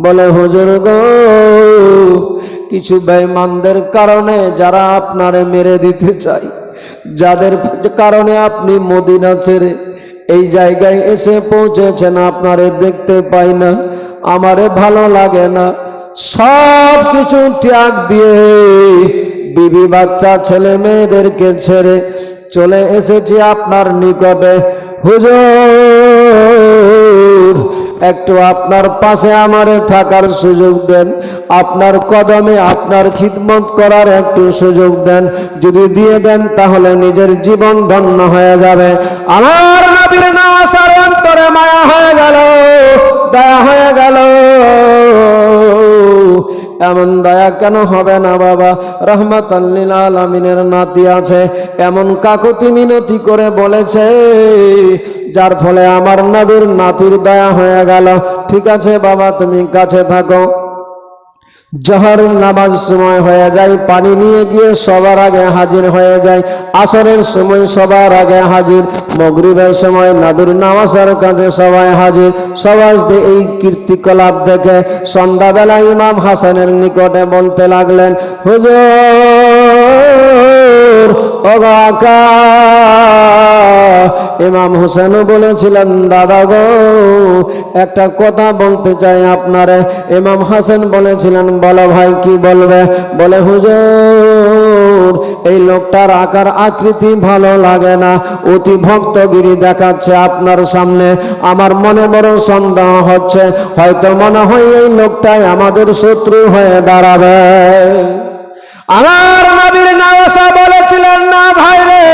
বলে হুজুর গো, কিছু বেঈমানদের কারণে যারা আপনারে মেরে দিতে চায়, যাদের কারণে আপনি মদিনা ছেড়ে এই জায়গায় এসে পৌঁছেছেন, আপনারে দেখতে পাই না, আমারে ভালো লাগে না, সব কিছু ত্যাগ দিয়ে বিবি বাচ্চা ছেলে মেয়েদেরকে ছেড়ে চলে এসেছি আপনার নিকটে। হুজুর, একটু আপনার পাশে আমারে থাকার সুযোগ দেন, আপনার কদমে আপনার খিদমত করার একটু সুযোগ দেন। যদি দিয়ে দেন তাহলে নিজের জীবন ধন্য হয়ে যাবে। আমার নবীর নওয়াসার অন্তরে মায়া হয়ে গেল, দয়া হয়ে গেল। এমন দয়া কেন হবে না বাবা? রহমাতাল লিল আলামিনের নাতি আছে, এমন কাকুতি মিনতি করে বলেছে, যার ফলে আমার নবীর নাতির দয়া হয়ে গেল। ঠিক আছে বাবা, তুমি কাছে থাকো। জোহর নামাজ সময় হয়ে যায়, পানি নিয়ে গিয়ে সবার আগে হাজির হয়ে যায়। আসরের সময় সবার আগে হাজির, মাগরিবের সময় নবীর নামাজের কাছে সবাই হাজির। সবাই এই কীর্তিকলাপ দেখে সন্ধ্যাবেলা ইমাম হাসানের নিকটে বলতে লাগলেন, হুজুর ও কাকা। ইমাম হোসেনও বলেছিলেন, দাদা গো, একটা কথা বলতে চাই আপনারে। ইমাম হাসান বলেছিলেন, বলো ভাই, কি বলবে? বলে, হুজুর, এই লোকটার আকার আকৃতি ভালো লাগে না, অতি ভক্তগিরি দেখাচ্ছে আপনার সামনে। আমার মনে বড় সন্দেহ হচ্ছে, হয়তো মনে হয় এই লোকটাই আমাদের শত্রু হয়ে দাঁড়াবে। আমার নবীর নওয়াসা বলেছিলেন, না ভাই রে,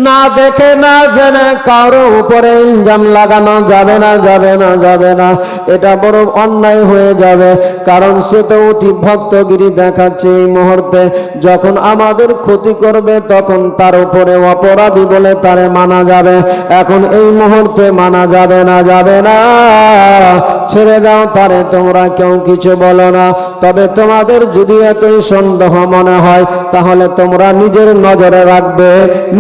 না দেখে না জেনে কারো উপরে ইলজাম লাগানো যাবে না, যাবে না, যাবে না। এটা বড় অন্যায় হয়ে যাবে, কারণ সে তো অতি ভক্তগিরি দেখাচ্ছে। এই মুহূর্তে যখন আমাদের ক্ষতি করবে তখন তার উপরে অপরাধী বলে তারে মানা যাবে, এখন এই মুহূর্তে মানা যাবে না, যাবে না। ছেড়ে দাও তারে, তোমরা কেউ কিছু বলো না। তবে তোমাদের যদি এতই সন্দেহ মনে হয়, তাহলে তোমরা নিজের নজরে রাখবে,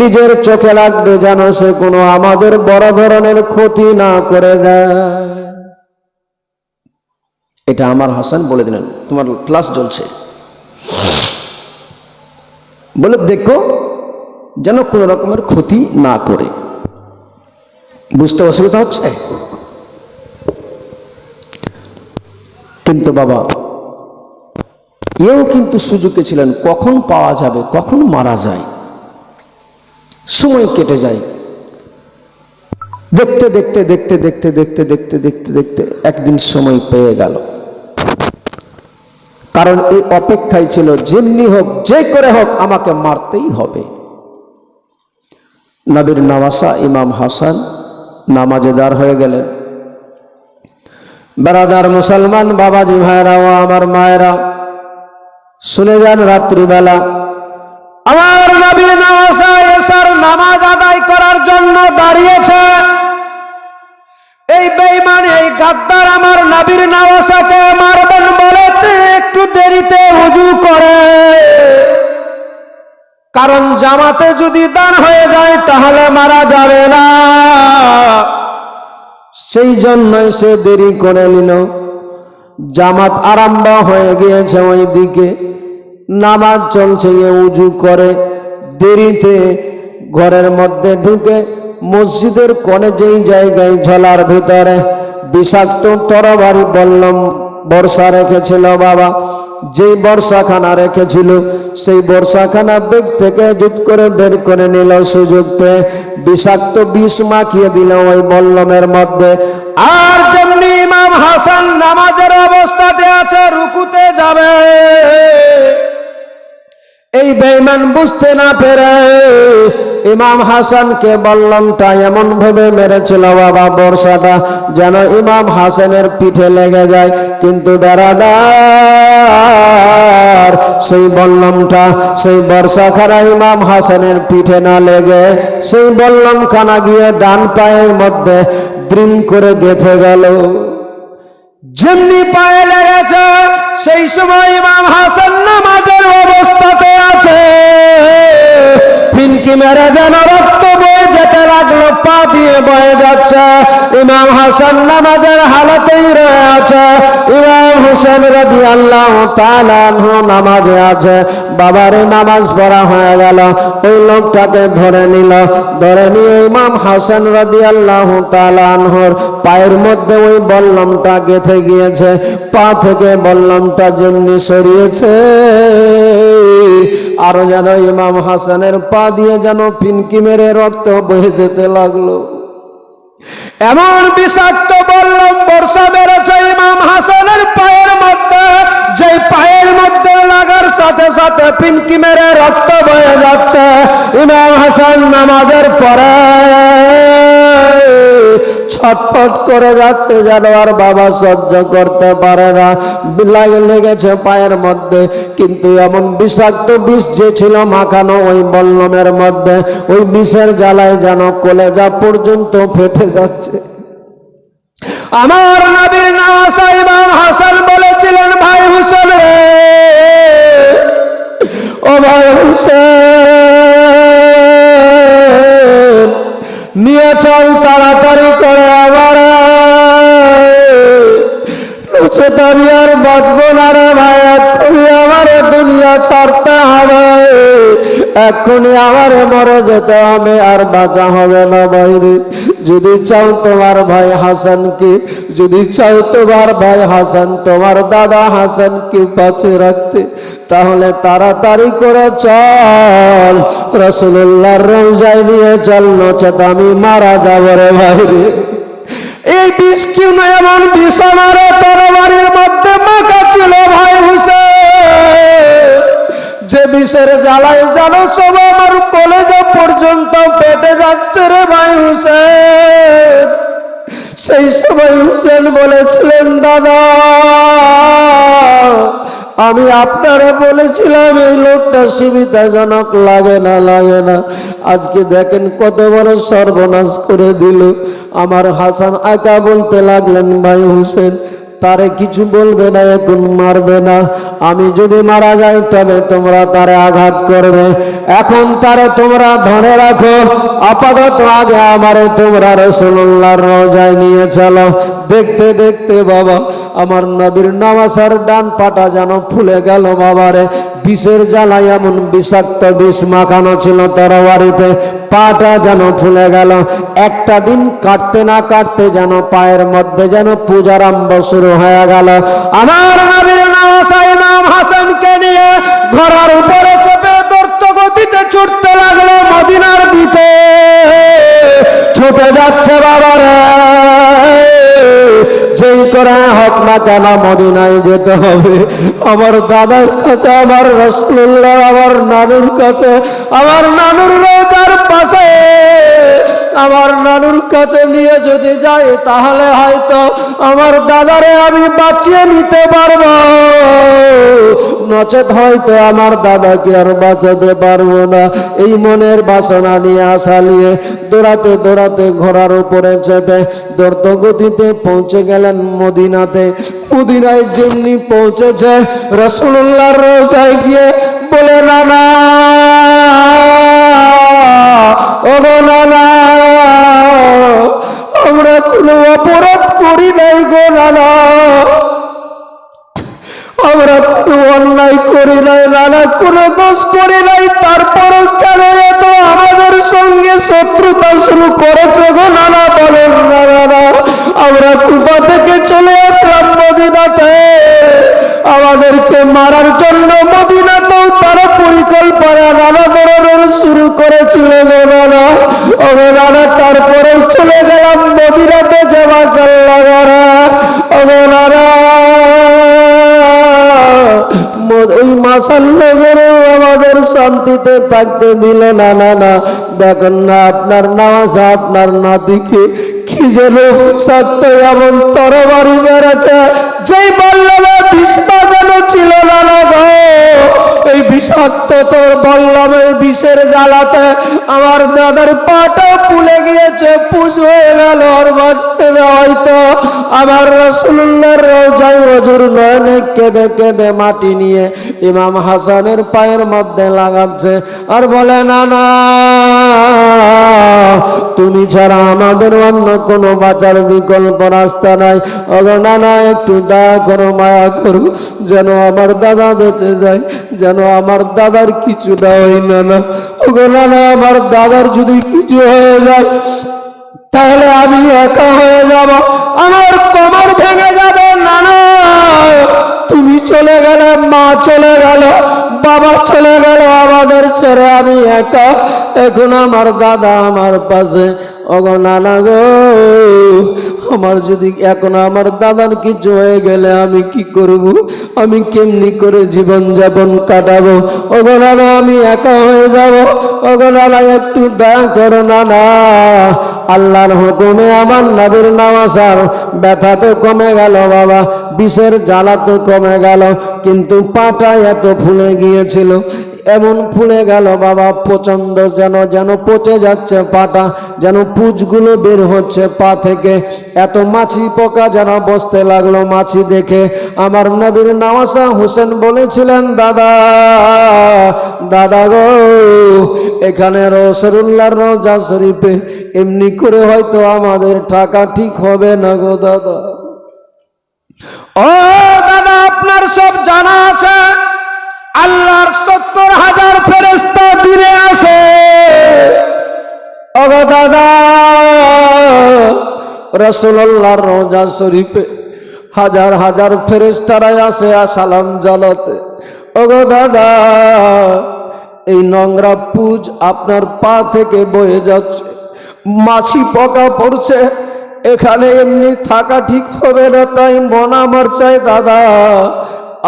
নিজের চোখে রাখবে, যেন সে কোনো আমাদের বড় ধরনের ক্ষতি না করে দেয়। এটা আমার হাসান বলে দিলেন। তোমার ক্লাস চলছে, বলে দেখো যেন কোনো রকমের ক্ষতি না করে। বুঝতে অসুবিধা হচ্ছে? কিন্তু বাবা এও কিন্তু সুযোগে ছিলেন, কখন পাওয়া যাবে, কখন মারা যায়, সময় কেটে যায়। দেখতে দেখতে দেখতে দেখতে দেখতে দেখতে দেখতে দেখতে একদিন সময় পেয়ে গেল। কারণ এই অপেক্ষায় ছিল, যেমনি হোক, যে করে হোক আমাকে মারতেই হবে। নবীর নওয়াসা ইমাম হাসান নামাজে দাঁড় হয়ে গেলেন। বেরাদার মুসলমান বাবাজি ভাইরা ও আমার মায়েরা, শুনে যান, রাত্রিবেলা আমার নবীর নওয়াসা এশার নামাজ আদায় করার জন্য দাঁড়িয়েছে। এই বেঈমান, এই গাদ্দার আমার নবীর নওয়াসাকে মারবেন বলে একটু দেরিতে ওযু করে, কারণ জামাতে যদি দান হয়ে যায় তাহলে মারা যাবে না। সেই জন্যই সে দেরি করে নিল। জামাত আরম্ভ হয়ে গিয়েছে, ওই দিকে নামাজ চলছে, ওযু করে দেরিতে ঘরের মধ্যে ঢুকে মসজিদের কোণে যেই জায়গায় ঝোলার ভিতরে বিষাক্ত তরবারি বললাম বর্ষা রেখেছিল বাবা, যেই বর্ষাখানা রেখেছিল সেই বর্ষাখানা ব্যাগ থেকে জুত করে বের করে নিল, সুযোগ পেয়ে বিষাক্ত বিষ মাখিয়ে দিল ওই বল্লমের মধ্যে। আর যেমনি ইমাম হাসান নামাজের অবস্থাতে আছে, রুকুতে যাবে, এই বেঈমান বুঝতে না পেরে ইমাম হাসানকে বল্লমটা এমন ভাবে মেরেছিল বাবা, বর্ষাটা যেন ইমাম হাসানের পিঠে লেগে যায়। কিন্তু বেরাদার, সেই বল্লমটা, সেই বর্ষাখানা ইমাম হাসানের পিঠে না লেগে সেই বল্লমখানা গিয়ে ডান পায়ের মধ্যে দ্রিম করে গেঁথে গেল। যেমনি পায়ে লেগেছে, সেই সময় ইমাম হাসান নামাজের অবস্থাতে আছে, ফিনকি মেরে যেন রক্ত বয়ে যেতে লাগলো, পা দিয়ে বয়ে যাচ্ছে। ইমাম হাসান নামাজের হালাতেই রয়ে আছে, ইমাম হোসেন রাদিয়াল্লাহু তাআলা আনহু নামাজে আছে। বাবারে নামাজ পড়া হয়ে গেল, ওই লোকটাকে ধরে নিল, ধরে নিয়ে ইমাম হাসান রাদিয়াল্লাহু তাআলা আনহুর পায়ের মধ্যে ওই বল্লমটা গেঁথে গিয়েছে। পা থেকে বল্লমটা যেমনি সরিয়েছে, আরো যেন ইমাম হাসানের পা দিয়ে যেন ফিনকি মেরে রক্ত বহে যেতে লাগলো। এমন বিষাক্ত বল্লম বর্ষা বেড়েছে ইমাম হাসানের পায়ের মধ্যে, যে পায়ের মধ্যে লাগার সাথে সাথে ফিনকি মেরে রক্ত বয়ে যাচ্ছে। ইমাম হাসান নামাজের পরে ছটফট করে যাচ্ছে, যেন আর বাবা সহ্য করতে পারে না, লেগেছে পায়ের মধ্যে। কিন্তু এমন বিষাক্ত বিষ যে ছিল মাখানো ওই বল্লমের মধ্যে, ওই বিষের জ্বালায় যেন কলেজা পর্যন্ত ফেটে যাচ্ছে। আমার নবীর নওয়াসা ইমাম হাসান বলেছিলেন, ভাই হুসেন রে, ও ভাই হুসেন, নিয়ে চল তাড়াতাড়ি করে আমার, আমি আর বাঁচবো না রে ভাই, এক্ষুনি আমার দুনিয়া ছাড়তে হবে, এক্ষুনি আমার মরে যেতে হবে, আর বাঁচা হবে না বাইরে। যদি চাও তোমার ভাই হাসানকে, যদি চাও তোমার ভাই হাসান, তোমার দাদা হাসানকে বাঁচিয়ে রাখতে, তাহলে তাড়াতাড়ি করে চল, রাসূলুল্লাহর রওজায় নিয়ে চল, নচেত আমি মারা যাবো রে ভাইরে। এই বিষ কিউ না, এমন বিষ আমার তরবারির মধ্যে মাখা ছিল ভাই হুসেন, যে বিষের জ্বালায় জানো সব আমার কলেজা পর্যন্ত পেটে যাচ্ছে রে ভাই হুসেন। সেই সময় হুসেন বলেছিলেন, দাদা আমি আপনারা বলেছিলাম এই লোকটা সুবিধাজনক লাগে না, লাগে না। আজকে দেখেন কত বড় সর্বনাশ করে দিল। আমার হাসান আকা বলতে লাগলেন, ভাই হুসেন তারে কিছু বলবে না, এখন মারবে না, আমি যদি মারা যাই তবে তোমরা তারে আঘাত করবে, এখন তারে তোমরা ধরে রাখো, আপাতত আগে আমারে তোমরা রাসূলুল্লাহর রওজায় নিয়ে চলো। দেখতে দেখতে বাবা আমার নবীর নওয়াসার ডান পাটা যেন ফুলে গেল বাবারে, বিষের জ্বালায় এমন বিষাক্ত বিষ মাখানো ছিল তরবারিতে, পাটা যেন ফুলে গেল। একটা দিন কাটতে না কাটতে যেন পায়ের মধ্যে যেন পূজারম্ভ শুরু হয়ে গেল। আমার নবীর নওয়াসা ইমাম হাসানকে নিয়ে ঘোড়ার উপরে চেপে দ্রুত গতিতে ছুটতে লাগলো মদিনার দিকে, ছুটে যাচ্ছে বাবারে, যেই করে হোক না কেন মদিনায় যেতে হবে। আমার দাদার কাছে, আমার রাসূলুল্লাহ, আমার নানুর কাছে, আমার নানুর রওজার পাশে, আমার নানুর কাছে নিয়ে যদি যাই তাহলে হয়তো আমার দাদারে আমি বাঁচিয়ে নিতে পারবো, নচেত হয়তো আমার দাদাকে আর বাঁচাতে পারবো না। এই মনের বাসনা নিয়ে আশা নিয়ে দৌড়াতে দৌড়াতে ঘোড়ার উপরে চেপে দ্রুত গতিতে পৌঁছে গেলেন মদিনাতে। মদিনায় যেমনি পৌঁছেছে, রাসূলুল্লাহর রওজায় গিয়ে বলে, নানা ও নানা, আমরা কোনো অপরাধ করি নাই গো নানা, আমরা কোনো অন্যায় করি নাই নানা, কোনো দোষ করি নাই, তারপরও কেন এত আমাদের সঙ্গে শত্রুতা শুরু করেছে গো নানা, বলেন না নানা। আমরা কুফা থেকে চলে আসলাম মদিনাতে, আমাদেরকে মারার জন্য মদিনাতেও তারা পরিকল্পনা নানা ধরনের শুরু করেছিল গো নানা। ও নানা, তারপরেও চলে গেলাম মদিনা থেকে মাশাআল্লাহ। ও নানা, ওই মাশাআল্লাহ আমাদের শান্তিতে থাকতে দিল না। নানা দেখেন না আপনার নওয়াসা, আপনার নাতিকে কি যেন বিষাক্ত এমন তরবারি মেরেছে, যেই বল্লমে বিষ মাখানো ছিল নানা গো, এই বিষাক্ত তোর বল্লমের বিষের জ্বালাতে আমার দাদার পাটা ফুলে গিয়েছে, পুজ হয়ে গেল ওর মাঝে। দেওয়া হইতো। আমার রাসূলুল্লাহর রওজায় হুজুর নয়নে কেঁদে কেঁদে মাটি নিয়ে ইমাম হাসানের পায়ের মধ্যে লাগাচ্ছে আর বলে, না না, তুমি ছাড়া আমাদের অন্য কোনো বাঁচার বিকল্প রাস্তা নাই। ওগো নানা, একটু দয়া করো, মায়া করো, যেন আমার দাদা বেঁচে যায়, যেন আমার দাদার কিছু না হয়। নানা, ওগো নানা, আমার দাদার যদি কিছু হয়ে যায় তাহলে আমি একা হয়ে যাব, আমার কোমর ভেঙে যাবে। নানা, তুমি চলে গেলে, মা চলে গেল, বাবা চলে গেল, আমাদের ছেড়ে আমি একা। এখন আমার দাদা আমার পাশে। ওগো নানা গো, আমার যদি এখন আমার দাদার কিছু হয়ে গেলে আমি কি করব? আমি কেমনি করে জীবন যাপন কাটাবো? ওগো নানা, আমি একা হয়ে যাব। ওগো নানা, একটু দয়া করো নানা। আল্লাহর হুকুমে আমার নবীর নামাজার ব্যথা তো কমে গেল বাবা, বিষের জ্বালা তো কমে গেল, কিন্তু পাটা এত ফুলে গিয়েছিল, এমন ফুলে গেল বাবা, প্রচন্ড যেন পচে যাচ্ছে পাটা, যেন পুঁজগুলো বের হচ্ছে পা থেকে, এত মাছি পোকা যেন বসতে লাগলো। মাছি দেখে আমার নবীর নওয়াজা হোসেন বলেছিলেন, দাদা দাদা গো, এখানে রাসূলুল্লাহর রওজা শরীফে এমনি করে হয়তো আমাদের টাকা ঠিক হবে না গো দাদা। ও দাদা, আপনার সব জানা আছে আল্লাহর ৭০,০০০ ফেরেশতা দূরে আছে। ওগো দাদা, রাসূলুল্লাহর রওজা শরীফে হাজার হাজার ফেরেশতারা আছে সালাম জানাতে। ওগো দাদা, এই নোংরা পুঁজ আপনার পা থেকে বয়ে যাচ্ছে, মাছি পোকা পড়ছে, এখানে এমনি থাকা ঠিক হবে না। তাই মন আমার চাই দাদা,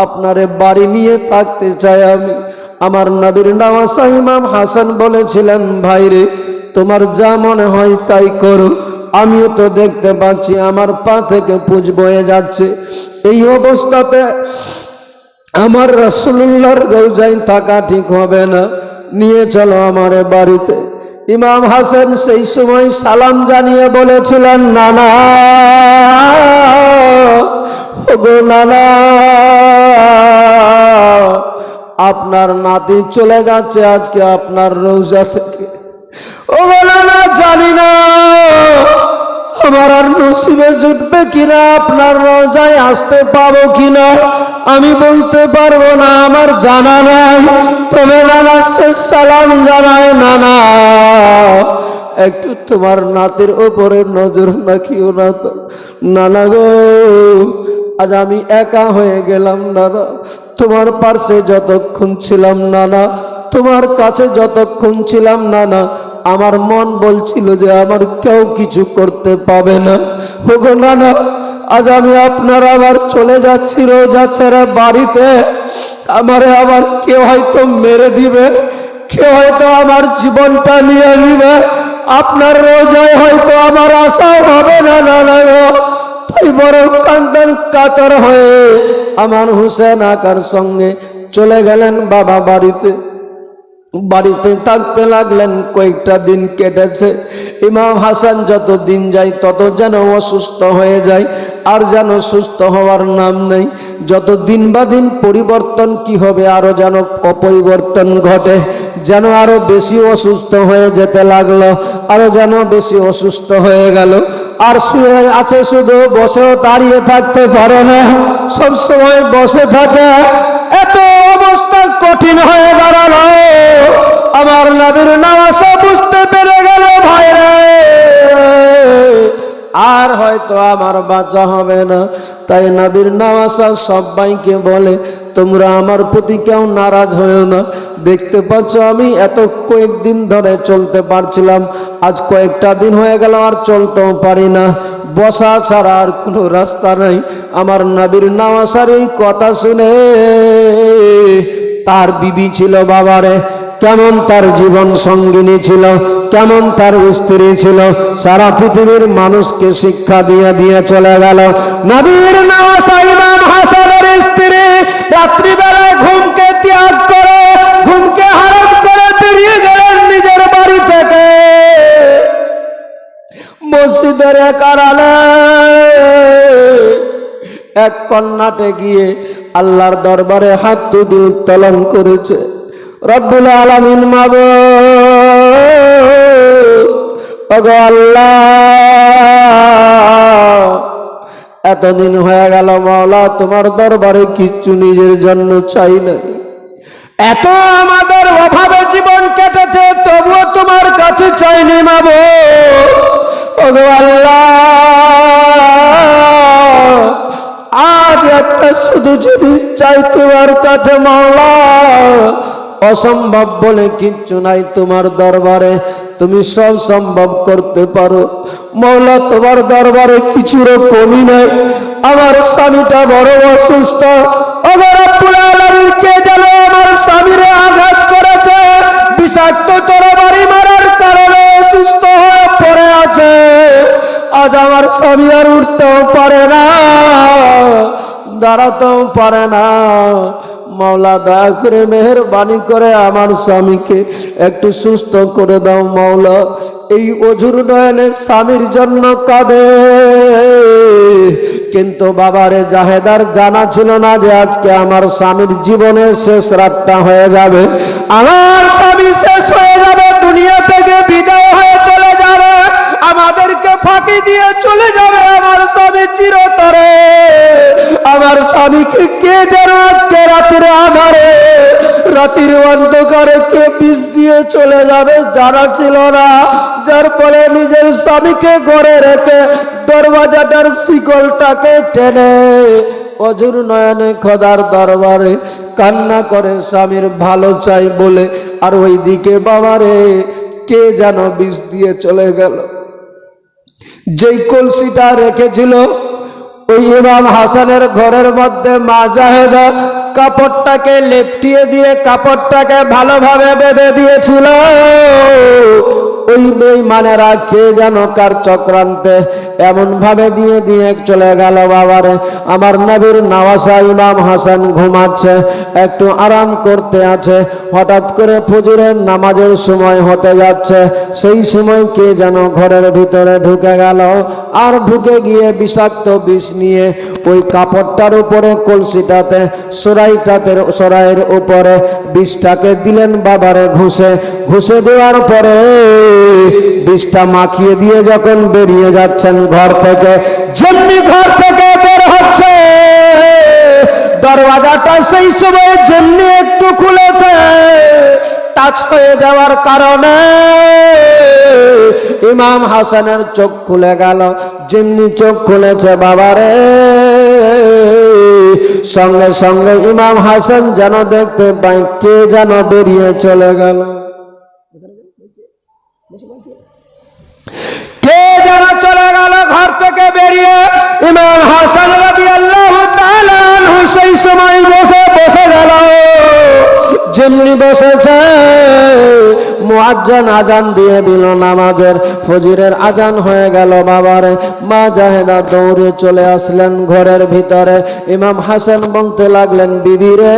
আপনারে বাড়ি নিয়ে থাকতে চাই আমি। আমার নবীর নওয়াজা ইমাম হাসান বলেছিলেন, ভাইরে তোমার যা মনে হয় তাই করো, আমিও তো দেখতে পাচ্ছি আমার পা থেকে পুঁজ বয়ে যাচ্ছে, এই অবস্থাতে আমার রাসূলুল্লাহর রওজায় থাকা ঠিক হবে না, নিয়ে চলো আমার বাড়িতে। ইমাম হাসান সেই সময় সালাম জানিয়ে বলেছিলেন, নানা ওগো নানা, আপনার নাতি চলে যাচ্ছে আজকে আপনার রওজা থেকে। ওগো নানা, জানি না আমার আর নসিবে জুটবে কিনা, আপনার রওজায় আসতে পাবো কিনা আমি বলতে পারবো না, আমার জানা নাই। তবে নানা শেষ সালাম জানায়, নানা একটু তোমার নাতির ওপরে নজর রাখিও না তো। নানা গো, আজ আমি একা হয়ে গেলাম নানা, তোমার পাশে যতক্ষণ ছিলাম নানা, তোমার কাছে যতক্ষণ ছিলাম নানা, আমার মন বলছিল যে আমার কেউ কিছু করতে পাবে না। ওগো নানা, আজ আমি আপনার আবার চলে যাচ্ছি রোজা ছেড়ে বাড়িতে, আমারে আবার কেউ হয়তো মেরে দিবে, কেউ হয়তো আমার জীবনটা নিয়ে নিবে, আপনার রোজায় হয়তো আমার আশা হবে না নানা গো। তাই বড় কান্দান কাতর হয়ে আমার হুসেন আকার সঙ্গে চলে গেলেন বাবা বাড়িতে। বাড়িতে থাকতে লাগলেন, কয়েকটা দিন কেটেছে। ইমাম হাসান যত দিন যায় তত যেন অসুস্থ হয়ে যায়, আর যেন সুস্থ হওয়ার নাম নেই। যত দিন বা দিন পরিবর্তন কি হবে, আরো যেন অপরিবর্তন ঘটে, যেন আরো বেশি অসুস্থ হয়ে যেতে লাগলো, আরো যেন বেশি অসুস্থ হয়ে গেল। আর শুয়ে আছে শুধু, বসেও দাঁড়িয়ে থাকতে পারে না, সব সময় বসে থাকে। এত অবস্থা কঠিন হয়ে দাঁড়ালো, আমার নবীর নওয়াজা বুঝতে পেরে গেল, ভাইরে আর হয়তো আমার বাঁচা হবে না। তাই নবীর নওয়াজা সবাইকে বলে, তোমরা আমার প্রতি কেউ নারাজ হয়েও না। দেখতে পাচ্ছ আমি এত কয়েকদিন ধরে চলতে পারছিলাম, আজ কয়েকটা দিন হয়ে গেল আর চলতেও পারি না, বসা ছাড়া আর কোনো রাস্তা নাই। আমার নবীর নওয়াজার এই কথা শুনে তার বিবি ছিল বাবারে, কেমন তার জীবন সঙ্গিনী ছিল, কেমন তার স্ত্রী ছিল, সারা পৃথিবীর মানুষকে শিক্ষা দিয়ে দিয়ে চলে গেল। নবীর নওয়াজা ইমাম হাসানের স্ত্রী রাত্রিবেলায় ঘুমকে ত্যাগ করে, ঘুমকে হারাম করে বেরিয়ে গেলেন নিজের বাড়ি থেকে। মসজিদের এক আড়ালে এক কন্যাটে গিয়ে আল্লাহর দরবারে হাত তুলে উত্তোলন করেছে। রব্বুল আলামিন মাবুদ, ওগো আল্লাহ, এতদিন হয়ে গেল মাওলা, তোমার দরবারে কিচ্ছু নিজের জন্য চাই না, এত আমাদের অভাবে জীবন কেটেছে, তবুও তোমার কাছে চাইনি মাবুদ। ওগো আল্লাহ, আজ একটা শুধু জিনিস চাই তোমার কাছে মাওলা, অসম্ভব বলে কিচ্ছু নাই তোমার দরবারে, তুমি সব সম্ভব করতে পারো মাওলা, তোমার দরবারে কিছুর কমি নাই। আমার স্বামীটা বড় অসুস্থ, ওগো রব্বুল আলামিন, কে যেন আমার স্বামীরে আঘাত করেছে, বিষাক্ত তরবারি মারার কারণে অসুস্থ হয়ে পড়ে আছে। আজ আমার স্বামী আর উঠতেও পারে না, দাঁড়াতেও পারে না। মাওলা, দয়া করে মেহেরবানি করে আমার স্বামীকে একটু সুস্থ করে দাও মাওলা। এই অঝুর নয়নে স্বামীর জন্য কাঁদে, কিন্তু বাবারে জাহেদার জানা ছিল না যে আজকে আমার স্বামীর জীবনের শেষ রাতটা হয়ে যাবে, আমার স্বামী শেষ হয়ে যাবে, দুনিয়া থেকে বিদায় হয়ে চলে যাবে, আমাদেরকে ফাঁকি দিয়ে চলে যাবে আমার স্বামী চিরতরে। আমার স্বামীকে কে যেন আজকে রাতের আধারে, রাতের অন্ধকারে কে বিষ দিয়ে চলে যাবে জানা ছিল না, যার ফলে নিজের স্বামীকে ঘরে রেখে দরওয়াজাটার শিকলটাকে টেনে অঝুর নয়নে খোদার দরবারে কান্না করে স্বামীর ভালো চাই বলে। আর ওই দিকে বাবারে কে যেন বিষ দিয়ে চলে গেল। যেই কলসিটা রেখেছিল ওই ইমাম হাসানের ঘরের মধ্যে মা জাহেদা কাপড়টাকে লেপটিয়ে দিয়ে কাপড়টাকে ভালোভাবে বেঁধে দিয়েছিল। ওই বেঈমানেরা কে যেন কার চক্রান্তে এমন ভাবে দিয়ে দিয়ে চলে গেল বাবারে। আমার নবীর নওয়াসা ইমাম হাসান ঘুমাচ্ছে, একটু আরাম করতে আছে, হঠাৎ করে ফজরের নামাজের সময় হতে যাচ্ছে, সেই সময় কে যেন ঘরের ভিতরে ঢুকে গেল, আর ঢুকে গিয়ে বিষাক্ত বিষ নিয়ে ওই কাপড়টার উপরে কলসিটাতে সরাইয়ের উপরে বিষটাকে দিলেন বাবারে ঘুষে দেওয়ার পরে বিষটা মাখিয়ে দিয়ে যখন বেরিয়ে যাচ্ছেন ঘর থেকে, যেমনি ঘর থেকে বের হচ্ছে, দরওয়াজাটা সেই সময় যেমনি একটু খুলেছে, টাচ হয়ে যাওয়ার কারণে ইমাম হাসানের চোখ খুলে গেল। যেমনি চোখ খুলেছে বাবারে, সঙ্গে সঙ্গে ইমাম হাসান যেন দেখতে পাই কে যেন বেরিয়ে চলে গেল, কে যেন চলে গেল ঘর থেকে বেরিয়ে। ইমাম হাসান রাদিয়াল্লাহু তাআলা আনহু সেই সময় বসে গেল। যেমনি বসেছে মুয়াজ্জিন আজান দিয়ে দিল নামাজের, ফজরের আজান হয়ে গেল বাবারে। মা জাহেদা দৌড়ে চলে আসলেন ঘরের ভিতরে। ইমাম হাসান বলতে লাগলেন, বিবি রে,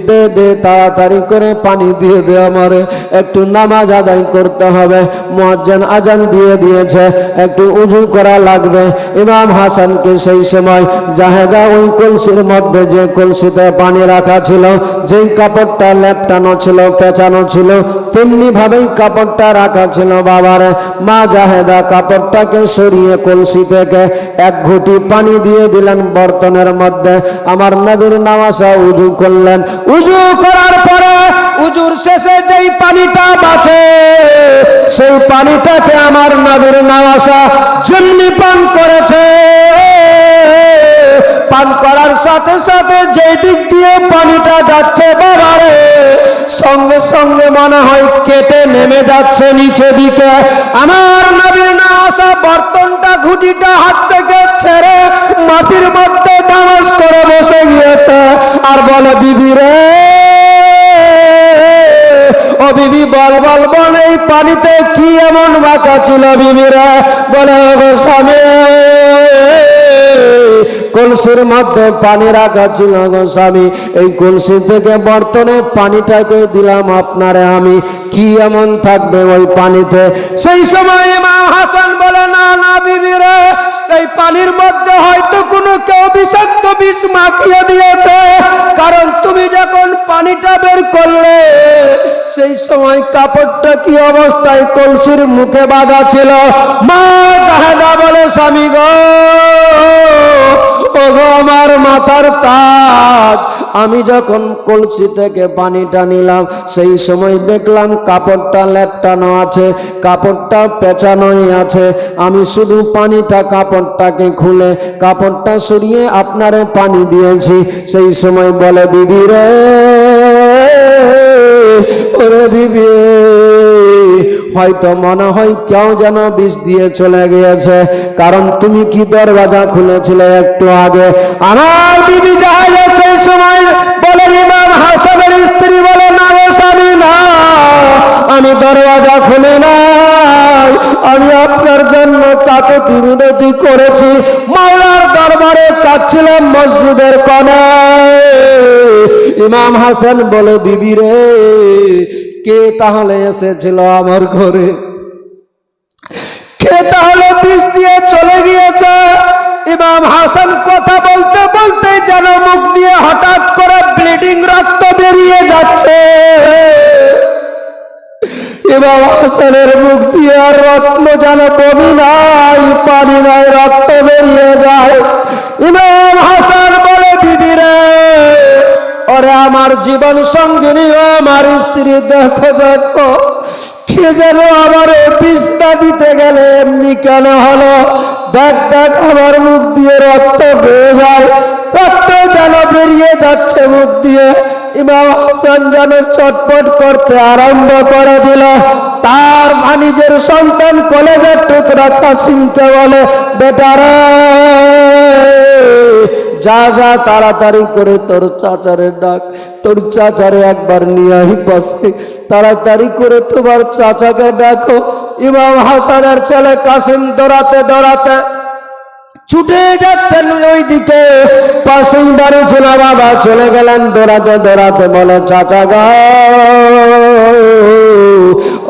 দে দে তাড়াতাড়ি করে পানি দিয়ে দে, আমারে একটু নামাজ আদায় করতে হবে। মুয়াজ্জিন আজান দিয়ে দিয়েছে, একটু উযু করা লাগবে। ইমাম হাসানকে সেই সময় জাহেদা ওই কলসির মধ্যে, যে কলসিতে পানি রাখা ছিল, যেই কাপড়টা লেপটানো ছিল, পেঁচানো ছিল, তেমনি ভাবেই কাপড়টা রাখা ছিল বাবারে। মা জাহেদা কাপড়টাকে সরিয়ে কলসি থেকে এক ঘুঁটি পানি দিয়ে দিলেন বর্তনের মধ্যে। আমার নবীর নওয়াসা উযু করলেন। উযু করার পরে উযুর শেষে যেই পানিটা বাঁচে, সেই পানিটাকে আমার নবীর নওয়াসা যেমনি পান করেছে, পান করার সাথে সাথে যেই দিক দিয়ে পানিটা যাচ্ছে বাবারে, সঙ্গে সঙ্গে মনে হয় কেটে নেমে যাচ্ছে নিচে দিকে। আমার নবীর নওয়াসা বর্তনটা ঘুঁটিটা হাত থেকে ছেড়ে মাটির মধ্যে নামাজ করে বসে গিয়েছে, আর বলে, বিবি রে, ও বিবি, বল বল বল, এই পানিতে কি এমন মাখা ছিল বিবি রে? বলে, ও স্বামী, কলসির মধ্যে পানি রাখা ছিল গো স্বামী, এই কলসি থেকে বর্তনে পানিটাকে দিলাম আপনারে আমি, কি এমন থাকবে ওই পানিতে? সেই সময় ইমাম হাসান বলে, না না বিবি রে, এই পানির মধ্যে হয়তো কোনো কেউ বিষাক্ত বিষ মাখিয়ে দিয়েছে, কারণ তুমি যখন পানিটা বের করলে সেই সময় কাপড়টা কি অবস্থায় কলসির মুখে বাঁধা ছিল। মা জাহেদা বলে, স্বামী গো, ওগো আমার মাথার তাজ, আমি যখন কলসি থেকে পানিটা নিলাম সেই সময় দেখলাম কাপড়টা লেপটানো আছে, কাপড়টা পেঁচানোই আছে, আমি শুধু পানিটা কাপড়টাকে খুলে কাপড়টা সরিয়ে আপনারে পানি দিয়েছি। সেই সময় বলে, বিবি রে, ওরে বিবি, হয়তো মনে হয় কেউ যেন বিষ দিয়ে চলে গিয়েছে, কারণ তুমি কি দরওয়াজা খুলেছিলে একটু আগে? আমার বিবি জাহেদা সেই সময় বলে, ইমাম হাসানের স্ত্রী বলে, না গো স্বামী না, আমি দরওয়াজা খুলি নাই, আমি আপনার জন্য কাকুতি মিনতি করেছি, মাওলার দরবারে কাঁদছিলাম মসজিদের কোণায়। ইমাম হাসান বলে, বিবি রে, কে তাহলে এসেছিল আমার ঘরে? কে তাহলে বিষ দিয়ে চলে গিয়েছে? ইমাম হাসান কথা বলতে বলতে যেন মুখ দিয়ে হঠাৎ করে ব্লিডিং রক্ত বেরিয়ে যাচ্ছে। ইমাম হাসানের মুখ দিয়ে আর রক্ত যেন বমি নাই, পানি নাই, রক্ত বেরিয়ে যায়। ইমাম হাসান বলে, বিবি রে, ওরে আমার জীবন সঙ্গিনী, আমার স্ত্রী, দেখো দেখো, কে যেন আমার বিছনা দিতে গেলে এমনি কেন হলো? দেখ দেখ, আমার মুখ দিয়ে রক্ত বেরিয়ে যায়, রক্ত যেন বেরিয়ে যাচ্ছে মুখ দিয়ে। ইমাম হাসান যেন চটপট করতে আরম্ভ করে দিল। তার নিজের সন্তান কলেজের টুকরা কাসিমকে বলে, বেটারে, যা যা তাড়াতাড়ি করে তোর চাচারে ডাক, তোর চাচারে একবার নিয়ে আই পাশে, তাড়াতাড়ি করে তোমার চাচাকে ডাকো। ইমাম হাসানের ছেলে কাসিম দৌড়াতে দৌড়াতে ছুটে যাচ্ছেন ওই দিকে, পাশেই বাড়ি ছিল বাবা, চলে গেলেন দৌড়াতে দৌড়াতে, বলে, চাচা গো,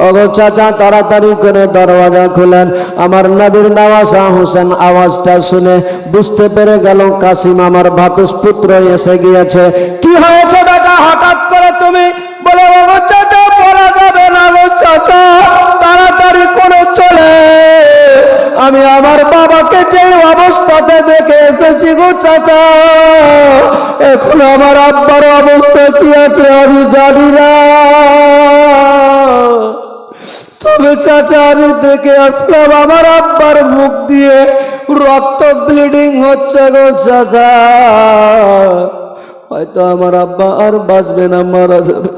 ওগো চাচা, তাড়াতাড়ি করে দরওয়াজা খুলেন। আমার নবীর নওয়াজা হোসেন আওয়াজটা শুনে বুঝতে পেরে গেল কাসিম আমার ভাতুষপুত্র এসে গিয়েছে। কি হয়েছে বেটা, হঠাৎ করে তুমি? বলে, ওগো চাচা, বলা যাবে না গো চাচা, তাড়াতাড়ি করে চলে, আমি আমার বাবাকে যে অবস্থাতে দেখে এসেছি গো চাচা, এখন আমার আব্বার অবস্থা কি আছে আমি জানি না, তবে চাচা আমি দেখে আসলাম আমার আব্বার মুখ দিয়ে রক্ত ব্লিডিং হচ্ছে গো চাচা, হয়তো আমার আব্বা আর বাঁচবে না, মারা যাবে।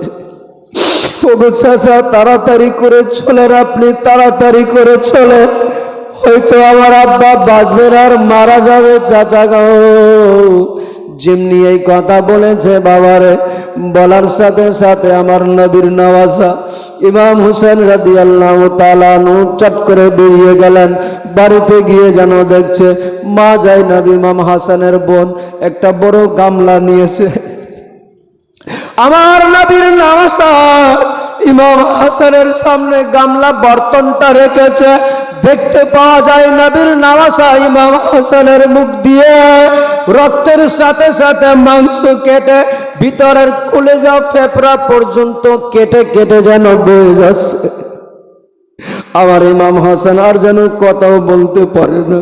ওগো চাচা, তাড়াতাড়ি করে চলেন, আপনি তাড়াতাড়ি করে চলে, হয়তো আমার আব্বা বাঁচবে আর মারা যাবে চাচা গো। যেমনি এই কথা বলেছে বাবারে, বলার সাথে সাথে আমার নবীর নওয়াজা ইমাম হুসেন রাদিয়াল্লাহু তাআলা আনহু চট করে বেরিয়ে গেলেন। বাড়িতে গিয়ে যেন দেখছে মা জাইনাব ইমাম হাসানের বোন একটা বড় গামলা নিয়েছে। আমার নবীর নওয়াজা ইমাম হাসানের সামনে গামলা বর্তনটা রেখেছে। দেখতে পাওয়া যায় নবীর নওয়াজা ইমাম হাসানের মুখ দিয়ে রক্তের সাথে সাথে মাংস কেটে ভিতরের কলিজা ফেফড়া পর্যন্ত কেটে কেটে যেন বয়ে যাচ্ছে। আমার ইমাম হাসান আর যেন কথাও বলতে পারে না,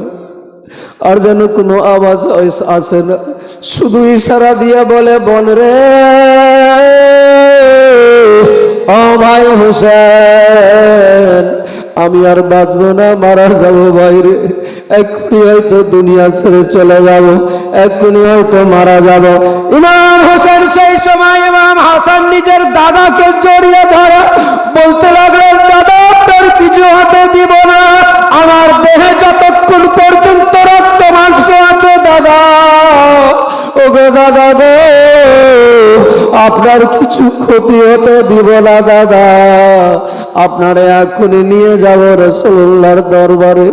আর যেন কোনো আওয়াজ আসে না, শুধু ইশারা দিয়ে বলে, বোন রে, ও ভাই হুসেন, আমি আর বাঁচবো না, মারা যাবো বাইরে, এক্ষুনি হয়তো দুনিয়া ছেড়ে চলে যাব, এক্ষুনি হয়তো মারা যাব। ইমাম হোসেন সেই সময় ইমাম হাসান নিজের দাদাকে জড়িয়ে ধরে বলতে লাগলেন, দাদা, আপনার কিছু হতে দিব না, আমার দেহে যতক্ষণ পর্যন্ত রক্ত মাংস আছে দাদা, ওগো দাদা গো, আপনার কিছু ক্ষতি হতে দিব না দাদা, আপনারে এখনই নিয়ে যাব রাসূলুল্লাহর দরবারে,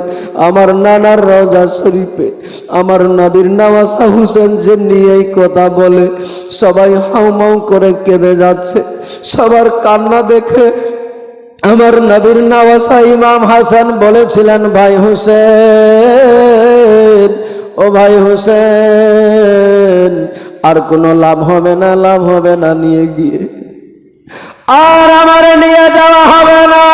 আমার নানার রওজা শরীফে। আমার নবীর নওয়াসা হোসেন যে নিয়েই কথা বলে, সবাই হাউমাউ করে কেঁদে যাচ্ছে। সবার কান্না দেখে আমার নবীর নওয়াসা ইমাম হাসান বলেছিলেন, ভাই হোসেন, ও ভাই হোসেন, আর কোনো লাভ হবে না, লাভ হবে না নিয়ে গিয়ে, আর আমারে নিয়ে যাওয়া হবে না,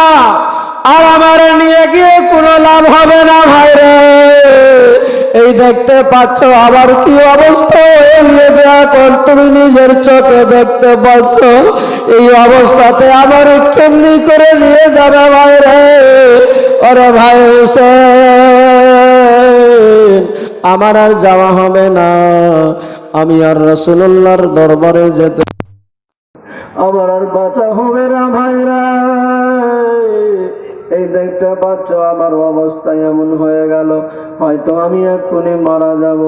আর আমারে নিয়ে গিয়ে কোনো লাভ হবে না ভাই রে। এই দেখতে পাচ্ছ আবার কি অবস্থা হয়ে গিয়েছে, এখন তুমি নিজের চোখে দেখতে পাচ্ছ। এই অবস্থাতে আমার কেমনি করে নিয়ে যাবে ভাই রে? ওরে ভাই হোসেন, আমার আর যাওয়া হবে না, আমি আর রাসূলুল্লাহর দরবারে যেতে, আমার আর বাঁচা হবে না ভাইরা। এই দেখতে পাচ্ছ আমার অবস্থা এমন হয়ে গেল, হয়তো আমি এক্ষুনি মারা যাব,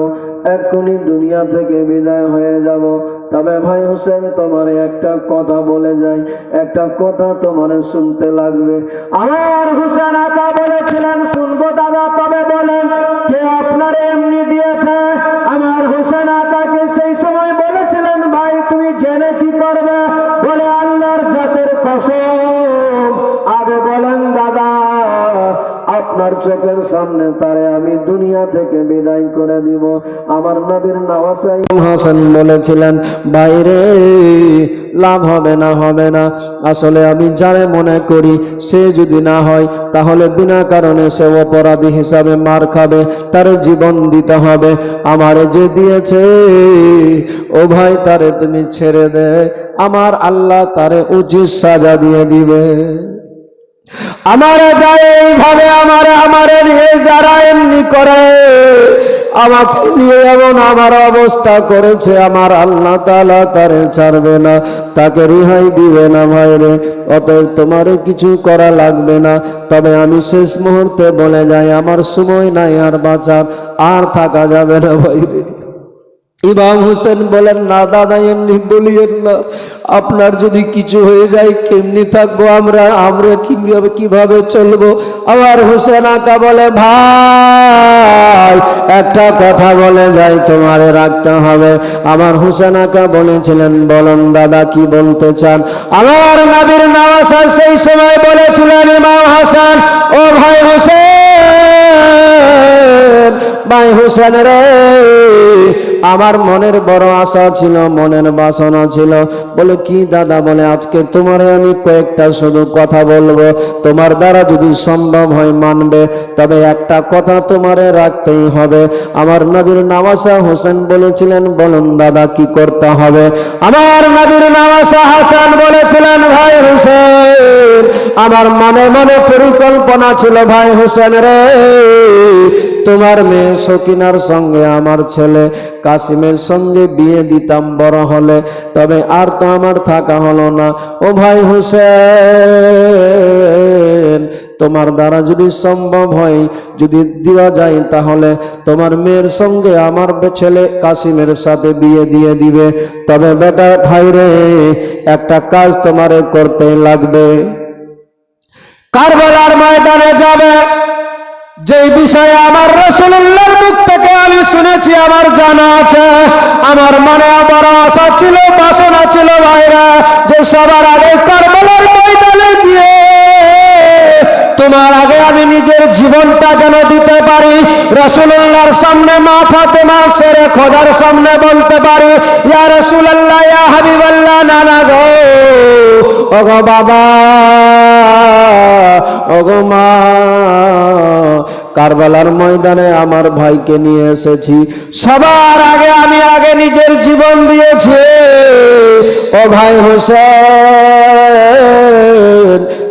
এক্ষুনি দুনিয়া থেকে বিদায় হয়ে যাব। তবে ভাই হোসেন, তোমার একটা কথা বলে যাই, একটা কথা তোমার শুনতে লাগবে। আমার হোসেন আকা বলেছিলেন, শুনবো দাদা, তবে বলেন কে আপনার এমনি দিয়েছে? আমার হোসেন আকাকে সেই সময় বলেছিলেন, ভাই তুমি জেনে কি করবে? বলে আল্লাহর জাতের কসম, আগে বলেন দাদা, আপনার চোখের সামনে তারে আমি দুনিয়া থেকে বিদায় করে দিব। আমার নবীর নওয়াসা ইমাম হাসান বলেছিলেন, বাইরে লাভ হবে না, হবে না। আসলে আমি যারে মনে করি সে যদি না হয়, তাহলে বিনা কারণে সে অপরাধী হিসাবে মার খাবে, তার জীবন দিতে হবে। আমারে যে দিয়েছে, ও ভাই তারে তুমি ছেড়ে দে, আমার আল্লাহ তারে উচিত সাজা দিয়ে দিবে। আমারে যায় এইভাবে, আমারে নিয়ে যারা এমনি করে, আমাকে নিয়ে এমন আমার অবস্থা করেছে, আমার আল্লাহ তাআলা তারে ছাড়বে না, তাকে রেহাই দিবে না ভাই রে। অতএব তোমারে কিছু করা লাগবে না। তবে আমি শেষ মুহূর্তে বলে যাই, আমার সময় নাই আর বাঁচার, আর থাকা যাবে না ভাই রে। ইমাম হোসেন বলেন, না দাদা এমনি বলিয়েন না, আপনার যদি কিছু হয়ে যায় কেমনি থাকবো আমরা, কিভাবে চলবো? আবার হোসেন আকা বলে, ভাই একটা কথা বলে যাই, তোমারে রাখতে হবে। আমার হোসেন আকা বলেছিলেন, বলুন দাদা কি বলতে চান? আমার নবীর নওয়াসা সেই সময় বলেছিলেন, ইমাম হাসান, ও ভাই হোসেন, ভাই হোসেন রে, আমার মনের বড় আশা ছিল, মনের বাসনা ছিল। বলে কি দাদা? বলে আজকে তোমারে আমি কয়েকটা শুধু কথা বলবো, তোমার দ্বারা যদি সম্ভব হয় মানবে, তবে একটা কথা তোমারে রাখতেই হবে। আমার নবীর নওয়াসা হোসেন বলেছিলেন, বলুন দাদা কি করতে হবে? আমার নবীর নওয়াসা হাসান বলেছিলেন, ভাই হোসেন, আমার মনে মনে পরিকল্পনা ছিল, ভাই হোসেন রে, তোমার মেয়ে সকিনার সঙ্গে আমার ছেলে কাসিমের সঙ্গে বিয়ে দিতাম বড় হলে, তবে আর তো আমার থাকা হলো না। ও ভাই হোসেন, তোমার দ্বারা যদি সম্ভব হয়, যদি দেওয়া যায়, তাহলে তোমার মেয়ের সঙ্গে আমার ছেলে কাসিমের সাথে বিয়ে দিয়ে দিবে। তবে বেটা ভাই রে, একটা কাজ তোমারে করতে লাগবে। কারবালার ময়দানে যাবে, যে বিষয়ে আমার রাসূলুল্লাহর মুখ থেকে আমি শুনেছি, আমার জানা আছে, আমার মনে বড় আশা ছিল, বাসনা ছিল ভাইরা, যে সবার আগে কারবালার ময়দানে গিয়ে তোমার আগে আমি নিজের জীবনটা যেন দিতে পারি। রাসূলুল্লাহর সামনে মা ফাতেমা শেরে খোদার সামনে বলতে পারি, ইয়া রাসূলুল্লাহ, ইয়া হাবিবাল্লাহ, নানা গো, ওগো বাবা, ওগো মা, কারবালার ময়দানে আমার ভাইকে নিয়ে এসেছি, সবার আগে আমি নিজের জীবন দিয়েছি। ও ভাই হোসেন,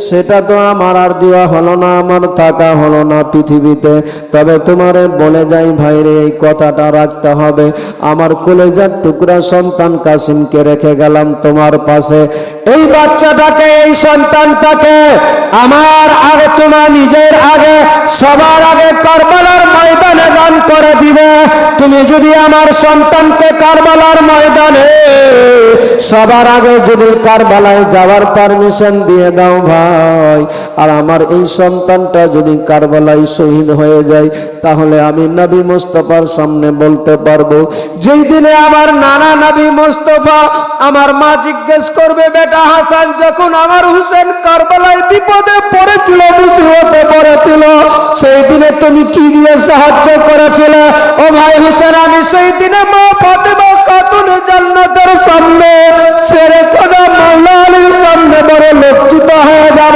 সেটা তো আমার আর দেওয়া হলো না, আমার থাকা হলো না পৃথিবীতে। তবে তোমারে বলে যাই ভাইরে, এই কথাটা রাখতে হবে। আমার কলেজার টুকরা সন্তান কাসিমকে রেখে গেলাম তোমার পাশে। এই বাচ্চাটাকে, এই সন্তানটাকে আমার আগে, তোমার নিজের আগে, সবার আগে কারবালার ময়দানে দান করে দিবে। তুমি যদি আমার সন্তানকে কারবালার ময়দানে সবার আগে যদি কারবালায় যাওয়ার পারমিশন দিয়ে দাও ভাই, আর আমার এই সন্তানটা যদি কারবালায় শহীদ হয়ে যায়, তাহলে আমি নবী মুস্তাফার সামনে বলতে পারবো, যেই দিনে আমার নানা নবী মুস্তাফা আমার মা জিজ্ঞেস করবে, বেটা হাসান যখন আমার হুসেন কারবালায় বিপদে পড়েছিল, মুসিবতে পড়েছিল, সেই দিনে তুমি কি দিয়ে সাহায্য করেছিলে? ও ভাই হুসেন, আমি সেই দিনে মা ফাতেমা খাতুনে জান্নাতের সামনে শেরে খোদা মাওলা আলীর সামনে বড় লজ্জিত হয়ে যাব।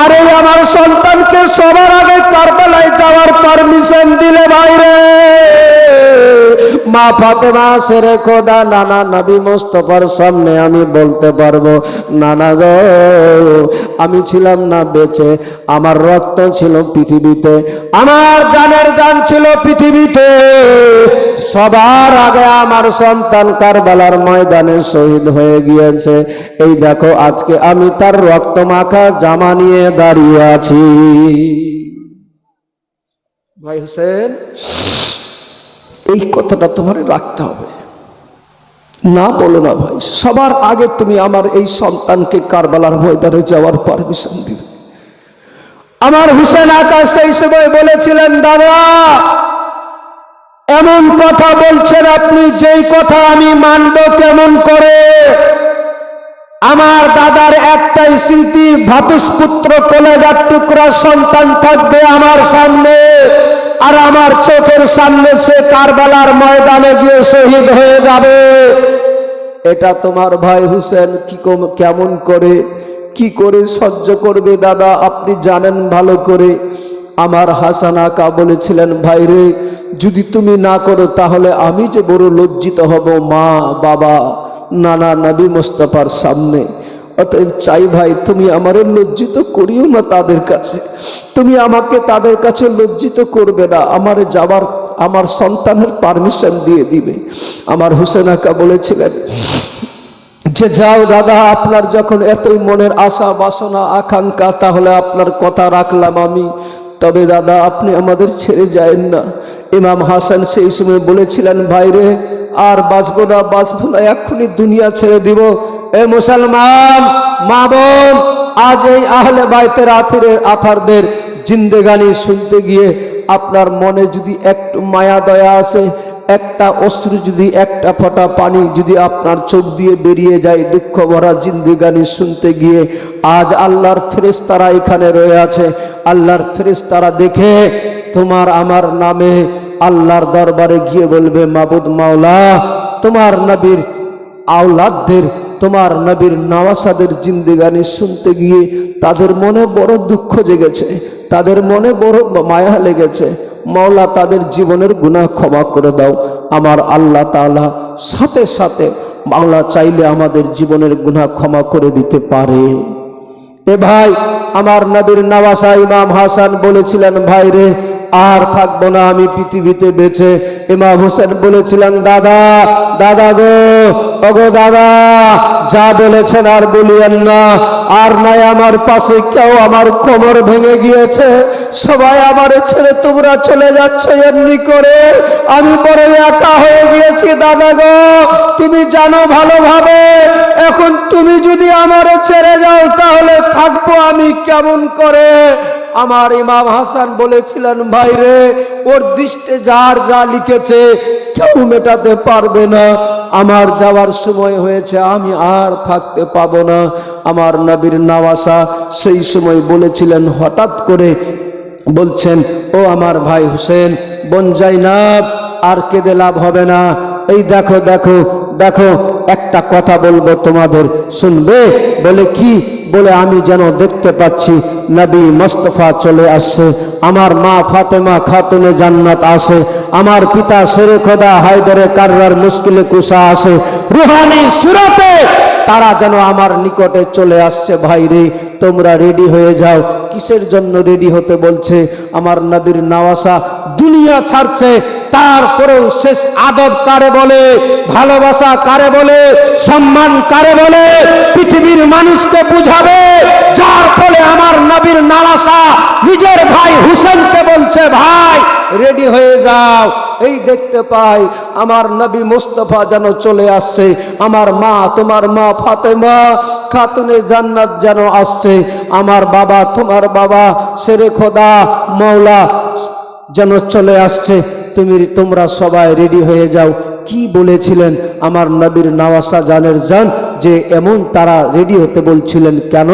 আরে আমার সন্তানকে সবার আগে কারবালায় যাওয়ার পারমিশন দিলে ভাই রে, মা ফাতেমা শেরে খোদা নানা নবী মুস্তাফার সামনে আমি বলতে পারবো, নানা গো আমি ছিলাম না বেঁচে, আমার রক্ত ছিল পৃথিবীতে, আমার জানের জান ছিল পৃথিবীতে, সবার আগে আমার সন্তান কারবালার ময়দানে শহীদ হয়ে গিয়েছে। এই দেখো আজকে আমি তার রক্ত মাখা জামা নিয়ে দাঁড়িয়ে আছি। ভাই হোসেন, এই কথাটা তোমার রাখতে হবে। না বলো না ভাই, সবার আগে তুমি আমার এই সন্তানকে কারবালার ময়দানে যাওয়ার পারমিশন দিবে। আমার হুসেন আকা সেই সময় বলেছিলেন, দাদা এমন কথা বলছেন আপনি, যেই কথা আমি মানব কেমন করে? আমার দাদার একটাই স্মৃতি, ভাতুষপুত্র কলেজার টুকরা সন্তান থাকবে আমার সামনে, আর আমার চোখের সামনে সে কারবালার ময়দানে গিয়ে শহীদ হয়ে যাবে। এটা তোমার ভাই হুসেন কেমন করে কি করে সহ্য করবে? দাদা আপনি জানেন ভালো করে। আমার হাসান আকা বলেছিলেন, ভাই রে যদি তুমি না করো তাহলে আমি যে বড় লজ্জিত হব মা বাবা নানা নবী মুস্তাফার সামনে। অতএব চাই ভাই তুমি আমারে লজ্জিত করিও না তাদের কাছে, তুমি আমাকে তাদের কাছে লজ্জিত করবে না, আমারে যাবার আমার সন্তানের পারমিশন দিয়ে দিবে। আমার হুসেন আকা বলেছিলেন যে যাও দাদা, আপনার যখন এতই মনের আশা বাসনা আকাঙ্ক্ষা, তাহলে আপনার কথা রাখলাম আমি, তবে দাদা আপনি আমাদের ছেড়ে যায়েন না। ইমাম হাসান সেই সময় বলেছিলেন, ভাই রে আর বাঁচবো না, এক্ষুনি দুনিয়া ছেড়ে দিব। এ মুসলমান মা বোন, আজ এই আহলে বাইতের আথারদের জিন্দেগানি শুনতে গিয়ে আপনার মনে যদি একটু মায়া দয়া আসে, একটা অশ্রু যদি একটা ফোঁটা পানি যদি আপনার চোখ দিয়ে বেরিয়ে যায় দুঃখ ভরা জিন্দেগানি শুনতে গিয়ে, আজ আল্লাহর ফেরেশতারা এখানে রয়ে আছে, আল্লাহর ফেরেশতারা দেখে তোমার আমার নামে আল্লাহর দরবারে গিয়ে বলবে, মাবুদ মাওলা তোমার নবীর আওলাদদের, তোমার নবীর নওয়াসাদের জিন্দেগানি শুনতে গিয়ে তাদের মনে বড় দুঃখ জেগেছে, তাদের মনে বড় মায়া লেগেছে, মাওলা তাদের জীবনের গুনাহ ক্ষমা করে দাও। আমার আল্লাহ তাআলা সাথে সাথে মাওলা চাইলে আমাদের জীবনের গুনাহ ক্ষমা করে দিতে পারে। এ ভাই আমার নবীর নওয়াসা ইমাম হাসান বলেছিলেন, ভাই রে আর থাকবো না আমি পৃথিবীতে বেঁচে। ইমাম হোসেন বলেছিলেন, দাদা দাদা গো ওগো দাদা, যা বলেছেন আর বলিয়েন না, আর নাই আমার পাশে কেউ, আমার কোমর ভেঙে গিয়েছে, সবাই আমারে ছেড়ে তোমরা চলে যাচ্ছ এমনি করে, আমি বড় একা হয়ে গিয়েছি দাদা গো, তুমি জানো ভালোভাবে, এখন তুমি যদি আমারে ছেড়ে যাও তাহলে থাকবো আমি কেমন করে? আমার ইমাম হাসান বলেছিলেন, ভাই রে ওর দৃষ্টে যার যা লিখেছে কেউ মেটাতে পারবে না, আমার যাওয়ার সময় হয়েছে, আমি আর থাকতে পাবো না। আমার নবীর নওয়াসা সেই সময় বলেছিলেন, হঠাৎ করে বলছেন, ও আমার ভাই হুসেন বোন জাইনাব, আর কেঁদে লাভ হবে না, এই দেখো দেখো দেখো একটা কথা বলবো তোমাদের, শুনবে? বলে কি? বলে আমি যেন দেখতে পাচ্ছি নবী মুস্তাফা চলে আসছে, আমার মা ফাতেমা খাতুনে জান্নাত আসে, আমার পিতা শেরে খোদা হায়দারে কাররার মুশকিলে কুশা আসে, রুহানি সুরাতে তারা যেন আমার নিকটে চলে আসছে। ভাই রে তোমরা রেডি হয়ে যাও। কিসের জন্য রেডি হতে বলছে? আমার নবীর নওয়াসা দুনিয়া ছাড়ছে, তারপরেও শেষ আদব কারে বলে, ভালোবাসা কারে বলে, সম্মান কারে বলে, পৃথিবীর মানুষকে বুঝাবে, যার ফলে আমার নবীর নাওয়াসা নিজের ভাই হুসেনকে বলছে, ভাই রেডি হয়ে যাও। এই দেখতে পাই আমার নবী মুস্তাফা যেন চলে আসছে, আমার মা, তোমার মা ফাতেমা খাতুনে জান্নাত যেন আসছে, আমার বাবা, তোমার বাবা শেরে খোদা মাওলা যেন চলে আসছে। তোমরা সবাই রেডি হয়ে যাও। কি বলেছিলেন আমার নবীর নাওয়াসা জানের জান, যে এমন তারা রেডি হতে বলছিলেন কেন,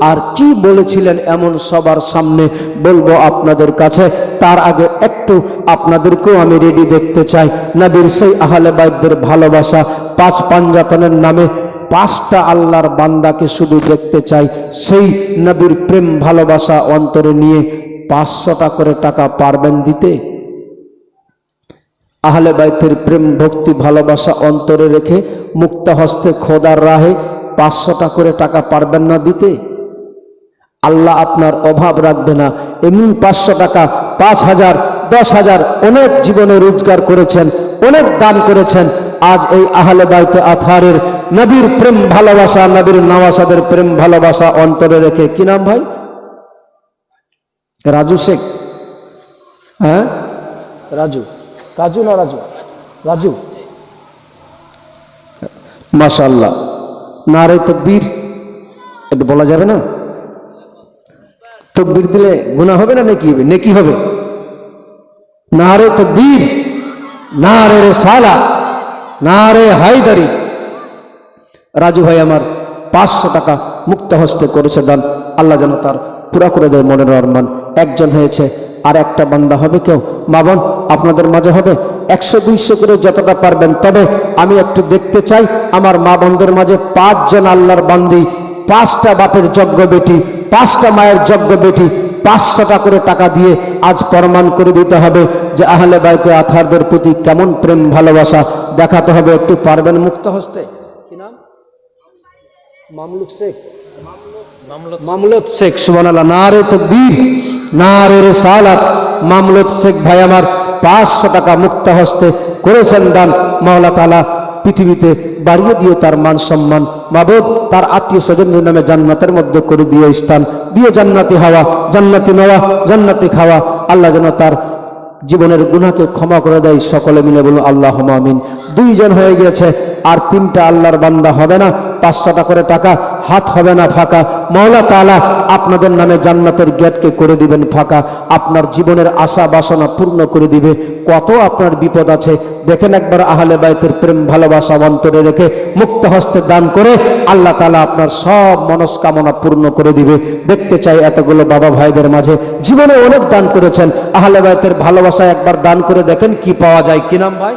আর কি বলেছিলেন এমন সবার সামনে বলবো আপনাদের কাছে। তার আগে একটু আপনাদেরকেও আমি রেডি দেখতে চাই। নবীর সেই আহলে বাইতদের ভালোবাসা, পাঁচ পাঞ্জাতনের নামে পাঁচটা আল্লাহর বান্দাকে শুধু দেখতে চাই। সেই নবীর প্রেম ভালোবাসা অন্তরে নিয়ে 500টা করে টাকা পারবেন দিতে? আহলে বাইতের প্রেম ভক্তি ভালোবাসা অন্তরে রেখে মুক্ত হস্তে খোদার রাহে 500টা করে টাকা পারবেন না দিতে? আল্লাহ আপনার অভাব রাখবে না। এমনি 500 টাকা, 5000, 10,000 অনেক জীবনে রোজগার করেছেন, অনেক দান করেছেন। আজ এই আহলে বাইতে আতহারের নবীর প্রেম ভালোবাসা, নবীর নওয়াসাদের প্রেম ভালোবাসা অন্তরে রেখে, কি নাম ভাই? রাজু শেখ? হ্যাঁ, রাজু, কাজু না রাজু? রাজু, মাশাআল্লাহ। নারে তাকবীর একটু বলা যাবে না? তাকবীর দিলে গুনাহ হবে না নেকি হবে? নেকি হবে। নারে তাকবীর, নারে রিসালাত, নারে হায়দারি। রাজু ভাই আমার 500 টাকা মুক্ত হস্তে করেছে দান। আল্লাহ যেন তার পুরা করে দেয় মনের আরমান। একজন হয়েছে, আর একটা বান্দা হবে কেউ? মা বোন আপনাদের মাঝে হবে 100-200 করে যতটা পারবেন। তবে আমি একটু দেখতে চাই আমার মা বোনদের মাঝে 5 জন আল্লাহর বান্দি, 5টা বাপের যোগ্য বেটি, 5টা মায়ের যোগ্য বেটি 500টা করে টাকা দিয়ে আজ প্রমাণ করে দিতে হবে যে আহলে বাইতে আতহারদের প্রতি কেমন প্রেম ভালোবাসা দেখাতে হবে। একটু পারবেন মুক্ত হস্তে? কি নাম? Mamluk Sheikh, Mamluk Sheikh. সুবহানাল্লাহ, নারে তাকবীর, নারে রিসালাত। মামলুক শেখ ভাই আমার 500 টাকা মুক্ত হস্তে করেছেন দান। মাওলা তাআলা পৃথিবীতে বাড়িয়ে দিয়ে তার মান সম্মান, মাবুদ তার আত্মীয় স্বজনদের নামে জান্নাতের মধ্যে করে দিয়ে স্থান দিয়ে, জান্নাতি হাওয়া, জান্নাতি নেওয়া, জান্নাতি খাওয়া। আল্লাহ যেন তার জীবনের গুনাহকে ক্ষমা করে দেয়। সকলে মিলে বলুন আল্লাহুম্মা আমিন। 2 জন হয়ে গেছে, আর 3টা আল্লাহর বান্দা হবে না? 500টা করে টাকা, হাত হবে না ফাঁকা। মাওলা তাআলা আপনাদের নামে জান্নাতের গেটকে করে দিবেন ফাঁকা, আপনার জীবনের আশা বাসনা পূর্ণ করে দিবে। কত আপনার বিপদ আছে দেখেন একবার। আহলে বাইতের প্রেম ভালোবাসা অন্তরে রেখে মুক্ত হস্তে দান করে আল্লাহ তাআলা আপনার সব মনস্কামনা পূর্ণ করে দিবে। দেখতে চাই এতগুলো বাবা ভাইদের মাঝে জীবনে অনেক দান করেছেন, আহলে বাইতের ভালোবাসা একবার দান করে দেখেন কি পাওয়া যায়। কি নাম ভাই?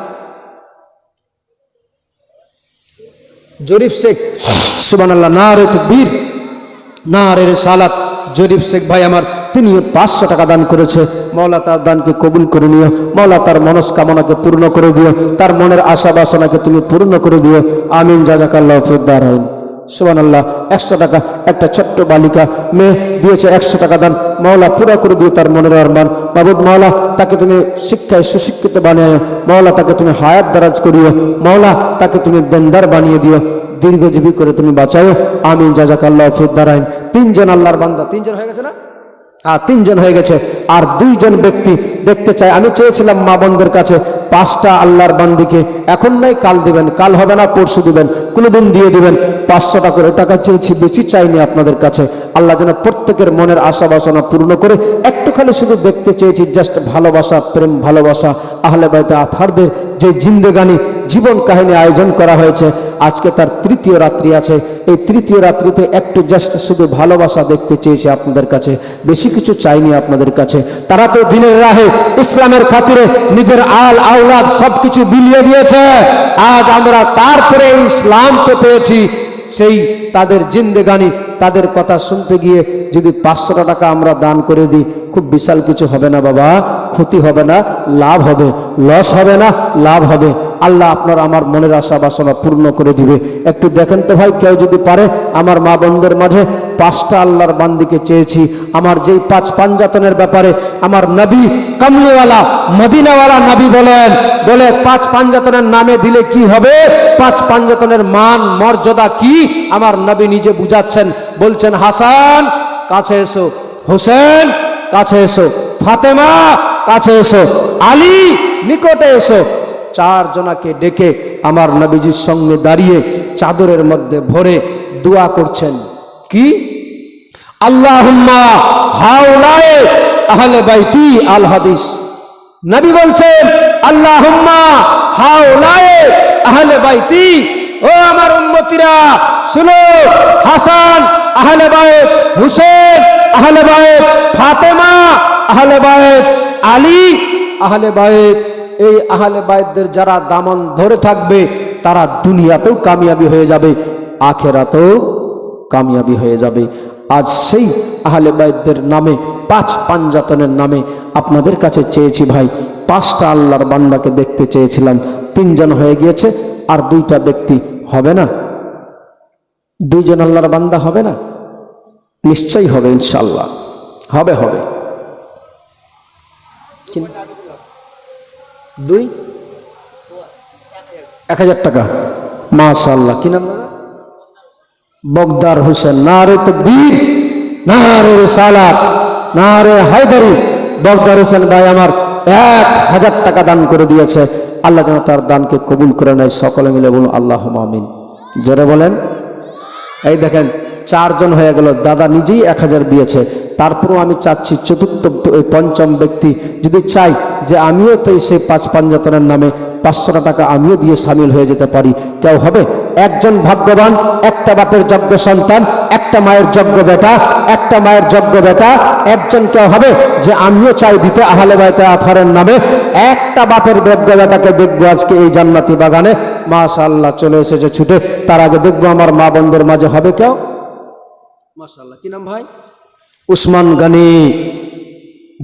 জরিফ শেখ। সুবহানাল্লাহ, নারে তাকবীর, নারে রিসালাত। জরিফ শেখ ভাই আমার, তিনি 500 টাকা দান করেছে। মাওলা তার দানকে কবুল করে নিও, মাওলা তার মনস্কামনাকে পূর্ণ করে দিও, তার মনের আশা বাসনাকে তুমি পূর্ণ করে দিও। আমিন, জাযাকাল্লাহু ফিদ দারাইন। সুবহানাল্লাহ। 100 টাকা একটা ছোট্ট বালিকা মেয়ে দিয়েছে 100 টাকা দান। মাওলা পুরা করে দিও তার মনের আরমান। মাবুদ মাওলা তাকে তুমি শিক্ষায় সুশিক্ষিত বানিয়ে, মাওলা তাকে তুমি হায়াত দারাজ করিও, মাওলা তাকে তুমি বেন্দার বানিয়ে দিও, দীর্ঘজীবী করে তুমি বাঁচাও। আমিন, জাযাকাল্লাহু ফিদ দারাইন। 3 জন আল্লাহর বান্দা, 3 জন হয়ে গেছে না? 3 জন হয়ে গেছে, আর 2 জন ব্যক্তি দেখতে চাই। আমি চেয়েছিলাম মা বোনদের কাছে 5টা আল্লাহর বান্দিকে, এখন নাই কাল দিবেন, কাল হবে না পরশু দিবেন, কোনোদিন দিয়ে দিবেন। 500 করে টাকা চেয়েছি, বেশি চাইনি আপনাদের কাছে। আল্লাহ যেন প্রত্যেকের মনের আশা বাসনা পূর্ণ করে। একটু খালি শুধু দেখতে চেয়েছি, জাস্ট ভালোবাসা, প্রেম ভালোবাসা। আহলে বাইতে আতহারদের যে জিন্দেগানি জীবন কাহিনী আয়োজন করা হয়েছে, আজকে তার 3য় রাত্রি আছে। এই 3য় রাত্রিতে একটু জাস্ট শুধু ভালোবাসা দেখতে চেয়েছি আপনাদের কাছে, বেশি কিছু চাইনি আপনাদের কাছে। তারা তো দিনের রাহে ইসলামের খাতিরে নিজের আল আওলাদ সবকিছু বিলিয়ে দিয়েছে। আজ আমরা তারপরে ইসলামকে পেয়েছি। সেই তাদের জিন্দেগানি, তাদের কথা শুনতে গিয়ে যদি 500 টাকা আমরা দান করে দিই, খুব বিশাল কিছু হবে না বাবা, ক্ষতি হবে না, লাভ হবে। লস হবে না, লাভ হবে। আল্লাহ আপনার আমার মনের আশা বাসনা পূর্ণ করে দিবে। একটু দেখেন তো ভাই, কেউ যদি পারে আমার মা বোনদের মাঝে 5টা আল্লাহর বান্দিকে চেয়েছি। আমার যেই 5 পাঞ্জাতনের ব্যাপারে আমার নবী কামলিওয়ালা মদিনাওয়ালা নবী বলেন, বলে 5 পাঞ্জাতনের নামে দিলে কি হবে, 5 পাঞ্জাতনের মান মর্যাদা কি আমার নবী নিজে বুঝাচ্ছেন। বলছেন, হাসান কাছে এসো, হোসেন কাছে এসো, ফাতেমা কাছে এসো, আলী নিকটে এসো। চারজনাকে ডেকে আমার নবীজির সঙ্গে দাঁড়িয়ে চাদরের মধ্যে ভরে দোয়া করছেন। কি? আল্লাহুম্মা হাউলায়ে আহলে বাইতি আল হাদিস। নবী বলছেন আল্লাহুম্মা হাউলায়ে আহলে বাইতি, ও আমার উম্মতিরা শুনো, হাসান আহলে বাইত, হুসেন আহলে বাইত, ফাতেমা আহলে বাইত, আলী আহলে বাইত। এই আহলে বাইতদের যারা দামন ধরে থাকবে তারা দুনিয়াতেও কামিয়াবি হয়ে যাবে, আখেরাতেও কামিয়াবি হয়ে যাবে। আজ সেই আহলে বাইতদের নামে 5 পাঞ্জাতনের নামে আপনাদের কাছে চেয়েছি ভাই। 5টা আল্লাহর বান্দাকে দেখতে চেয়েছিলাম, 3 জন হয়ে গিয়েছে, আর 2টা ব্যক্তি হবে না? 2 জন আল্লাহর বান্দা হবে না? নিশ্চয়ই হবে, ইনশাআল্লাহ হবে হবে। 1000 টাকা, মাশাআল্লাহ। কি নাম? বগদার হোসেন। নারে তাকবীর, নারে রিসালাত, নারে হায়দারি। বগদার হোসেন ভাই আমার 1000 টাকা দান করে দিয়েছে। আল্লাহ যেন তার দানকে কবুল করে নেয়। সকলে মিলে বলুন আল্লাহুম্মা আমিন। জোরে বলেন। এই দেখেন 4 জন হয়ে গেল, দাদা নিজেই 1000 দিয়েছে। তারপরও আমি চাচ্ছি চতুর্থ, পঞ্চম ব্যক্তি যদি চাই যে আমিও তো সেই 5 পাঞ্জাতনের নামে 500 টাকা আমিও দিয়ে সামিল হয়ে যেতে পারি, কেউ হবে? একজন ভাগ্যবান, একটা বাপের যোগ্য সন্তান, একটা মায়ের যোগ্য বেটা, একটা মায়ের যোগ্য বেটা, একজন কেউ হবে যে আমিও চাই দিতে আহলে বাইতে আতহারের নামে? একটা বাপের যোগ্য বেটাকে দেখবো আজকে এই জান্নাতি বাগানে, মাশাআল্লাহ চলে এসেছে ছুটে। তার আগে দেখবো আমার মা বোনদের মাঝে হবে কেউ? মাশাআল্লাহ। কি নাম ভাই? উসমান গনি।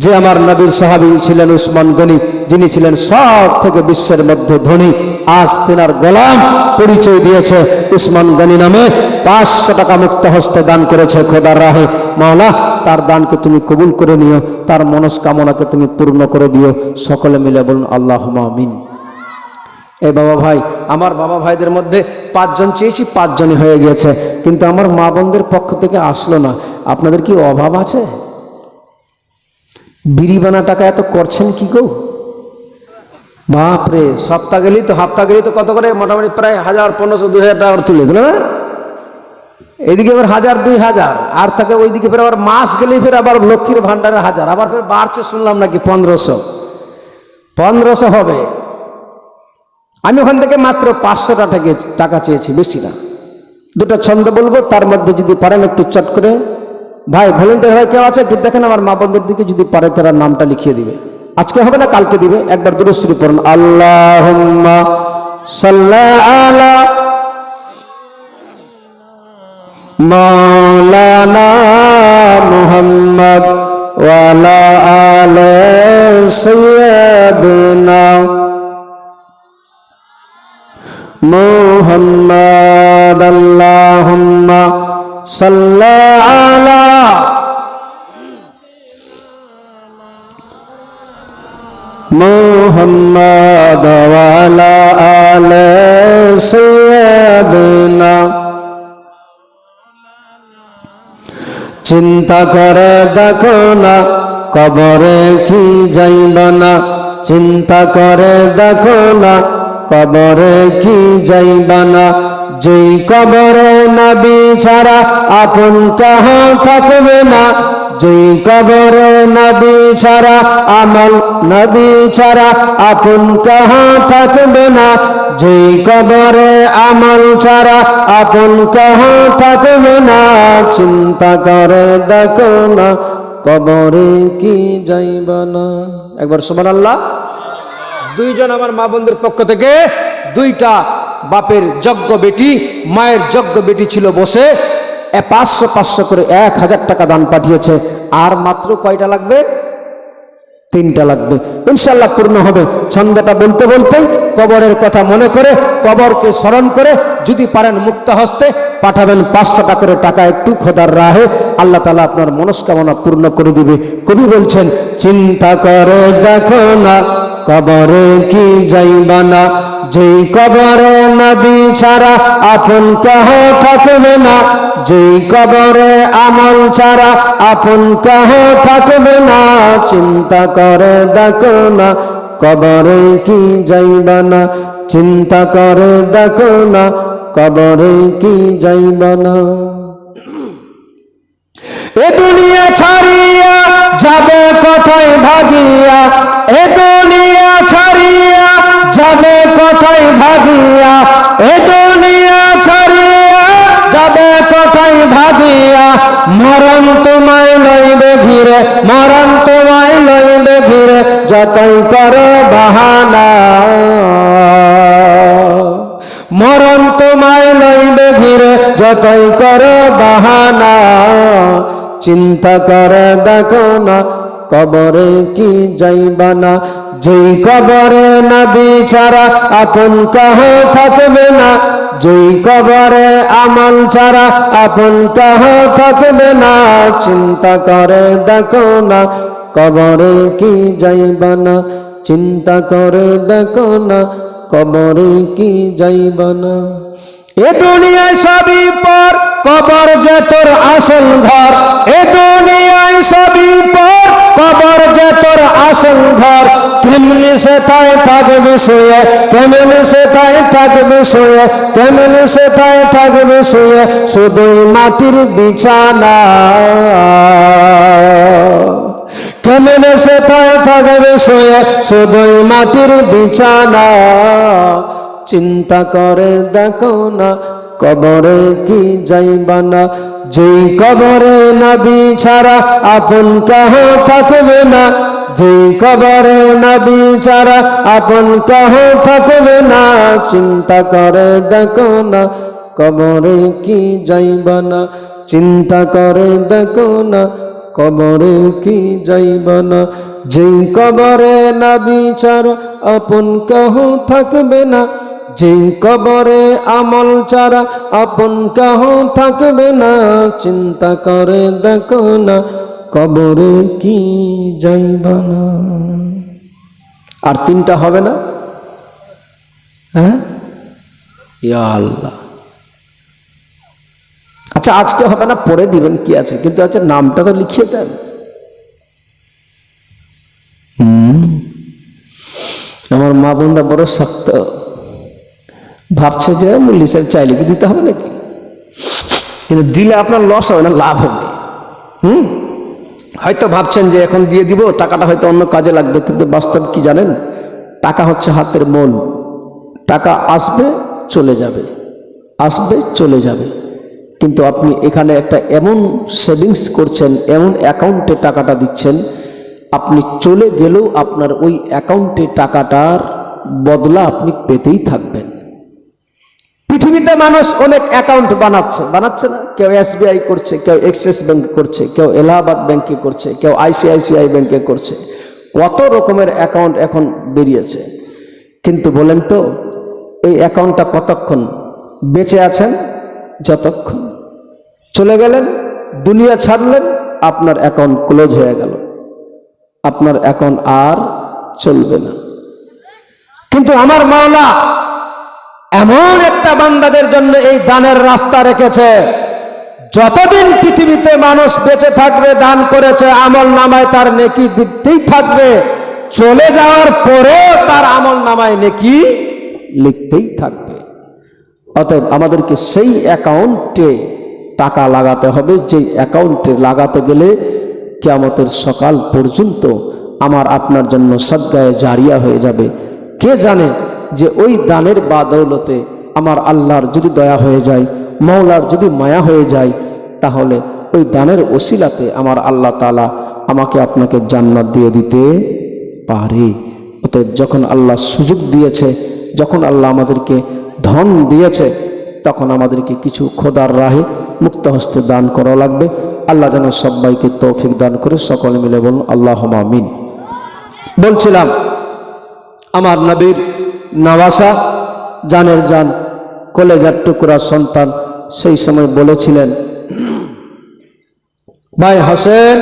যে আমার নবীর সাহাবী ছিলেন উসমান গনি, যিনি ছিলেন সব থেকে বিশ্বের মধ্যে ধনী, আজ তেনার গোলাম পরিচয় দিয়েছে উসমান গনি নামে। 500 টাকা মুক্ত হস্তে দান করেছে খোদার রাহে। মাওলা তার দানকে তুমি কবুল করে নিও, তার মনস্কামনাকে তুমি পূর্ণ করে দিও। সকলে মিলে বলুন আল্লাহুম্মা আমিন। এই বাবা ভাই, আমার বাবা ভাইদের মধ্যে 5 জন চেয়েছি, 5 জনই হয়ে গিয়েছে, কিন্তু আমার মা বোনদের পক্ষ থেকে আসলো না। আপনাদের কি অভাব আছে? বিড়ি বানা টাকা এত করছেন কি গো? বাপরে, সপ্তাহ গেলেই তো কত করে? মোটামুটি প্রায় 1000, 1500, 2000 টাকা তুলে দিল না? এইদিকে এবার 1000, 2000, আর তাকে ওইদিকে ফের আবার মাস গেলেই ফের আবার লক্ষ্মীর ভান্ডারে 1000, আবার ফের বাড়ছে শুনলাম নাকি 1500 হবে। আমি ওখান থেকে মাত্র 500 টাকা চেয়েছি, বেশি না। 2টা ছন্দ বলবো, তার মধ্যে যদি পারেন একটু চট করে ভাই ভলেন্টিয়ার ভাই কেউ আছে একটু দেখেন, আমার মা বোনদের দিকে যদি পারে তারা নামটা লিখিয়ে দিবে। আজকে হবে না, কালকে দিবে। একবার দুরূদ শরীফ পড়ুন। আল্লাহুম্মা সাল্লি আলা মাওলানা মুহাম্মদ ওয়া আলা আলি সাইয়্যিদিনা মুহাম্মদ। আল্লাহুম্মা সাল্লি আলা মুহাম্মদ ওয়া আলা আলি সাইয়্যিদিনা। চিন্তা করে দেখো না কবরে কি যাইব না, চিন্তা করে দেখো না কবরে কি যাইব না। যেই কবরে নবী ছাড়া আপন কাহা থাকবে না, যেই কবরে নবী ছাড়া আমল নবী ছাড়া আপন কাহা থাকবে না, যেই কবরে আমল ছাড়া আপন কাহা থাকবে না। চিন্তা করে দেখো না কবরে কি যাইব না। একবার সুবহানাল্লাহ। 2 জন আমার মা বোনদের পক্ষ থেকে 2টা বাপের যোগ্য বেটি, মায়ের যোগ্য বেটি ছিল বসে 500 করে 1000 টাকা দান পাঠিয়েছে। আর মাত্র কয়টা লাগবে? 3টা লাগবে, ইনশাআল্লাহ পূর্ণ হবে। ছন্দটা বলতে বলতে কবরের কথা মনে করে, কবরকে স্মরণ করে যদি পারেন মুক্ত হস্তে পাঠাবেন 500 টাকা করে টাকা একটু খোদার রাহে। আল্লাহ তাআলা আপনার মনস্কামনা পূর্ণ করে দিবে। কবি বলছেন চিন্তা করে দেখো না কবরে কি যাইবা না। যেই কবরে নবী ছাড়া আপন কেহ থাকবে না, যেই কবরে আমল ছাড়া আপন কেহ থাকবে না। চিন্তা করে দেখো না কবরে কি যাইবা না, চিন্তা করে দেখো না কবরে কি যাইবা না। এ দুনিয়া ছাড়িয়া যাবে কোথায় ভাগিয়া, এ দুনিয়া ছাড়িয়া যাবে কোথায় ভাগিয়া, এ দুনিয়া ছাড়িয়া যাবে কোথায় ভাগিয়া। মরণ তোমায় লইবে ঘিরে, মরণ তোমায় লইবে ঘিরে, যতই করো বাহানা। মরণ তোমায় লইবে ঘিরে, যতই করো বাহানা। চিন্তা করে দেখো না কবরে কি যাইবা না। যেই কবরে নবী ছাড়া আপন কেহ থাকবে না, যেই কবরে আমল ছাড়া আপন কেহ থাকবে না। চিন্তা করে দেখো না কবরে কি যাইবা না, চিন্তা করে দেখো না কবরে কি যাইবা না। এ দুনিয়ায় সবই পর, কবর যে তোর আসল ঘর। এ দুনিয়ায় সবই পর, কবর যে তোর আসল ঘর। কেমনি সেটাই থাকবে শুয়ে, কেমনি সেটাই থাকবে শুয়ে, কেমনি সেটাই থাকবে শুয়ে, শুধুই মাটির বিছানা। কেমনে সেটাই থাকবে শুয়ে, শুধুই মাটির বিছানা। চিন্তা করে দেখো না কবরে কি যাইবা না। যেই কবরে নবী ছাড়া আপন কেহ থাকবে না, যেই কবরে নবী ছাড়া আপন কেহ থাকবে না। চিন্তা করে দেখো না কবরে কি যাইবা না, চিন্তা করে দেখো না কবরে কি যাইবা না। যেই কবরে নবী ছাড়া আপন কেহ থাকবে না, যেই কবরে আমল ছাড়া আপন কেহ থাকবে না। চিন্তা করে দেখো না কবরে কি যাইবা না। আর তিনটা হবে না? হ্যাঁ, ইয়া আল্লাহ। আচ্ছা আজকে হবে না, পরে দিবেন, কি আছে, কিন্তু আচ্ছা নামটা তো লিখিয়ে দেন। আমার মা বোনরা বড় শক্ত, ভাবছে যে মুল্লি সাহেব চাইলে কি দিতে হবে নাকি, কিন্তু দিলে আপনার লস হবে না, লাভ হবে। হয়তো ভাবছেন যে এখন দিয়ে দিব, টাকাটা হয়তো অন্য কাজে লাগবে, কিন্তু বাস্তব কি জানেন, টাকা হচ্ছে হাতের মন। টাকা আসবে চলে যাবে, আসবে চলে যাবে। কিন্তু আপনি এখানে একটা এমন সেভিংস করছেন, এমন অ্যাকাউন্টে টাকাটা দিচ্ছেন, আপনি চলে গেলেও আপনার ওই অ্যাকাউন্টে টাকাটার বদলা আপনি পেতেই থাকবেন। পৃথিবীতে মানুষ অনেক অ্যাকাউন্ট বানাচ্ছে না? কেউ SBI করছে, কেউ এক্সিস ব্যাংক করছে, কেউ এলাহাবাদ ব্যাংকে করছে, কেউ ICICI ব্যাংকে করছে। কত রকমের অ্যাকাউন্ট এখন বেরিয়েছে। কিন্তু বলেন তো এই অ্যাকাউন্টটা কতক্ষণ বেঁচে আছেন? যতক্ষণ। চলে গেলেন, দুনিয়া ছাড়লেন, আপনার অ্যাকাউন্ট ক্লোজ হয়ে গেল, আপনার অ্যাকাউন্ট আর চলবে না। কিন্তু আমার মাওলা এমন একটা বান্দাদের জন্য এই দানের রাস্তা রেখেছে, যতদিন পৃথিবীতে মানুষ বেঁচে থাকবে, দান করেছে, আমল নামায় তার নেকি দিতেই থাকবে। চলে যাওয়ার পরেও তার আমল নামায় নেকি লিখতেই থাকবে। অতএব আমাদেরকে সেই অ্যাকাউন্টে টাকা লাগাতে হবে, যেই অ্যাকাউন্টে লাগাতে গেলে কিয়ামতের সকাল পর্যন্ত আমার আপনার জন্য সাদগায়ে জারিয়া হয়ে যাবে। কে জানে যে ওই দানের বাদৌলতে আমার আল্লাহর যদি দয়া হয়ে যায়, মওলার যদি মায়া হয়ে যায়, তাহলে ওই দানের ওসিলাতে আমার আল্লাহ তাআলা আমাকে আপনাকে জান্নাত দিয়ে দিতে পারে। অতএব যখন আল্লাহ সুযোগ দিয়েছে, যখন আল্লাহ আমাদেরকে ধন দিয়েছে, তখন আমাদেরকে কিছু খোদার রাহে মুক্ত হস্তে দান করা লাগবে। আল্লাহ যেন সবাইকে তৌফিক দান করে। সকলে মিলে বলুন আল্লাহুম্মা আমিন। বলছিলাম আমার নবীর নওয়াসা, জানের জান, কলেজার টুকরা সন্তান, সেই সময় বলেছিলেন, ভাই হোসেন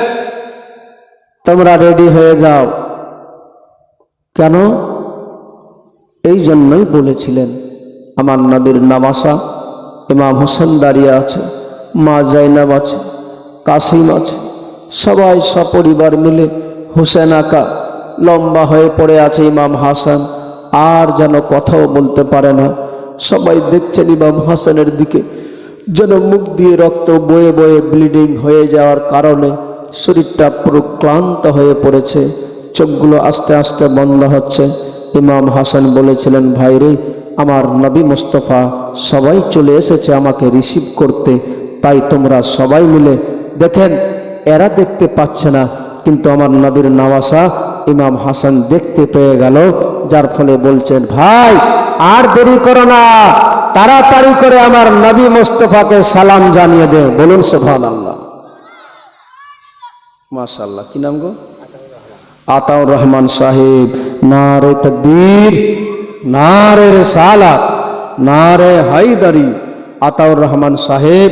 তোমরা রেডি হয়ে যাও, কেন? এই জন্যই বলেছিলেন আমার নবীর নামাসা ইমাম হোসেন দাঁড়িয়ে আছে, মা জাইনাব আছে, কাসিম আছে, সবাই সপরিবার মিলে হোসেন আকা লম্বা হয়ে পড়ে আছে, ইমাম হাসান আর যেন কথাও বলতে পারে না। সবাই দেখছেন ইমাম হাসানের দিকে, যেন মুখ দিয়ে রক্ত বয়ে বয়ে ব্লিডিং হয়ে যাওয়ার কারণে শরীরটা পুরো ক্লান্ত হয়ে পড়েছে, চোখগুলো আস্তে আস্তে বন্ধ হচ্ছে। ইমাম হাসান বলেছিলেন, ভাই রে, আমার নবী মুস্তফা সবাই চলে এসেছে আমাকে রিসিভ করতে, তাই তোমরা সবাই মিলে দেখেন। এরা দেখতে পাচ্ছে না, কিন্তু আমার নবীর নওয়াসা ইমাম হাসান দেখতে পেয়ে গেল, যার ফলে বলছেন, ভাই আর দেরি করো না, তাড়াতাড়ি করে আমার নবী মুস্তফাকে সালাম জানিয়ে দে। বলুন সুবহানাল্লাহ, মাশাআল্লাহ। কি নাম গো? আতাউর রহমান সাহেব। নারে তাকবীর, নারে রিসালাত, নারে হায়দারি। আতাউর রহমান সাহেব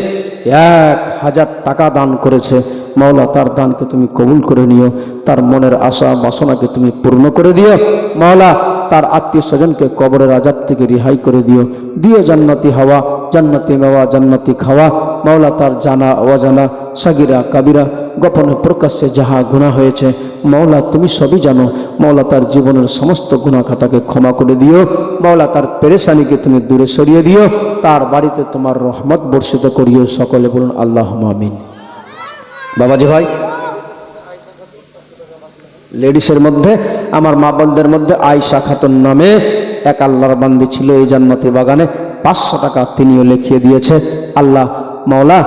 1000 টাকা দান করেছে। মাওলা তার দানকে তুমি কবুল করে নিও, তার মনের আশা বাসনাকে তুমি পূর্ণ করে দিও। মাওলা তার আত্মীয় স্বজনকে কবরের আযাব থেকে রিহাই করে দিও, দিও জান্নাতি হাওয়া, জান্নাতি মেওয়া, জান্নাতি খাওয়া। মাওলা তার জানা অজানা, সাগিরা কাবিরা, গোপনে প্রকাশ্যে যাহা গুনাহ হয়েছে মাওলা তুমি সবই জানো। মাওলা তার জীবনের সমস্ত গুনাহ খাতাকে ক্ষমা করে দিও। মাওলা তার পেরেশানিকে তুমি দূরে সরিয়ে দিও, তার বাড়িতে তোমার রহমত বর্ষিত করিও। সকলে বলুন আল্লাহুম্মা আমিন। বাবাজি ভাই, লেডিসের মধ্যে আমার মা বোনদের মধ্যে আয়েশা খাতুন নামে এক আল্লাহর বান্দি ছিল এই জান্নাতি বাগানে। 500 টাকা তিনিও লিখিয়ে দিয়েছে। আল্লাহ মাওলা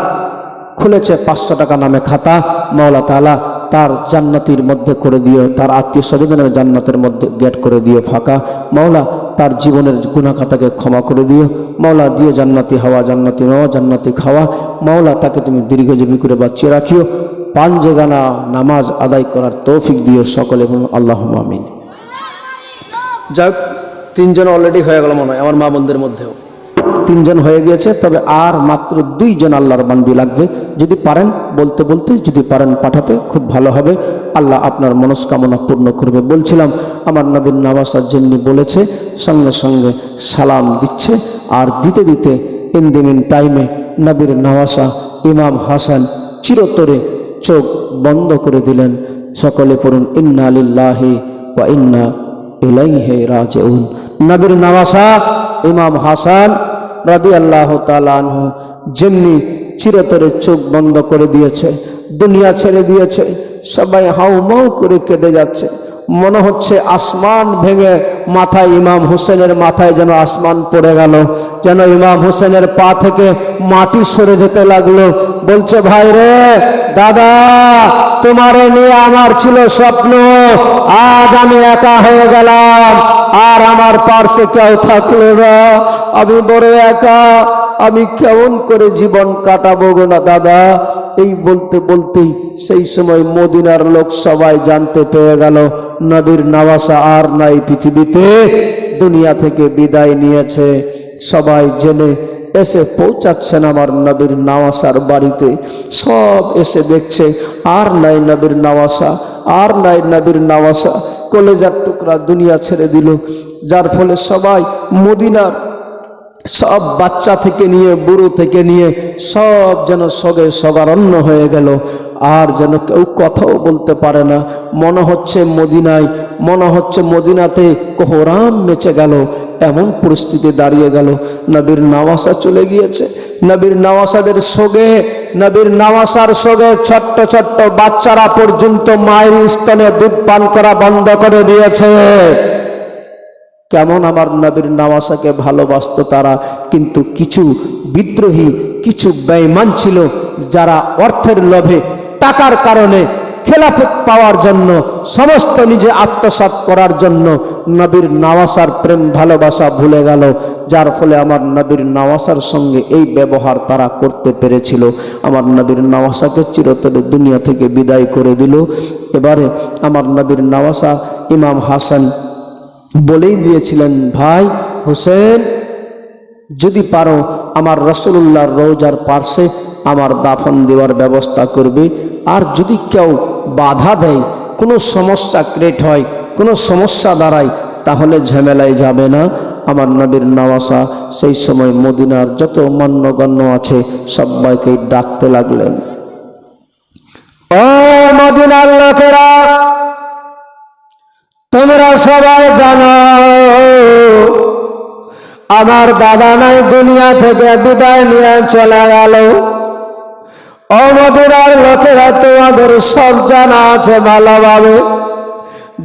খুলেছে 500 টাকা নামে খাতা। মাওলা তাআলা তার জান্নাতের মধ্যে করে দিও, তার আত্মীয় স্বজনের জান্নাতের মধ্যে গেট করে দিও ফাঁকা। মাওলা তার জীবনের গুনাহ খাতাকে ক্ষমা করে দিও। মাওলা দিও জান্নাতি হাওয়া, জান্নাতি মেওয়া, জান্নাতি খাওয়া। মাওলা তাকে তুমি দীর্ঘজীবী করে বাঁচিয়ে রাখিও, পাঁচগানা নামাজ আদায় করার তৌফিক দিও। সকলে বলুন আল্লাহুম্মা আমিন। যাক, 3 জন অলরেডি হয়ে গেল মনে হয় আমার মা বোনদের মধ্যেও 3 জন হয়ে গিয়েছে, তবে আর মাত্র 2 জন আল্লাহর বান্দি লাগবে। যদি পারেন বলতে বলতে, যদি পারেন পাঠাতে, খুব ভালো হবে। আল্লাহ আপনার মনস্কামনা পূর্ণ করবে। বলছিলাম আমার নবীর নামাসার যেমনি বলেছে, সঙ্গে সঙ্গে সালাম দিচ্ছে, আর দিতে দিতে ইন দি মিন টাইমে নবীর নওয়াসা ইমাম হাসান চিরতরে চোখ বন্ধ করে দিলেন। সকলে পড়ুন ইন্না লিল্লাহি ওয়া ইন্না ইলাইহি রাজিউন। নবীর নওয়াসা ইমাম হাসান রাদিয়াল্লাহু তাআলা আনহু যেমনি চিরতরে চোখ বন্ধ করে দিয়েছে, দুনিয়া ছেড়ে দিয়েছে, সবাই হাউমাউ করে কেঁদে যাচ্ছে। মনে হচ্ছে আসমান ভেঙে মাথায়, ইমাম হোসেনের মাথায় যেন আসমান পড়ে গেল, যেন ইমাম হোসেনের পা থেকে মাটি সরে যেতে লাগলো। বলছে, ভাই রে, দাদা, তোমারে নিয়ে আমার ছিল স্বপ্ন, আজ আমি একা হয়ে গেলাম, আর আমার পার্শ্বে কেউ থাকলো না, আমি বড় একা, আমি কেমন করে জীবন কাটাবো গো না দাদা। এই বলতে বলতেই সেই সময় মদিনার লোক সবাই জানতে পেয়ে গেল নবীর নওয়াসা আর নাই পৃথিবীতে, দুনিয়া থেকে বিদায় নিয়েছে। সবাই জেনে এসে পৌঁছাচ্ছেন আমার নবীর নওয়াসার বাড়িতে। সব এসে দেখছে আর নাই নবীর নওয়াসা, আর নাই নবীর নওয়াসা। কলেজার টুকরা দুনিয়া ছেড়ে দিল, যার ফলে সবাই মদিনার সব বাচ্চা থেকে নিয়ে বুড়ো থেকে নিয়ে সব যেন সগে সগারণ্য হয়ে গেল, আর যেন কেউ কথাও বলতে পারে না। মনে হচ্ছে মদিনায়, মনে হচ্ছে মদিনাতে কোহরাম মেচে গেল, এমন পরিস্থিতি দাঁড়িয়ে গেল। নবীর নওয়াসা চলে গিয়েছে। নবীর নওয়াসাদের সঙ্গে, নবীর নওয়াসার সঙ্গে ছোট্ট ছোট্ট বাচ্চারা পর্যন্ত মায়ের স্তনে দুধ পান করা বন্ধ করে দিয়েছে। কেমন আমার নবীর নওয়াসাকে ভালোবাসত তারা। কিন্তু কিছু বিদ্রোহী, কিছু বেঈমান ছিল, যারা অর্থের লোভে, টাকার কারণে, খেলাফত পাওয়ার জন্য, সমস্ত নিজে আত্মসাৎ করার জন্য নবীর নওয়াসার প্রেম ভালোবাসা ভুলে গেল, যার ফলে আমার নবীর নওয়াসার সঙ্গে এই ব্যবহার তারা করতে পেরেছিল। আমার নবীর নওয়াসাকে চিরতরে দুনিয়া থেকে বিদায় করে দিল। এবারে আমার নবীর নওয়াসা ইমাম হাসান বলেই দিয়েছিলেন, ভাই হোসেন, যদি পারো আমার রাসূলুল্লাহর রওজার পার্শ্বে আমার দাফন দেওয়ার ব্যবস্থা করবে। আর যদি কেউ বাধা দেয়, কোনো সমস্যা ক্রিয়েট হয়, কোনো সমস্যা দাঁড়ায়, তাহলে ঝামেলায় যাবে না। আমার নবীর নওয়াসা সেই সময় মদিনার যত মান্যগণ্য আছে সবাইকে ডাকতে লাগলেন, ও মদিনার লোকেরা, তোমরা সবাই জানো আমার দাদা নাই দুনিয়া থেকে বিদায় নিয়ে চলে গেল। ও মদিনার লোকেরা, তোমাদের সব জানা আছে ভালোভাবে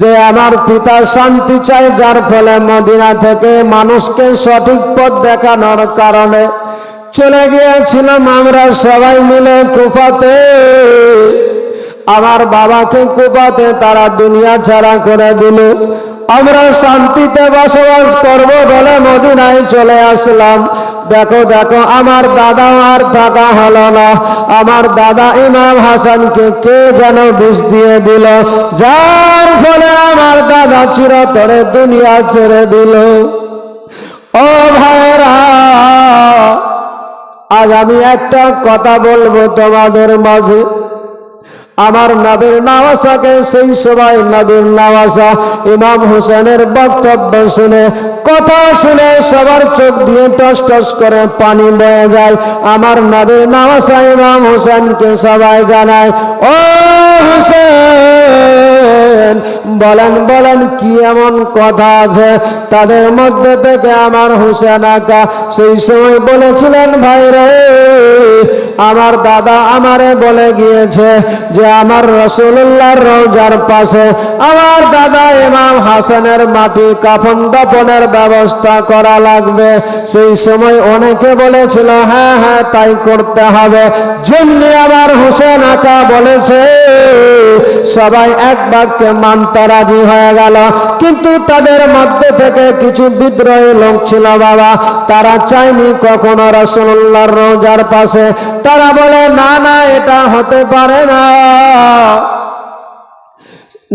যে আমার পিতা শান্তি চায়, যার ফলে মদিনা থেকে মানুষকে সঠিক পথ দেখানোর কারণে চলে গিয়েছিলাম আমরা সবাই মিলে কুফাতে। আমার বাবাকে কুফাতে তারা দুনিয়া ছাড়া করে দিল। আমরা শান্তিতে বসবাস করব বলে মদিনায় চলে আসলাম। দেখো দেখো, আমার দাদা আর থাকা হলো না। আমার দাদা ইমাম হাসানকে কে যেন বিষ দিয়ে দিল, যার ফলে আমার দাদা চিরতরে দুনিয়া ছেড়ে দিল। ও ভাইরা, আজ আমি একটা কথা বলবো তোমাদের মাঝে। আমার নবীর নওয়াসাকে সেই সময় নবীর নওয়াসা ইমাম হোসেনের বক্তব্য শুনে, কথা শুনে সবার চোখ দিয়ে টস টস করে পানি বয়ে যায়। আমার নবীর নওয়াসা ইমাম হোসেনকে সবাই জানায়, ও হোসেন, বলেন বলেন কি এমন কথা আছে? তাদের মধ্যে থেকে আমার হোসেন আকা সেই সময় বলেছিলেন, ভাই রে, আমার দাদা আমারে বলে গিয়েছে যে আমার রাসূলুল্লাহর রওজার পাশে আমার দাদা ইমাম হাসানের মাটি কাফন দাফনের ব্যবস্থা করা লাগবে। সেই সময় অনেকে বলেছিল হ্যাঁ হ্যাঁ তাই করতে হবে। যেমনি আমার হোসেন আকা বলেছে, সবাই এক বাক্যে মানতে রাজি হয়ে গেল। কিন্তু তাদের মধ্যে থেকে কিছু বিদ্রোহী লোক ছিল বাবা, তারা চায়নি কখনো রাসূলুল্লাহর রওজার পাশে। তারা বলে না না, এটা হতে পারে না।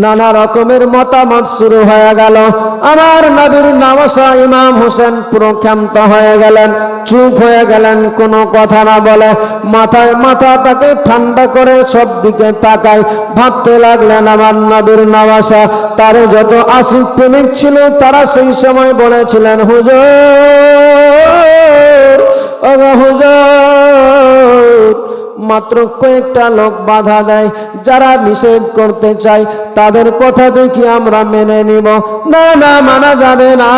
নানা রকমের মতামত শুরু হয়ে গেল। আমার নবীর নওয়াসা ইমাম হোসেন পুরো ক্ষান্ত হয়ে গেলেন, চুপ হয়ে গেলেন, কোনো কথা না বলে মাথাটাকে ঠান্ডা করে সব দিকে তাকায় ভাবতে লাগলেন। আমার নবীর নওয়াসা তার যত আশিক প্রেমিক ছিল তারা সেই সময় বলেছিলেন, হুজুর, ওগো হুজুর, মাত্র কয়েকটা লোক বাধা দেয়, যারা নিষেধ করতে চায় তাদের কথা দেখি আমরা মেনে নিব। না না, মানা যাবে না।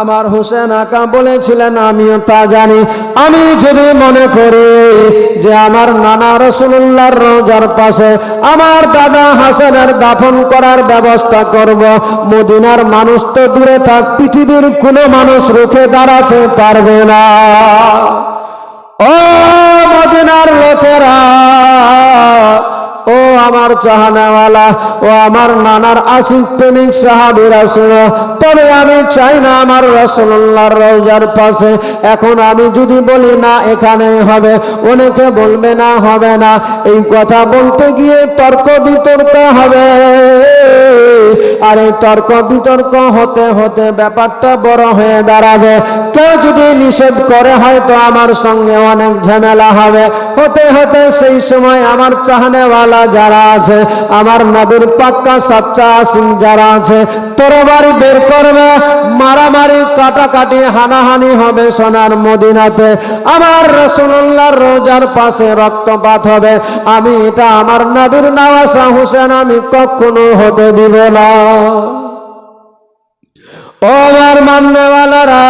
আমার হোসেন আকা বলেছিলেন, আমিও তা জানি। আমি যদি মনে করি যে আমার নানা রাসূলুল্লাহর রওজার পাশে আমার দাদা হাসানের দাফন করার ব্যবস্থা করব, মদিনার মানুষ তো দূরে থাক, পৃথিবীর কোনো মানুষ রুখে দাঁড়াতে পারবে না। ও মদিনার লোকেরা, ও আমার চাহনাওয়ালা, ও আমার নানার আশিক প্রেমিক সাহাবীরা, শুনো, তবে আমি চাই না আমার রাসূলুল্লাহর রওজার পাশে। এখন আমি যদি বলি না এখানে হবে, অনেকে বলবে না হবে না। এই কথা বলতে গিয়ে তর্ক বিতর্ক হবে, আর এই তর্ক বিতর্ক হতে হতে ব্যাপারটা বড় হয়ে দাঁড়াবে। কেউ যদি নিষেধ করে হয়তো আমার সঙ্গে অনেক ঝামেলা হবে। হতে হতে সেই সময় আমার চাহনেওয়ালা যারা আছে, আমার নবীর পাক্কা সাচ্চা আশিক যারা আছে, তরবারি বের করবে, মারামারি কাটাকাটি হানাহানি হবে সোনার মদিনাতে। আমার রাসূলুল্লাহর রওজার পাশে রক্তপাত হবে। আমি এটা আমার নবীর নওয়াসা হোসেন আমি কখনো হতে দিব না। ও আমার মাননেওয়ালারা,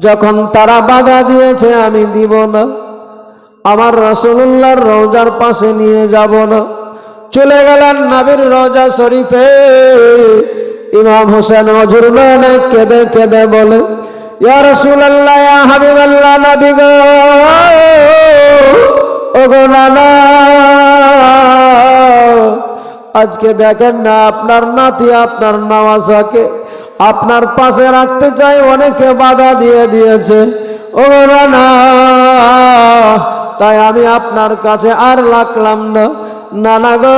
যখন তারা বাধা দিয়েছে আমি দিব না, আমার রাসূলুল্লাহর রওজার পাশে নিয়ে যাব না। চলে গেলেন নবীর রওজা শরীফে। ইমাম হোসেন অঝুর নয়নে কেঁদে কেঁদে বলে, ইয়া রাসূলুল্লাহ, ইয়া হাবিবাল্লাহ, নবী গো, ওগো নানা, আজকে দেখেন না আপনার নাতি আপনার নওয়াসাকে আপনার পাশে রাখতে চাই, অনেকে বাধা দিয়ে দিয়েছে। ও নানা, তাই আমি আপনার কাছে আর লাগলাম না। নানা গো,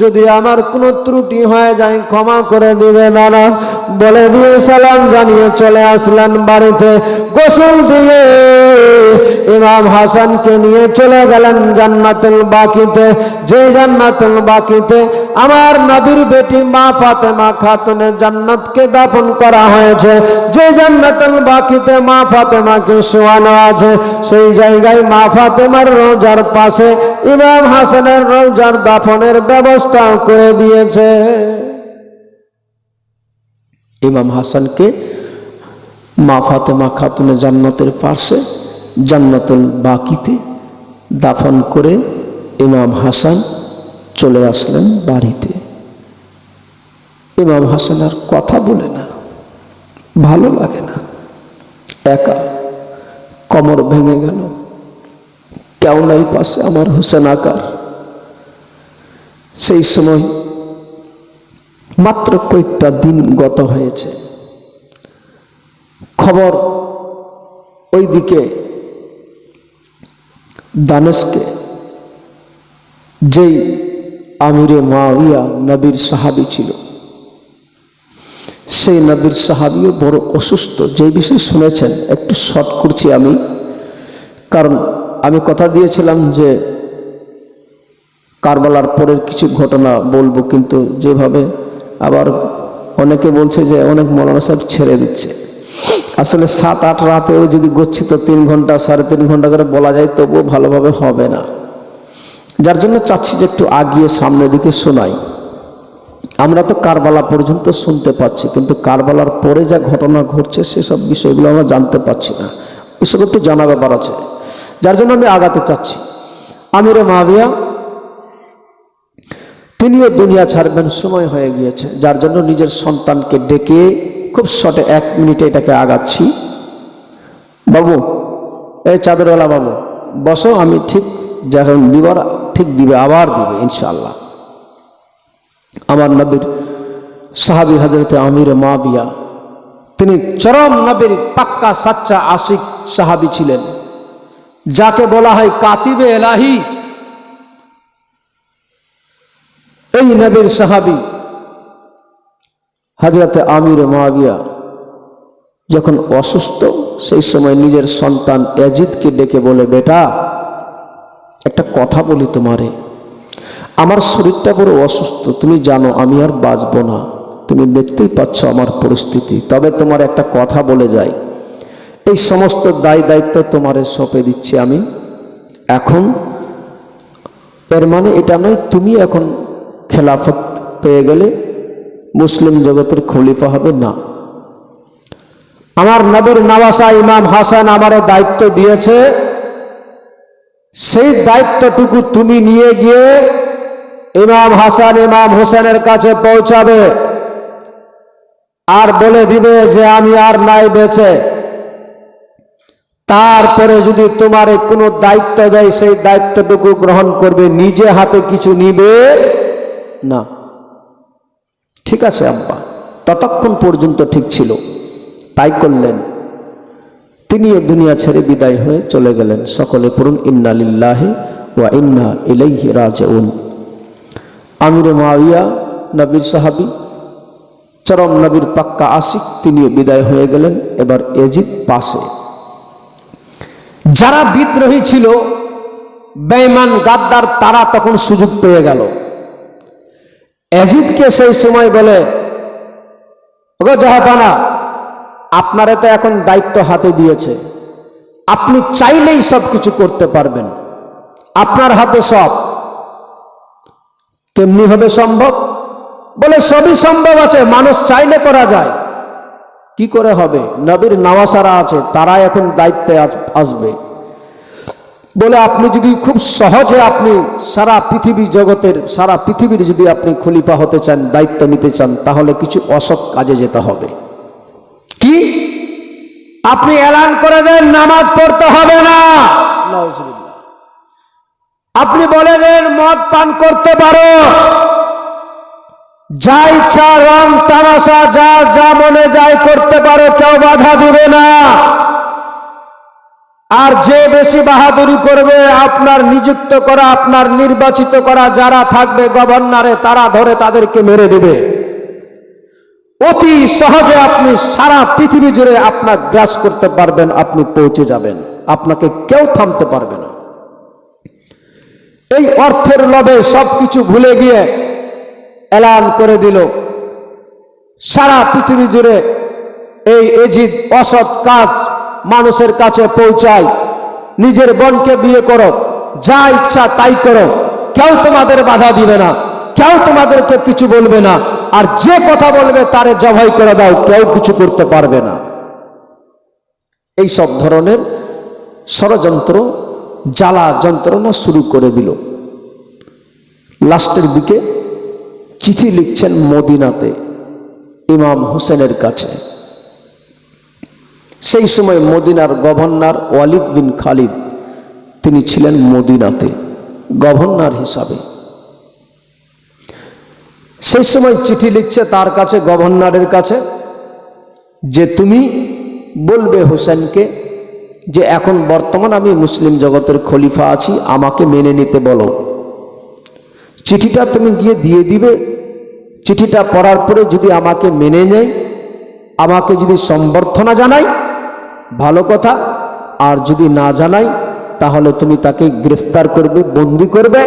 যদি আমার কোনো ত্রুটি হয়ে যায় ক্ষমা করে দিবে নানা। বলে দিয়ে সালাম জানিয়ে চলে আসলেন বাড়িতে। গোসল দিয়ে ইমাম হাসানকে নিয়ে চলে গেলেন জান্নাতুল বাকিতে। যে জান্নাতুল বাকিতে আমার নবীর বেটি মা ফাতেমা খাতুনে জান্নাতকে দাফন করা হয়েছে, যে জান্নাতুল বাকিতে মা ফাতেমাকে শোয়ানো আছে, সেই জায়গায় মা ফাতেমার রওজার পাশে ইমাম হাসানের রওজার দাফনের ব্যবস্থা করে দিয়েছে। ইমাম হাসানকে মা ফাতেমা খাতুনে জান্নাতের পাশে জান্নাতুল বাকিতে দাফন করে ইমাম হাসান চলে আসলেন বাড়িতে। ইমাম হাসান আর কথা বলে না, ভালো লাগে না, একা, কোমর ভেঙে গেল, কেউ নাই পাশে আমার হোসেন আকার। সেই সময় মাত্র কয়েকটা দিন গত হয়েছে। খবর ওইদিকে দামেস্কে যেই আমিরে মুআবিয়া নবীর সাহাবী ছিল, সেই নবীর সাহাবীও বড় অসুস্থ। যে বিষয়ে শুনেছেন একটু শর্ট করছি আমি, কারণ আমি কথা দিয়েছিলাম যে কারবালার পরের কিছু ঘটনা বলবো, কিন্তু যেভাবে আবার অনেকে বলছে যে অনেক মৌলানা সাহেব ছেড়ে দিচ্ছে। আসলে 7-8 রাতেও যদি গচ্ছিত 3 ঘন্টা 3.5 ঘন্টা করে বলা যায় তবুও ভালোভাবে হবে না। যার জন্য চাচ্ছি যে একটু আগিয়ে সামনের দিকে শোনাই। আমরা তো কারবালা পর্যন্ত শুনতে পাচ্ছি, কিন্তু কারবালার পরে যা ঘটনা ঘটছে সেসব বিষয়গুলো আমরা জানতে পাচ্ছি না, ওইসব একটু জানা ব্যাপার আছে, যার জন্য আমি আগাতে চাচ্ছি। আমিরে মুআবিয়া তিনিও দুনিয়া ছাড়বেন, সময় হয়ে গিয়েছে, যার জন্য নিজের সন্তানকে ডেকে খুব শর্টে 1 মিনিটে এটাকে আগাচ্ছি। বাবু, এই চাদরওয়ালা বাবু বসো, আমি ঠিক যখন দিবার ঠিক দিবে, আবার দিবে ইনশাআল্লাহ। আমার নবীর সাহাবী হযরতে আমিরে মুআবিয়া, তিনি চরম নবীর পাক্কা সাচ্চা আশিক সাহাবী ছিলেন, যাকে বলা হয় কাতিবে এলাহি। এই নবীর সাহাবী হযরতে আমিরে মুআবিয়া যখন অসুস্থ, সেই সময় নিজের সন্তান ইয়াজিদকে ডেকে বলে, বেটা একটা কথা বলি তোমারে, আমার শরীরটা বড় অসুস্থ, তুমি জানো আমি আর বাঁচবো না, তুমি দেখতেই পাচ্ছ আমার পরিস্থিতি, তবে তোমার একটা কথা বলে যাই, এই সমস্ত দায়িত্ব তোমারে সঁপে দিচ্ছি আমি এখন। এর মানে এটা নয় তুমি এখন খেলাফত পেয়ে গেলে মুসলিম জগতের খলিফা হবে না। আমার নবীর নওয়াসা ইমাম হাসান আমারে দায়িত্ব দিয়েছে, সেই দায়িত্বটুকু তুমি নিয়ে গিয়ে ইমাম হাসান ইমাম হোসেনের কাছে পৌঁছাবে, আর বলে দিবে যে আমি আর নাই বেঁচে। তারপরে যদি তোমার কোনো দায়িত্ব দেয় সেই দায়িত্বটুকু গ্রহণ করবে, নিজে হাতে কিছু নিবে না। ঠিক আছে আব্বা, ততক্ষণ পর্যন্ত ঠিক ছিল, তাই করলেন। তিনি এ দুনিয়া ছেড়ে বিদায় হয়ে চলে গেলেন। সকলে পড়ুন ইন্না লিল্লাহি ওয়া ইন্না ইলাইহি রাজিউন। আমিরে মুআবিয়া নবীর সাহাবী, চরম নবীর পাক্কা আশিক, তিনি বিদায় হয়ে গেলেন। এবার ইয়াজিদ পাশে। যারা বিদ্রোহী ছিল, বেঈমান গাদ্দার, তারা তখন সুযোগ পেয়ে গেল। ইয়াজিদকে সেই সময় বলে, ওগো জাহাপানা, আপনারা তো এখন দায়িত্ব হাতে দিয়েছে, আপনি চাইলেই সব কিছু করতে পারবেন, আপনার হাতে সব। কেমনি হবে সম্ভব? বলে সবই সম্ভব আছে, মানুষ চাইলে করা যায়। কি করে হবে? নবীর নওয়াসারা আছে, তারা এখন দায়িত্বে আসবে। বলে আপনি যদি খুব সহজে আপনি সারা পৃথিবী জগতের, সারা পৃথিবীর যদি আপনি খলিফা হতে চান, দায়িত্ব নিতে চান, তাহলে কিছু অসৎ কাজে যেতে হবে। কি? আপনি এলান করে দেন নামাজ পড়তে হবে না, নাউজুবিল্লাহ। আপনি বলে দেন মদ পান করতে পারো, যা ইচ্ছা রং তামাশা যা যা মনে যায় করতে পারো, কেউ বাধা দিবে না। আর যে বেশি বাহাদুরি করবে, আপনার নিযুক্ত করা, আপনার নির্বাচিত করা যারা থাকবে গভর্নরে, তারা ধরে তাদেরকে মেরে দেবে। অতি সহজে আপনি সারা পৃথিবী জুড়ে আপনার গ্রাস করতে পারবেন, আপনি পৌঁছে যাবেন, আপনাকে কেউ থামতে পারবে না। এই অর্থের লোভে সবকিছু ভুলে গিয়ে এলান করে দিল সারা পৃথিবী জুড়ে এই এজিদ অসৎ কাজ মানুষের কাছে পৌঁছায়। নিজের বোনকে বিয়ে করো, যা ইচ্ছা তাই করো, কেউ তোমাদের বাধা দিবে না, কেউ তোমাদেরকে কিছু বলবে না, আর যে কথা বলবে তারে জবাই করে দাও, কেউ কিছু করতে পারবে না। এই সব ধরনের ষড়যন্ত্র জ্বালা যন্ত্রণা শুরু করে দিল। লাস্টের দিকে চিঠি লিখছেন মদিনাতে ইমাম হোসেনের কাছে। সেই সময় মদিনার গভর্নর ওয়ালিদ বিন খালিদ তিনি ছিলেন মদিনাতে গভর্নর হিসাবে। সেই সময় চিঠি লিখছে তার কাছে, গভর্নরের কাছে, যে তুমি বলবে হোসেনকে যে এখন বর্তমান আমি মুসলিম জগতের খলিফা আছি, আমাকে মেনে নিতে বলো। চিঠিটা তুমি গিয়ে দিয়ে দিবে। চিঠিটা পড়ার পরে যদি আমাকে মেনে নেয়, আমাকে যদি সম্বর্ধনা জানায় ভালো কথা, আর যদি না জানাই তাহলে তুমি তাকে গ্রেফতার করবে, বন্দি করবে,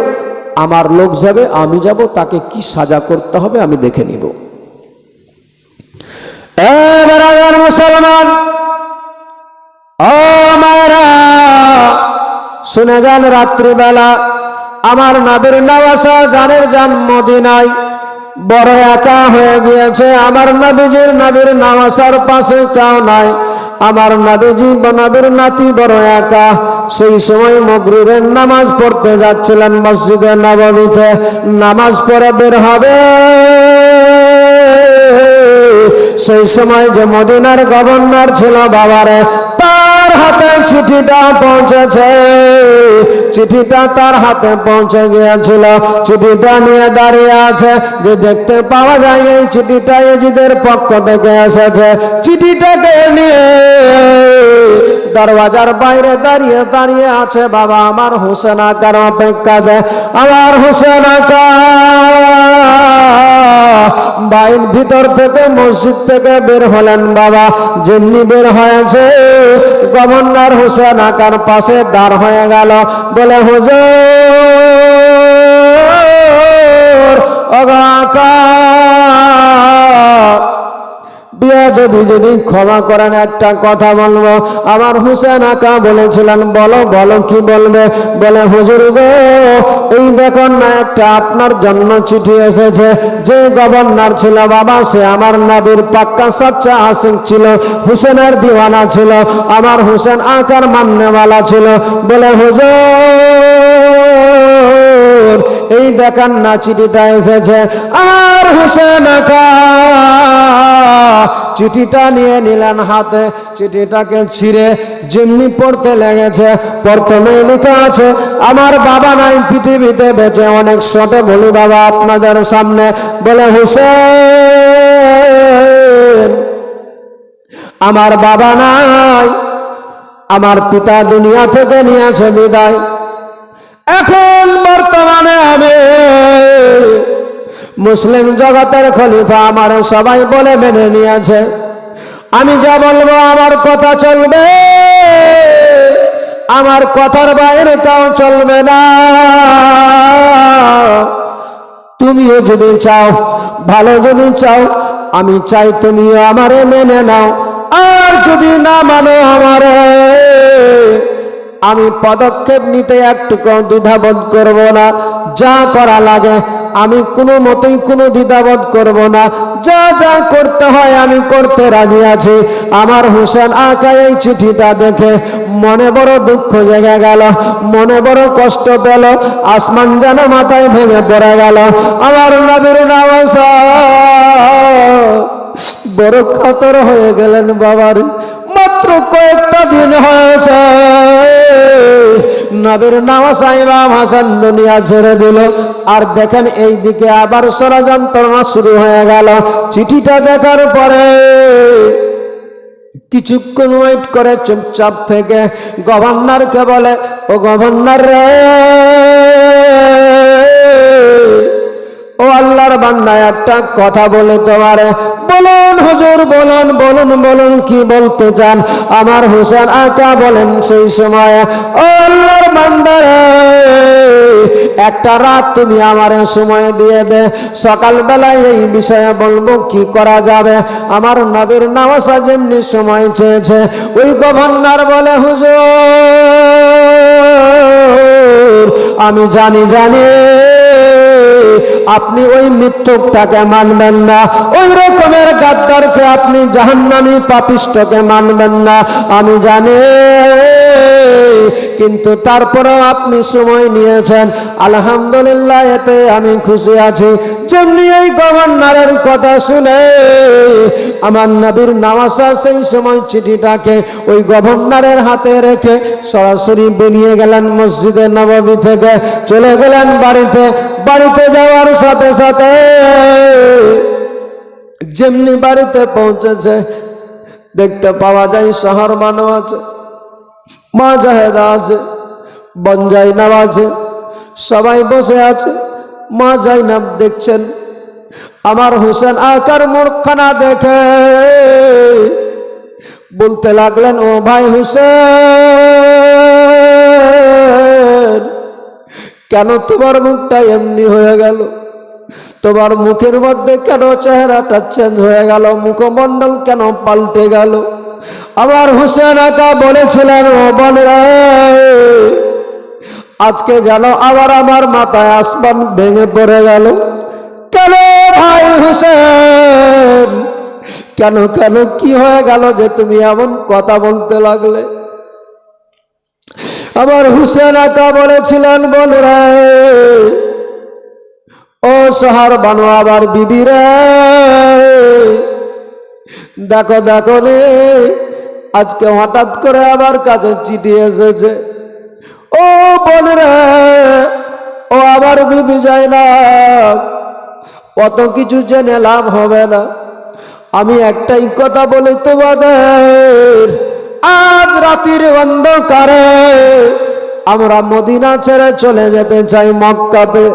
আমার লোক যাবে, আমি যাব, তাকে কি সাজা করতে হবে আমি দেখে নিব। এবার মুসলমান শুনে যান, রাত্রিবেলা আমার নবীর নওয়াসা জানের যান মদিনায় বড় একা হয়ে গিয়েছে। আমার নবীর নওয়াসার পাশে কেউ নাই। আমার নবীর নাতি বড় একা। সেই সময় মাগরিবের নামাজ পড়তে যাচ্ছিলেন মসজিদে নববীতে। নামাজ পড়ে বের হবে, সেই সময় যে মদিনার গভর্নর ছিল বাবারে, তার হাতে চিঠিটা পৌঁছেছে। চিঠিটা তার হাতে পৌঁছে গিয়েছিল। চিঠিটা নিয়ে দাঁড়িয়ে আছে, যে দেখতে পাওয়া যায় এই চিঠিটা এজিদের পক্ষ থেকে এসেছে। চিঠিটাকে নিয়ে দরওয়াজার বাইরে দাঁড়িয়ে দাঁড়িয়ে আছে বাবা আমার হোসেন আকার অপেক্ষাতে। আমার হোসেন আকা বাইর ভিতর থেকে মসজিদ থেকে বের হলেন বাবা। যেমনি বের হয়েছে গভর্নর হোসেন আকার পাশে দাঁড় হয়ে গেল, বলে হুজুর আকা যদি ক্ষমা করেন একটা কথা বলবো। আমার হোসেন আকা বলেছিলেন বলো বলো কি বলবে। বলে হুজুর গো, এই দেখুন না একটা আপনার জন্য চিঠি এসেছে। যে গভর্নর ছিল বাবা সে আমার নবীর পাক্কা সচ্চা আশিক ছিল, হোসেনের দিওয়ানা ছিল, আমার হোসেন আকার মাননেওয়ালা ছিল। বলে হুজুর এই দেখেন না চিঠিটা এসেছে। আমার হোসেন আকা চিঠিটা নিয়ে নিলেন হাতে। চিঠিটাকে ছিঁড়ে যেমনি পড়তে লেগেছে, প্রথমে লেখা আছে আমার বাবা নাই পৃথিবীতে বেঁচে, অনেক শটে বলি বাবা আপনাদের সামনে। বলে হোসেন আমার বাবা নাই, আমার পিতা দুনিয়া থেকে নিয়েছে বিদায়। এখন বর্তমানে আমি মুসলিম জগতের খলিফা, আমার সবাই বলে মেনে নিয়েছে। আমি যা বলবো আমার কথা চলবে, আমার কথার বাইরে তাও চলবে না। তুমিও যদি চাও, ভালো যদি চাও, আমি চাই তুমিও আমারে মেনে নাও। আর যদি না মানো আমারে, আমি পদক্ষেপ নিতে একটুকু দ্বিধাবোধ করব না। যা করা লাগে আমি কোনো মতেই কোনো দ্বিধাবোধ করব না। যা যা করতে হয় আমি করতে রাজি আছি। আমার হোসেন আকা এই চিঠিটা দেখে মনে বড় দুঃখ জেগে গেল, মনে বড় কষ্ট পেল, আসমান যেন মাথায় ভেঙে পড়ে গেল। আমার নবীর নওয়াসা বড় কাতর হয়ে গেলেন বাবার। মাত্র কয়েকটা দিন হয়েছে নবীর নওয়াসা ইমাম হাসান দুনিয়া ছেড়ে দিল। আর দেখেন এই দিকে আবার ষড়যন্ত্র শুরু হয়ে গেল। চিঠিটা দেখার পরে কিছুক্ষণ ওয়েট করে চুপচাপ থেকে গভর্নরকে বলে, ও গভর্নর রে, ও আল্লাহর বান্দা একটা কথা বলতে পারে? বলুন হুজুর, বলুন বলুন বলুন, কি বলতে চান? আমার হোসেন আকা বলেন সেই সময়, ও আল্লাহর বান্দা রে, একটা রাত তুমি আমার সময় দিয়ে দে, সকালবেলায় এই বিষয়ে বলবো কি করা যাবে। আমার নবীর নামাজ যেমনি সময় চেয়েছে, ওই গভর্নর বলে, হুজুর আমি জানি আপনি ওই মৃত্যুটাকে মানবেন না, ওই রকমের গাদ্দারকে আপনি জাহান্নামী পাপিষ্ঠকে মানবেন না, আমি জানি, কিন্তু তারপরেও আপনি সময় নিয়েছেন, আলহামদুলিল্লাহ, এতে আমি খুশি আছি। যেমনি এই গভর্নরের কথা শুনে আমার নবীর নামাজা সেই সময় চিঠিটাকে ওই গভর্নরের হাতে রেখে সরাসরি বেরিয়ে গেলেন মসজিদে নববী থেকে, চলে গেলেন বাড়িতে। বাড়িতে যাওয়ার সাথে সাথে যেমনি বাড়িতে পৌঁছেছে, দেখতে পাওয়া যায় শহর বানো আছে, মা জাহেদা আছে, বোন জাইনাব আছে, সবাই বসে আছে। মা জাইনাব দেখছেন আমার হোসেন আকার মুখখানা দেখে বলতে লাগলেন, ও ভাই হোসেন, কেন তোমার মুখটা এমনি হয়ে গেল? তোমার মুখের মধ্যে কেন চেহারাটা চেঞ্জ হয়ে গেল? মুখমণ্ডল কেন পাল্টে গেল? আমার হোসেন আকা বলেছিলেন, ও বোনেরা, আজকে যেন আবার আমার মাথায় আসমান ভেঙে পড়ে গেল। কেন ভাই হোসেন, কেন কেন কি হয়ে গেল যে তুমি এমন কথা বলতে লাগলে? আমার হোসেন আকা বলেছিলেন, বোনেরা, ও শহর বানো আবার বিবিরা, দেখো দেখো রে, আজকে হঠাৎ করে আবার কাছে চিঠি এসেছে। ও বোনেরা, ও আবার বিবি জাইনাব, কত কিছু জেনে লাভ হবে না। আমি একটাই কথা বলি তোমাদের, আজ রাতের অন্ধকারে আমরা মদিনা ছেড়ে চলে যেতে চাই মক্কাতে।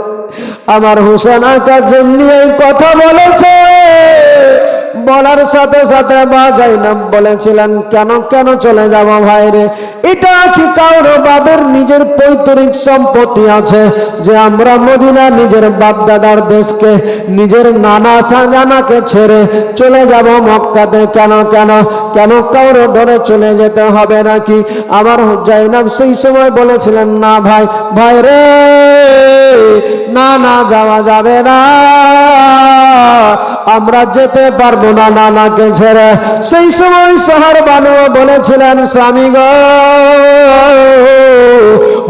আমার হোসেন আকা যেমনি এই কথা বলেছে, বলার সাথে সাথে মা জাইনাব বলেছিলেন, কেন কেন চলে যাব ভাই রে? এটা কি কারো বাবার নিজের পৈতৃক সম্পত্তি আছে যে আমরা মদিনা নিজের বাপ দাদার দেশকে, নিজের নানা সাজানাকে ছেড়ে চলে যাব মক্কাতে? কেন কেন কেন কারো ডরে চলে যেতে হবে নাকি? আমার জাইনাব সেই সময় বলেছিলেন, না ভাই, ভাই রে, না না, যাওয়া যাবে না, আমরা যেতে পারবো না নানাকে ছেড়ে। সেই সময় শহর বানু বলেছিলেন, স্বামী গো,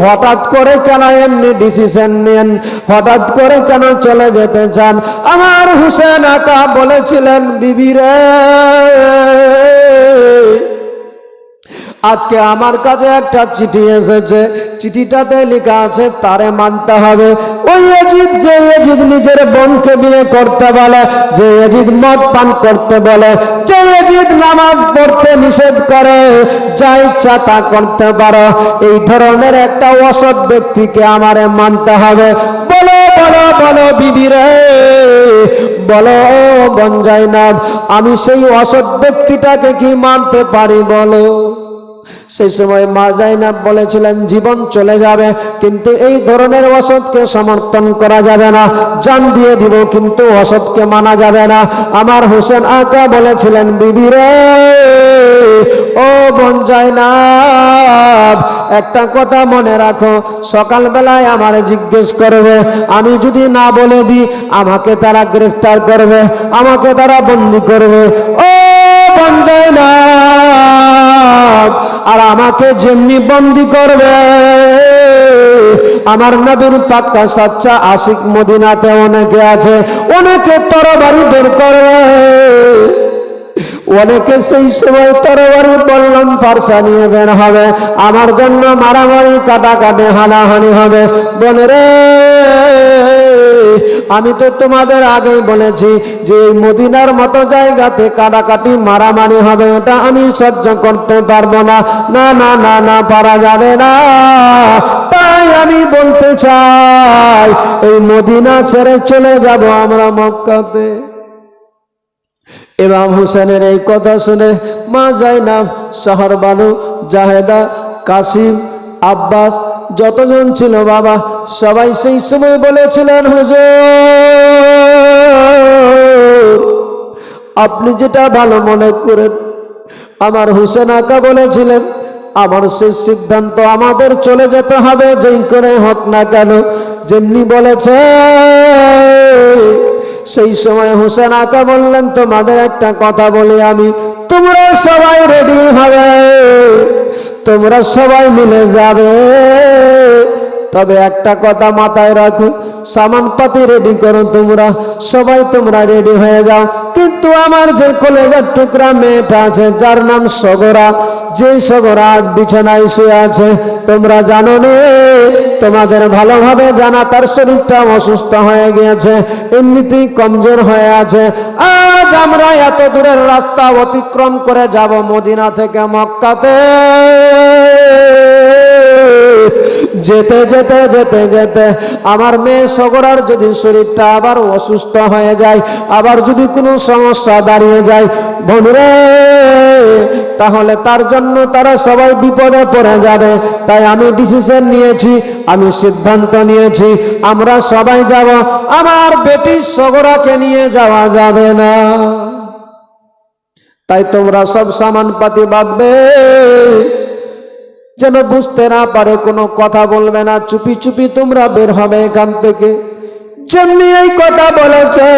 হঠাৎ করে কেন এমনি ডিসিশন নেন? হঠাৎ করে কেন চলে যেতে চান? আমার হোসেন আকা বলেছিলেন, বিবি রে, আজকে আমার কাছে একটা চিঠি এসেছে, চিঠিটাতে লেখা আছে তারে মানতে হবে। ওই ইয়াজিদ, যে ইয়াজিদ নিজের বোনকে বিয়ে করতে বলে, যে ইয়াজিদ মদ পান করতে বলে, যে ইয়াজিদ নামাজ পড়তে নিষেধ করে, যা ইচ্ছা তা করতে পারো, এই ধরনের একটা অসৎ ব্যক্তিকে আমারে মানতে হবে। বলো বলো বলো বিবি রে, বলো বোন জাইনাব, আমি সেই অসৎ ব্যক্তিটাকে কি মানতে পারি বলো? সেই সময় মা জাইনাব বলেছিলেন, জীবন চলে যাবে কিন্তু এই ধরনের অসৎকে সমর্থন করা যাবে না, জান দিয়ে দিব কিন্তু অসৎকে মানা যাবে না। আমার হোসেন আকা বলেছিলেন, বিবি রে, ও বোন জাইনাব, একটা কথা মনে রাখো, সকালবেলায় আমারে জিজ্ঞেস করবে, আমি যদি না বলে দিই আমাকে তারা গ্রেফতার করবে, আমাকে তারা বন্দী করবে। ও বোন জাইনাব, আর আমাকে যেমনি বন্দী করবে, আমার নবীর পাক্কা সাচ্চা আশিক মদিনাতে অনেকে আছে, অনেকে তরবারি বের করবে, অনেকে সেই সময় তরবারি বললাম ফারসা নিয়ে বের হবে, আমার জন্য মারামারি কাটাকাটি হানাহানি হবে। বলে রে, আমি তো তোমাদের আগেই বলেছি যে মদিনার মতো জায়গাতে কাটাকাটি মারামারি হবে, এটা আমি সহ্য করতে পারবো না, না না না না, পারা যাবে না। তাই তাই আমি বলতে চাই এই মদিনা ছেড়ে চলে যাব আমরা মক্কাতে। ইমাম হোসেনের এই কথা শুনে মা জাইনাব, শাহরবানু, জাহেদা, কাসিম, আব্বাস যতজন ছিল বাবা সবাই সেই সময় বলেছিলেন, হুজুর আপনি যেটা ভালো মনে করেন। আমার হোসেন আকা বলেছিলেন, আমার শেষ সিদ্ধান্ত আমাদের চলে যেতে হবে, যেই করে হোক না কেন, যেমনি বলেছে। সেই সময় হোসেন আকা বললেন, তোমাদের একটা কথা বলি আমি, তোমরা সবাই রেডি হবে, তোমরা সবাই মিলে যাবে, তবে একটা কথা মাথায় রাখো, সামানপাতি রেডি করো, তোমরা সবাই তোমরা রেডি হয়ে যাও। কিন্তু আমার যে কলেজের টুকরা মেয়েটা আছে যার নাম সগরা, যে সগরা আজ বিছানায় শুয়ে আছে, তোমরা জানো নে, তোমাদের ভালোভাবে জানা তার শরীরটা অসুস্থ হয়ে গিয়েছে, এমনিতেই কমজোর হয়ে আছে। আজ আমরা এত দূরের রাস্তা অতিক্রম করে যাব মদিনা থেকে মক্কাতে, যেতে যেতে যেতে যেতে আমার মেয়ে সগরার যদি শরীরটা আবার অসুস্থ হয়ে যায়, আবার যদি কোনো সমস্যা দাঁড়িয়ে যায় বোনরে, তাহলে তার জন্য তারা সবাই বিপদে পড়ে যাবে। তাই আমি ডিসিশন নিয়েছি, আমি সিদ্ধান্ত নিয়েছি, আমরা সবাই যাব, আমার বেটি সগরাকে নিয়ে যাওয়া যাবে না। তাই তোমরা সব সামানপাতি বাঁধবে, যেন বুঝতে না পারে, কোনো কথা বলবে না, চুপি চুপি তোমরা বের হবে এখান থেকে। যেমনি এই কথা বলেছে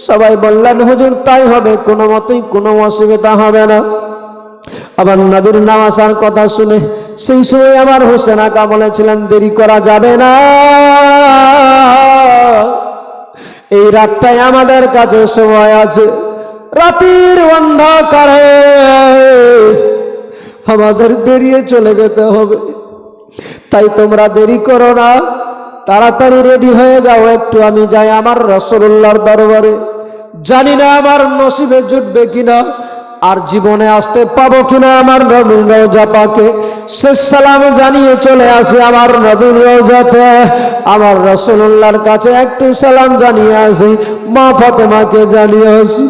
সবাই বললেন, হুজুর তাই হবে, কোনো মতেই কোনো অসুবিধা হবে না। আবার নবীর নাম আসার কথা শুনে সেই সময় আমার হোসেন আকা বলেছিলেন, দেরি করা যাবে না, এই রাতটাই আমাদের কাছে সময় আছে, রাতের অন্ধকারে আমাদের বেরিয়ে চলে যেতে হবে। তাই তোমরা দেরি করো না, তাড়াতাড়ি রেডি হয়ে যাও একটু, আমি যাই আমার রাসূলুল্লাহর দরবারে, জানি না আমার নসিবে জুটবে কিনা, আর জীবনে আসতে পাবো কিনা আমার নবীর রওজা পাকে, শেষ সালাম জানিয়ে চলে আসি আমার নবীর রওজাতে, আমার রাসূলুল্লাহর কাছে একটু সালাম জানিয়ে আসি, মা ফাতেমাকে জানিয়ে আসি,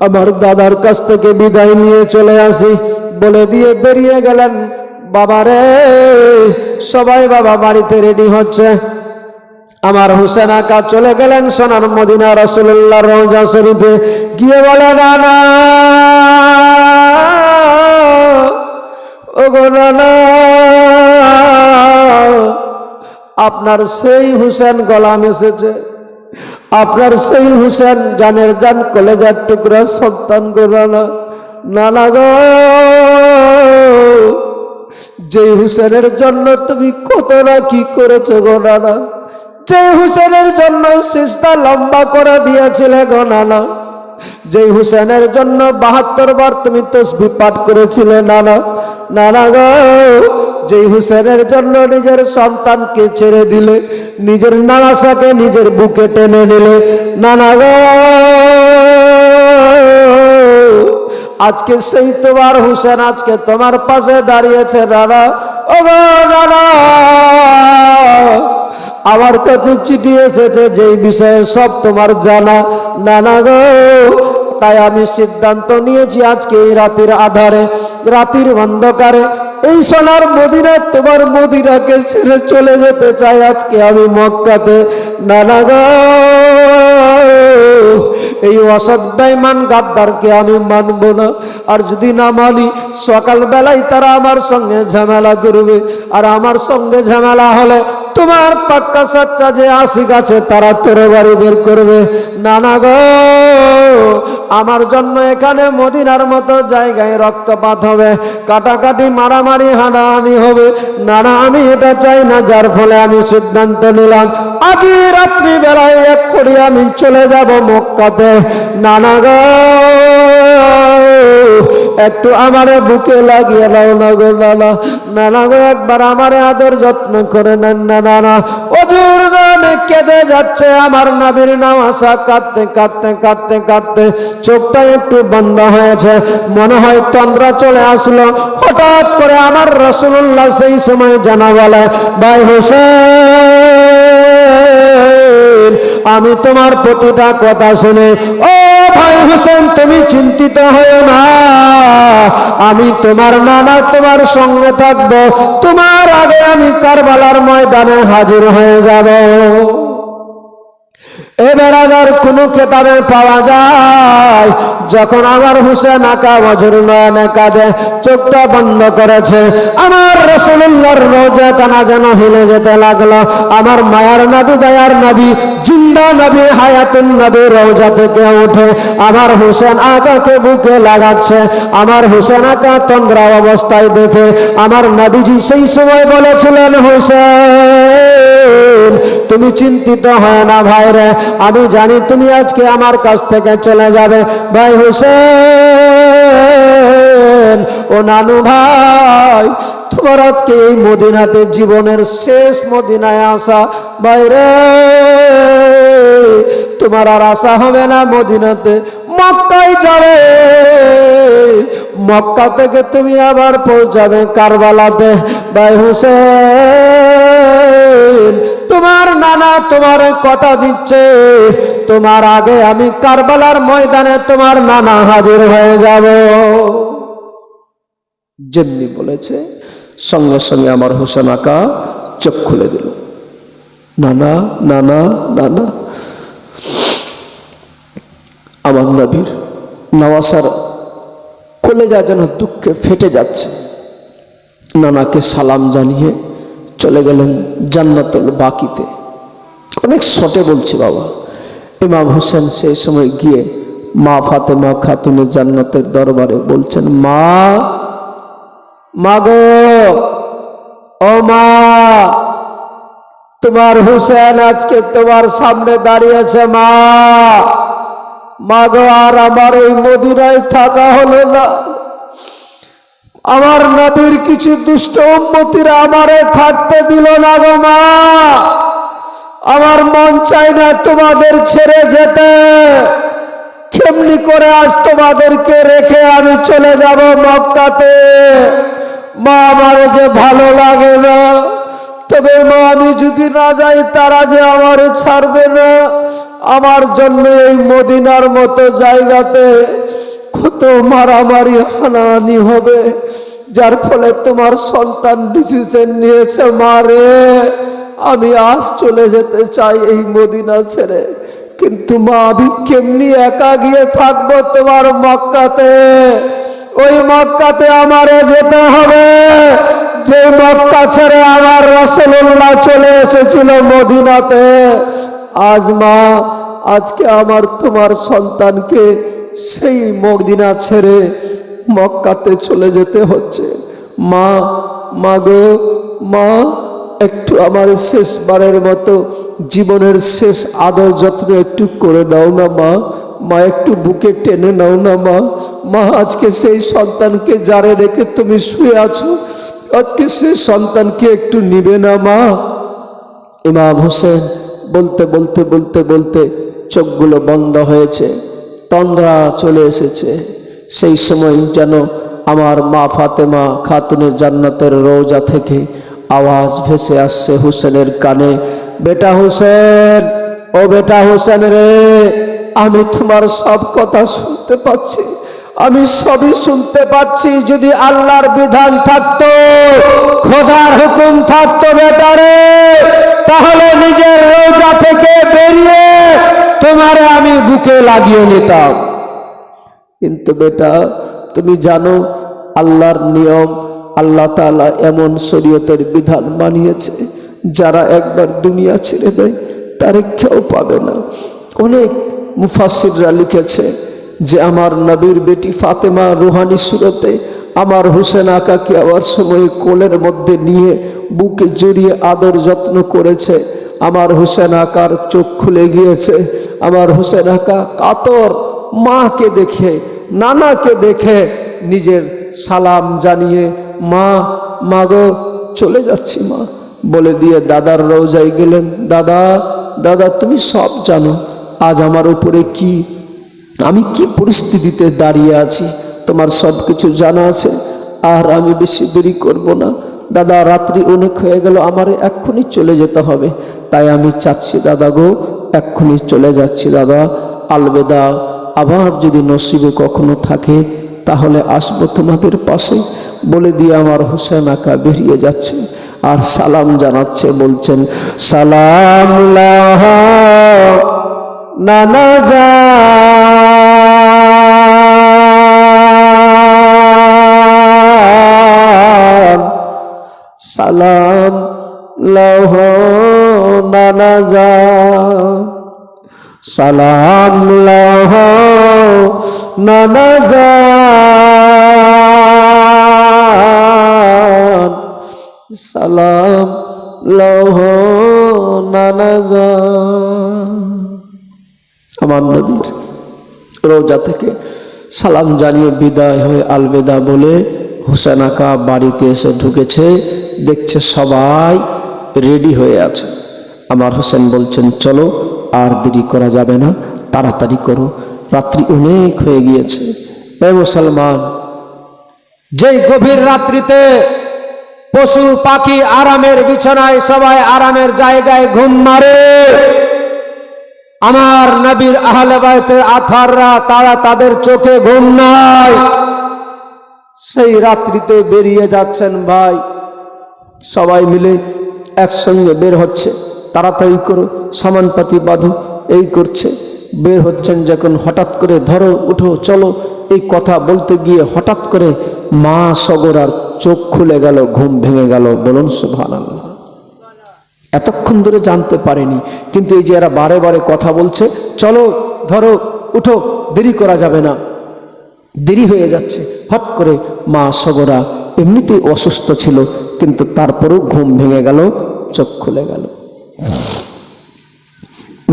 আমার দাদার কাছ থেকে বিদায় নিয়ে চলে আসি, বলে দিয়ে বেরিয়ে গেলেন। বাবারে সবাই বাবা বাড়িতে রেডি হচ্ছে, আমার হোসেন আকা চলে গেলেন সোনার মদিনা রাসূলুল্লাহর রওজা শরীফে, গিয়ে বলে, নানা ওগো নানা, আপনার সেই হোসেন গোলাম এসেছে, আপনার সেই হোসেন জানের জান কলেজার টুকরা সন্তান গো নানা, নানা গো, যে হুসেনের জন্য তুমি কত না কি করেছো গো নানা, যে হুসেনের জন্য সিজদা লম্বা করে দিয়েছিলে গো নানা, যে হুসেনের জন্য ৭২ বার তুমি তাসবিহ পাঠ করেছিলে নানা, নানা গো, যে হুসেনের জন্য নিজের সন্তানকে ছেড়ে দিলে, নিজের নানাসাকে নিজের বুকে টেনে নিলে, নানা গো, আজকে সেই তোমার হোসেন আজকে তোমার পাশে দাঁড়িয়েছে নানা, ও নানা, আমার কাছে চিঠি এসেছে যেই বিষয়ে সব তোমার জানা, নানা গো, তাই আমি সিদ্ধান্ত নিয়েছি আজকে এই রাতের আধারে, রাতের অন্ধকারে এই সোনার মদিনায় তোমার মদিনাকে ছেড়ে চলে যেতে চাই আজকে আমি মক্কাতে, নানা গো, এই অসৎ বেঈমান গাদ্দারকে আমি মানব না, আর যদি না মানি সকালবেলায় তারা আমার সঙ্গে ঝামেলা করবে, আর আমার সঙ্গে ঝামেলা হলে তোমার পাক্কা সাচ্চা যে আশিক আছে তারা তোর বাড়ি বের করবে, নানা গো, আমার জন্য এখানে মদিনার মতো জায়গায় রক্তপাত হবে, কাটাকাটি মারামারি হানাহানি হবে, নানা আমি এটা চাই না, যার ফলে আমি সিদ্ধান্ত নিলাম আজই রাত্রি বেলায় এক করে আমি চলে যাব মক্কাতে, নানা গো, একটু আমারে বুকে লাগিয়ে দাও না গো নানা, নানা গো একবার আমারে আদর যত্ন করে নেন না নানা। অজুর গানে কেঁদে যাচ্ছে আমার নবীর নওয়াসা, কাঁদতে কাঁদতে কাঁদতে কাঁদতে চোখটা একটু বন্ধ হয়েছে, মনে হয় তন্দ্রা চলে আসলো। হঠাৎ করে আমার রাসূলুল্লাহ সেই সময় জানা বলে, ভাই হোসেন আমি তোমার প্রতিটা কথা শুনে, ও ভাই হোসেন তুমি চিন্তিত হও না, আমি তোমার নানা তোমার সঙ্গে থাকবো, তোমার আগে আমি কারবালার ময়দানে হাজির হয়ে যাব। এবার আবার কোন কেতাবে পাওয়া যায় যখন আমার হুসেন আকা অঝর নয়নে কাঁদে, চোখটা বন্ধ করেছে, আমার রাসূলুল্লাহর রওজা কানা যেন হিলে যেতে লাগলো। আমার মায়ার নবী দয়ার নবী জিন্দা নবী হায়াতুন নবী রওজা থেকে উঠে আমার হুসেন আকাকে বুকে লাগাচ্ছে। আমার হুসেন আকা তন্দ্রা অবস্থায় দেখে আমার নবীজি সেই সময় বলেছিলেন, হুসেন তুমি চিন্তিত হয় না ভাই রে, আমি জানি তুমি আজকে আমার কাছ থেকে চলে যাবে। ভাই হোসেন ও নানু ভাই, তোমার আজকে এই মদিনাতে জীবনের শেষ মদিনায় আসা বাইরে, তোমার আর আশা হবে না মদিনাতে, মক্কায় যাবে, মক্কা থেকে তুমি আবার পৌঁছাবে কারবালাতে। ভাই হোসেন তোমার নানা তোমার কথা দিচ্ছে, তোমার আগে আমি কারবালার ময়দানে তোমার নানা হাজির হয়ে যাব। যেমনি বলেছে সঙ্গে সঙ্গে আমার হোসেন আকা চোখ খুলে দিল, নানা নানা নানা। আমার নবীর নওয়াসার কলেজা যেন দুঃখে ফেটে যাচ্ছে। নানাকে সালাম জানিয়ে চলে গেলেন জান্নাতুল বাকিতে। অনেক শর্টে বলছি বাবা। ইমাম হোসেন সেই সময় গিয়ে মা ফাতেমা খাতুনের জান্নাতের দরবারে বলছেন, মা মাগো ও মা, তোমার হোসেন আজকে তোমার সামনে দাঁড়িয়েছে মা, মাগো আর আমার এই মদিনায় থাকা হলো না, আমার নবীর কিছু দুষ্ট উম্মতিরা আমারে থাকতে দিল না গো মা, আমার মন চাই না তোমাদের ছেড়ে যেতে, কেমনি করে আজ তোমাদেরকে রেখে আমি চলে যাব মক্কাতে, মা আমার যে ভালো লাগে না, তবে মা আমি যদি না যাই তারা যে আমার ছাড়বে না, আমার জন্য এই মদিনার মতো জায়গাতে কত মারামারি হানাহানি হবে, যার ফলে তোমার সন্তান ডিসিশন নিয়েছে মারে আমি আজ চলে যেতে চাই এই মদিনা ছেড়ে, কিন্তু মা আমি কেমনি একা গিয়ে থাকবো তোমার মক্কাতে, ওই মক্কাতে আমারে যেতে হবে যে মক্কা ছেড়ে আমার রাসূলুল্লাহ চলে এসেছিল মদিনাতে। আজ মা আজকে আমার তোমার সন্তানকে সেই মদিনা ছেড়ে মক্কাতে চলে যেতে হচ্ছে। মা মাগো মা, একটু আমার শেষবারের মতো জীবনের শেষ আদর যত্ন একটু করে দাও না মা, মা একটু বুকে টেনে নাও না মা, মা আজকে সেই সন্তানকে যারে রেখে তুমি শুয়ে আছো আজকে সেই সন্তানকে একটু নিবে না মা। ইমাম হোসেন বলতে বলতে বলতে বলতে চোখগুলো বন্ধ হয়েছে, তন্দ্রা চলে এসেছে। সেই সময় যেন আমার মা ফাতেমা খাতুনের জান্নাতের রওজা থেকে আওয়াজ ভেসে আসছে হোসেনের কানে, বেটা হোসেন ও বেটা হোসেন রে, আমি তোমার সব কথা শুনতে পাচ্ছি, আমি সবই শুনতে পাচ্ছি, যদি আল্লাহর বিধান থাকতো, খোদার হুকুম থাকতো বেটা রে, তাহলে নিজের রওজা থেকে বেরিয়ে তোমারে আমি বুকে লাগিয়ে নিতাম, কিন্তু বেটা তুমি জানো আল্লাহর নিয়ম, আল্লাহ তাআলা এমন শরীয়তের বিধান বানিয়েছে যারা একবার দুনিয়া ছেড়ে দেয় তার কেউ পাবে না। অনেক মুফাসসিররা লিখেছে যে আমার নবীর বেটি ফাতেমা রুহানি সুরতে আমার হোসেন আকাকে আবার সময় কোলের মধ্যে নিয়ে বুকে জড়িয়ে আদর যত্ন করেছে। আমার হোসেন আকার চোখ খুলে গিয়েছে, আমার হোসেন আকা কাতর মাকে দেখে নানাকে দেখে নিজের সালাম জানিয়ে মা মাগো চলে যাচ্ছি মা বলে দিয়ে দাদার রওজায় গেলেন। দাদা দাদা তুমি সব জানো, আজ আমার উপরে কি, আমি কি পরিস্থিতিতে দাঁড়িয়ে আছি, তোমার সব কিছু জানা আছে। আর আমি বেশি দেরি করব না দাদা, রাত্রি অনেক হয়ে গেল, আমার এক্ষুনি চলে যেতে হবে, তাই আমি চাচ্ছি দাদা গো এক্ষুনি চলে যাচ্ছি দাদা, আলবেদা, আবার যদি নসিবে কখনো থাকে তাহলে আসবো তোমাদের পাশে বলে দিয়ে আমার হোসেন আকা বেরিয়ে যাচ্ছে আর সালাম জানাচ্ছে, বলছেন সালাম লাহা নানা যা সালাম লহ নানা যা সালাম লহ নানা যা সালাম লহ নানা যা। আমার নবীর রওজা থেকে সালাম জানিয়ে বিদায় হয়ে আলবেদা বলে হোসেন আকা বাড়িতে এসে ঢুকেছে, দেখছে সবাই রেডি হয়ে আছে। আমার হোসেন বলছেন চলো আর দেরি করা যাবে না, তাড়াতাড়ি করো, রাত্রি অনেক হয়ে গিয়েছে। এ মুসলমান, যেই গভীর রাত্রিতে পশু পাখি আরামের বিছানায় সবাই আরামের জায়গায় ঘুম মারে, আমার নবীর আহলে বাইতের আথাররা তারা তাদের চোখে ঘুম নাই, সেই রাত্রিতে বেরিয়ে যাচ্ছেন ভাই, সবাই মিলে একসঙ্গে বের হচ্ছে, তাড়াতাড়ি করো সামানপাতি বাঁধো, এই করছে, বের হচ্ছেন যখন হঠাৎ করে ধরো উঠো চলো এই কথা বলতে গিয়ে হঠাৎ করে মা সগরার চোখ খুলে গেল, ঘুম ভেঙে গেল। বলুন সুবহানাল্লাহ। এতক্ষণ ধরে জানতে পারেনি, কিন্তু এই যে এরা বারে বারে কথা বলছে চলো ধরো উঠো, দেরি করা যাবে না, দেরি হয়ে যাচ্ছে, হট করে মা সগরা এমনিতেই অসুস্থ ছিল কিন্তু তারপরেও ঘুম ভেঙে গেল, চোখ খুলে গেল।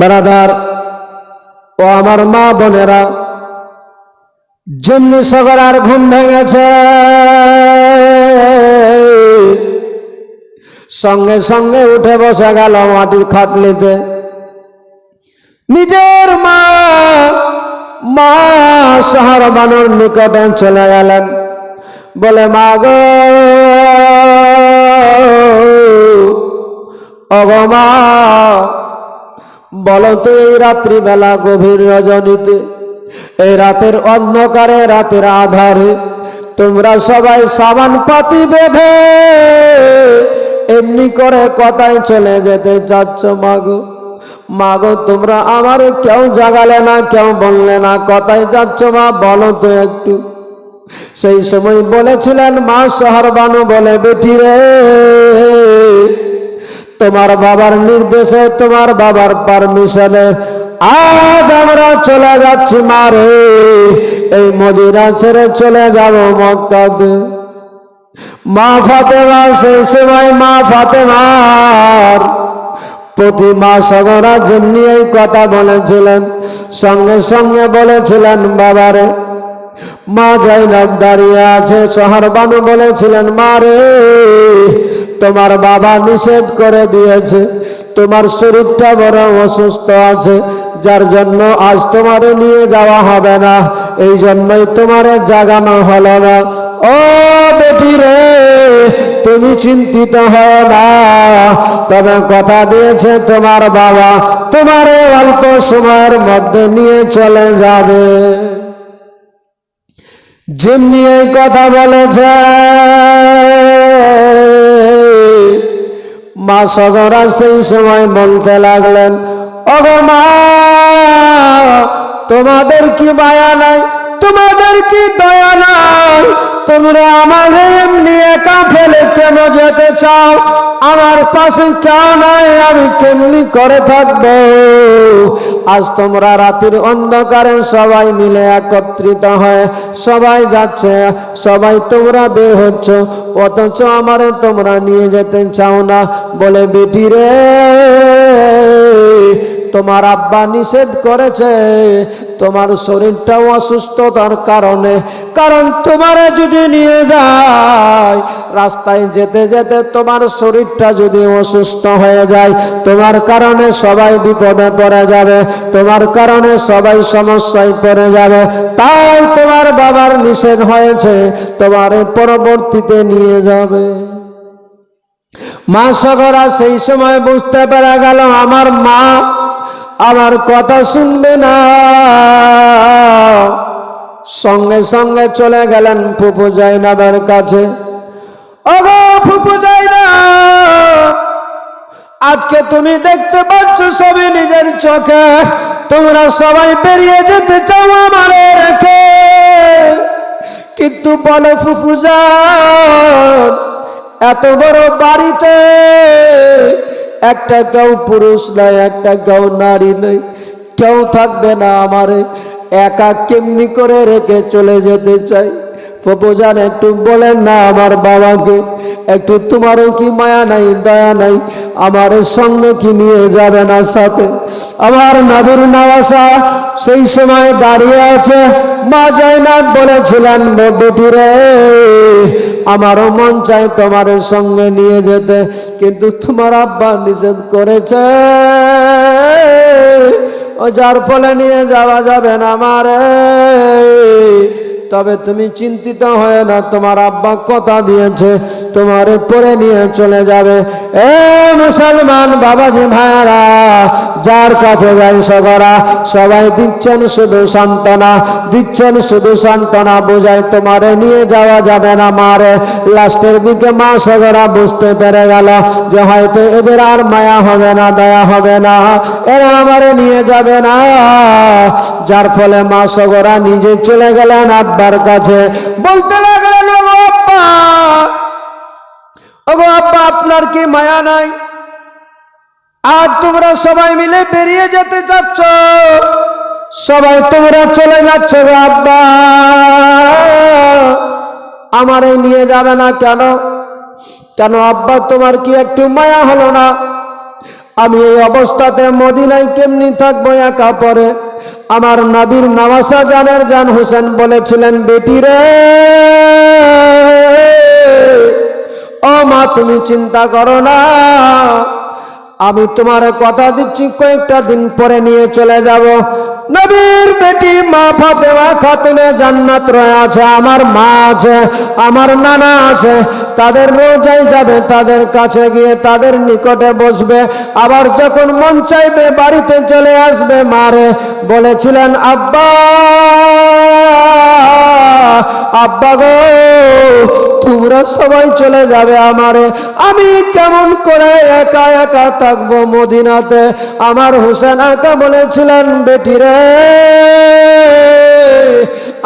বারাদার ও আমার মা বোনেরা, যেমনি সগরার ঘুম ভেঙেছে সঙ্গে সঙ্গে উঠে বসে গেল মাটির খাটলিতে। নিজের মা মা শাহরবানুর নিকটে চলে গেলেন, বলে মা গো ওগো মা, বলো তো এই রাত্রিবেলা গভীর রজনীতে, এই রাতের অন্ধকারে রাতের আধারে তোমরা সবাই সাবান পাতি বেঁধে এমনি করে কথায় চলে যেতে চাচ্ছ মাগো, মাগো তোমরা আমারে কেউ জাগালে না, কেউ বললে না, কথায় যাচ্ছ মা বলো তো একটু। সেই সময় বলেছিলেন মা শাহরবানু, বলে বেটি রে, তোমার বাবার নির্দেশে তোমার বাবার পারমিশনে আজ আমরা চলে যাচ্ছি মারে, এই মদিনা ছেড়ে চলে যাব মক্কাতে। মা ফাতেমা সেই সময় মা ফাতেমার প্রতি মা সগরা যেমনি এই কথা বলেছিলেন সঙ্গে সঙ্গে বলেছিলেন বাবারে। মা জাইনাব দাঁড়িয়ে আছে, শাহরবানু বলেছিলেন মা রে, তোমার বাবা নিষেধ করে দিয়েছে, তোমার শরীরটা বড় অসুস্থ আছে, যার জন্য আজ তোমারে নিয়ে যাওয়া হবে না, এই জন্যই তোমারে জাগানো হলো না। ও বেটি রে, তুমি চিন্তিত হও না, তবে কথা দিয়েছে তোমার বাবা তোমারে অল্প সময়ের মধ্যে নিয়ে চলে যাবে। যেমনি এই কথা বলেছে মা সগরা সেই সময় বলতে লাগলেন, ওগো মা, তোমাদের কি মায়া নাই, তোমাদের কি দয়া নাই, তোমরা আমাদের এমনি একা ফেলে কেন যেতে চাও, আমার পাশে কেউ নাই, আমি কেমনি করে থাকবো। আজ তোমরা রাতের অন্ধকারে সবাই মিলে একত্রিত হয়ে সবাই যাচ্ছে, সবাই তোমরা বের হচ্ছ, অথচ আমারে তোমরা নিয়ে যেতে চাও না। বলে বেটি রে, তোমার আব্বা নিষেধ করেছে তোমার শরীরটা অসুস্থতার কারণে, কারণ তোমারে যদি নিয়ে যায় রাস্তায় যেতে যেতে তোমার শরীরটা যদি অসুস্থ হয়ে যায়, তোমার কারণে সবাই বিপদে পড়ে যাবে, তোমার কারণে সবাই সমস্যায় পড়ে যাবে, তাই তোমার বাবার নিষেধ হয়েছে তোমারে পরবর্তীতে নিয়ে যাবে। মা সগরা সেই সময় বুঝতে পেরে গেল আমার মা আমার কথা শুনবে না, সঙ্গে সঙ্গে চলে গেলেন ফুপু জাইনাবের কাছে। ওগো ফুপু জাইনাব, আজকে তুমি দেখতে পাচ্ছ সবই নিজের চোখে, তোমরা সবাই বেরিয়ে যেতে চাও আমারে রেখে, কিন্তু বলো ফুপু জান, এত বড় বাড়িতে একটা কেউ পুরুষ নাই, একটা কেউ নারী নেই, কেউ থাকবে না, আমারে একা কেমনি করে রেখে চলে যেতে চাই। ফুপু জান একটু বলেন না আমার বাবাকে, একটু তোমারও কি মায়া নাই, দয়া নাই, আমার সঙ্গে কি নিয়ে যাবে না সাথে? আমার নবীর নওয়াসা সেই সময় দাঁড়িয়ে আছে। মা জাইনাব বলেছিলেন বেটি রে, আমারও মন চাই তোমার সঙ্গে নিয়ে যেতে, কিন্তু তোমার আব্বা নিষেধ করেছে, ও যার ফলে নিয়ে যাওয়া যাবে না আমারে। তবে তুমি চিন্তিত হয় না, তোমার আব্বা কথা দিয়েছে তোমারে পরে নিয়ে চলে যাবে। এ মুসলমান বাবাজি ভাইরা, যার কাছে যাই সগরা সবাই দিচ্ছেন শুধু সান্ত্বনা, দিচ্ছেন শুধু সান্ত্বনা, বোঝায় তোমারে নিয়ে যাওয়া যাবে না মারে। লাস্টের দিকে মা সগরা বুঝতে পেরে গেল যে হয়তো এদের আর মায়া হবে না, দয়া হবে না, এরা আমারে নিয়ে যাবে না, যার ফলে মা সগরা নিজে চলে গেলেন আব্বার কাছে। বলতে লাগলেন ওগো আব্বা, ওগো আব্বা, আপনার কি মায়া নাই? আজ তোমরা সবাই মিলে বেরিয়ে যেতে চাচ্ছ, সবাই তোমরা চলে যাচ্ছ গো আব্বা, আমারে নিয়ে যাবে না কেন? কেন আব্বা, তোমার কি একটু মায়া হলো না? আমি এই অবস্থাতে মদিনায় কেমনি থাকবো একা পরে? আমার নবীর নওয়াসা জানের জান হোসেন বলেছিলেন বেটি রে, ও মা তুমি চিন্তা করো না, আমি তোমার কথা দিচ্ছি কয়েকটা দিন পরে নিয়ে চলে যাব। নবীর বেটি মা ফাতেমা খাতুনে জান্নাত রয়ে আছে, আমার মা আছে, আমার নানা আছে, তাদের রোজায় যাবে, তাদের কাছে গিয়ে তাদের নিকটে বসবে, আবার যখন মন চাইবে বাড়িতে চলে আসবে। মারে বলেছিলেন আব্বা, আব্বা গো তোমরা সবাই চলে যাবে আমারে, আমি কেমন করে একা একা থাকবো মদিনাতে? আমার হোসেন আকা বলেছিলেন বেটি রে,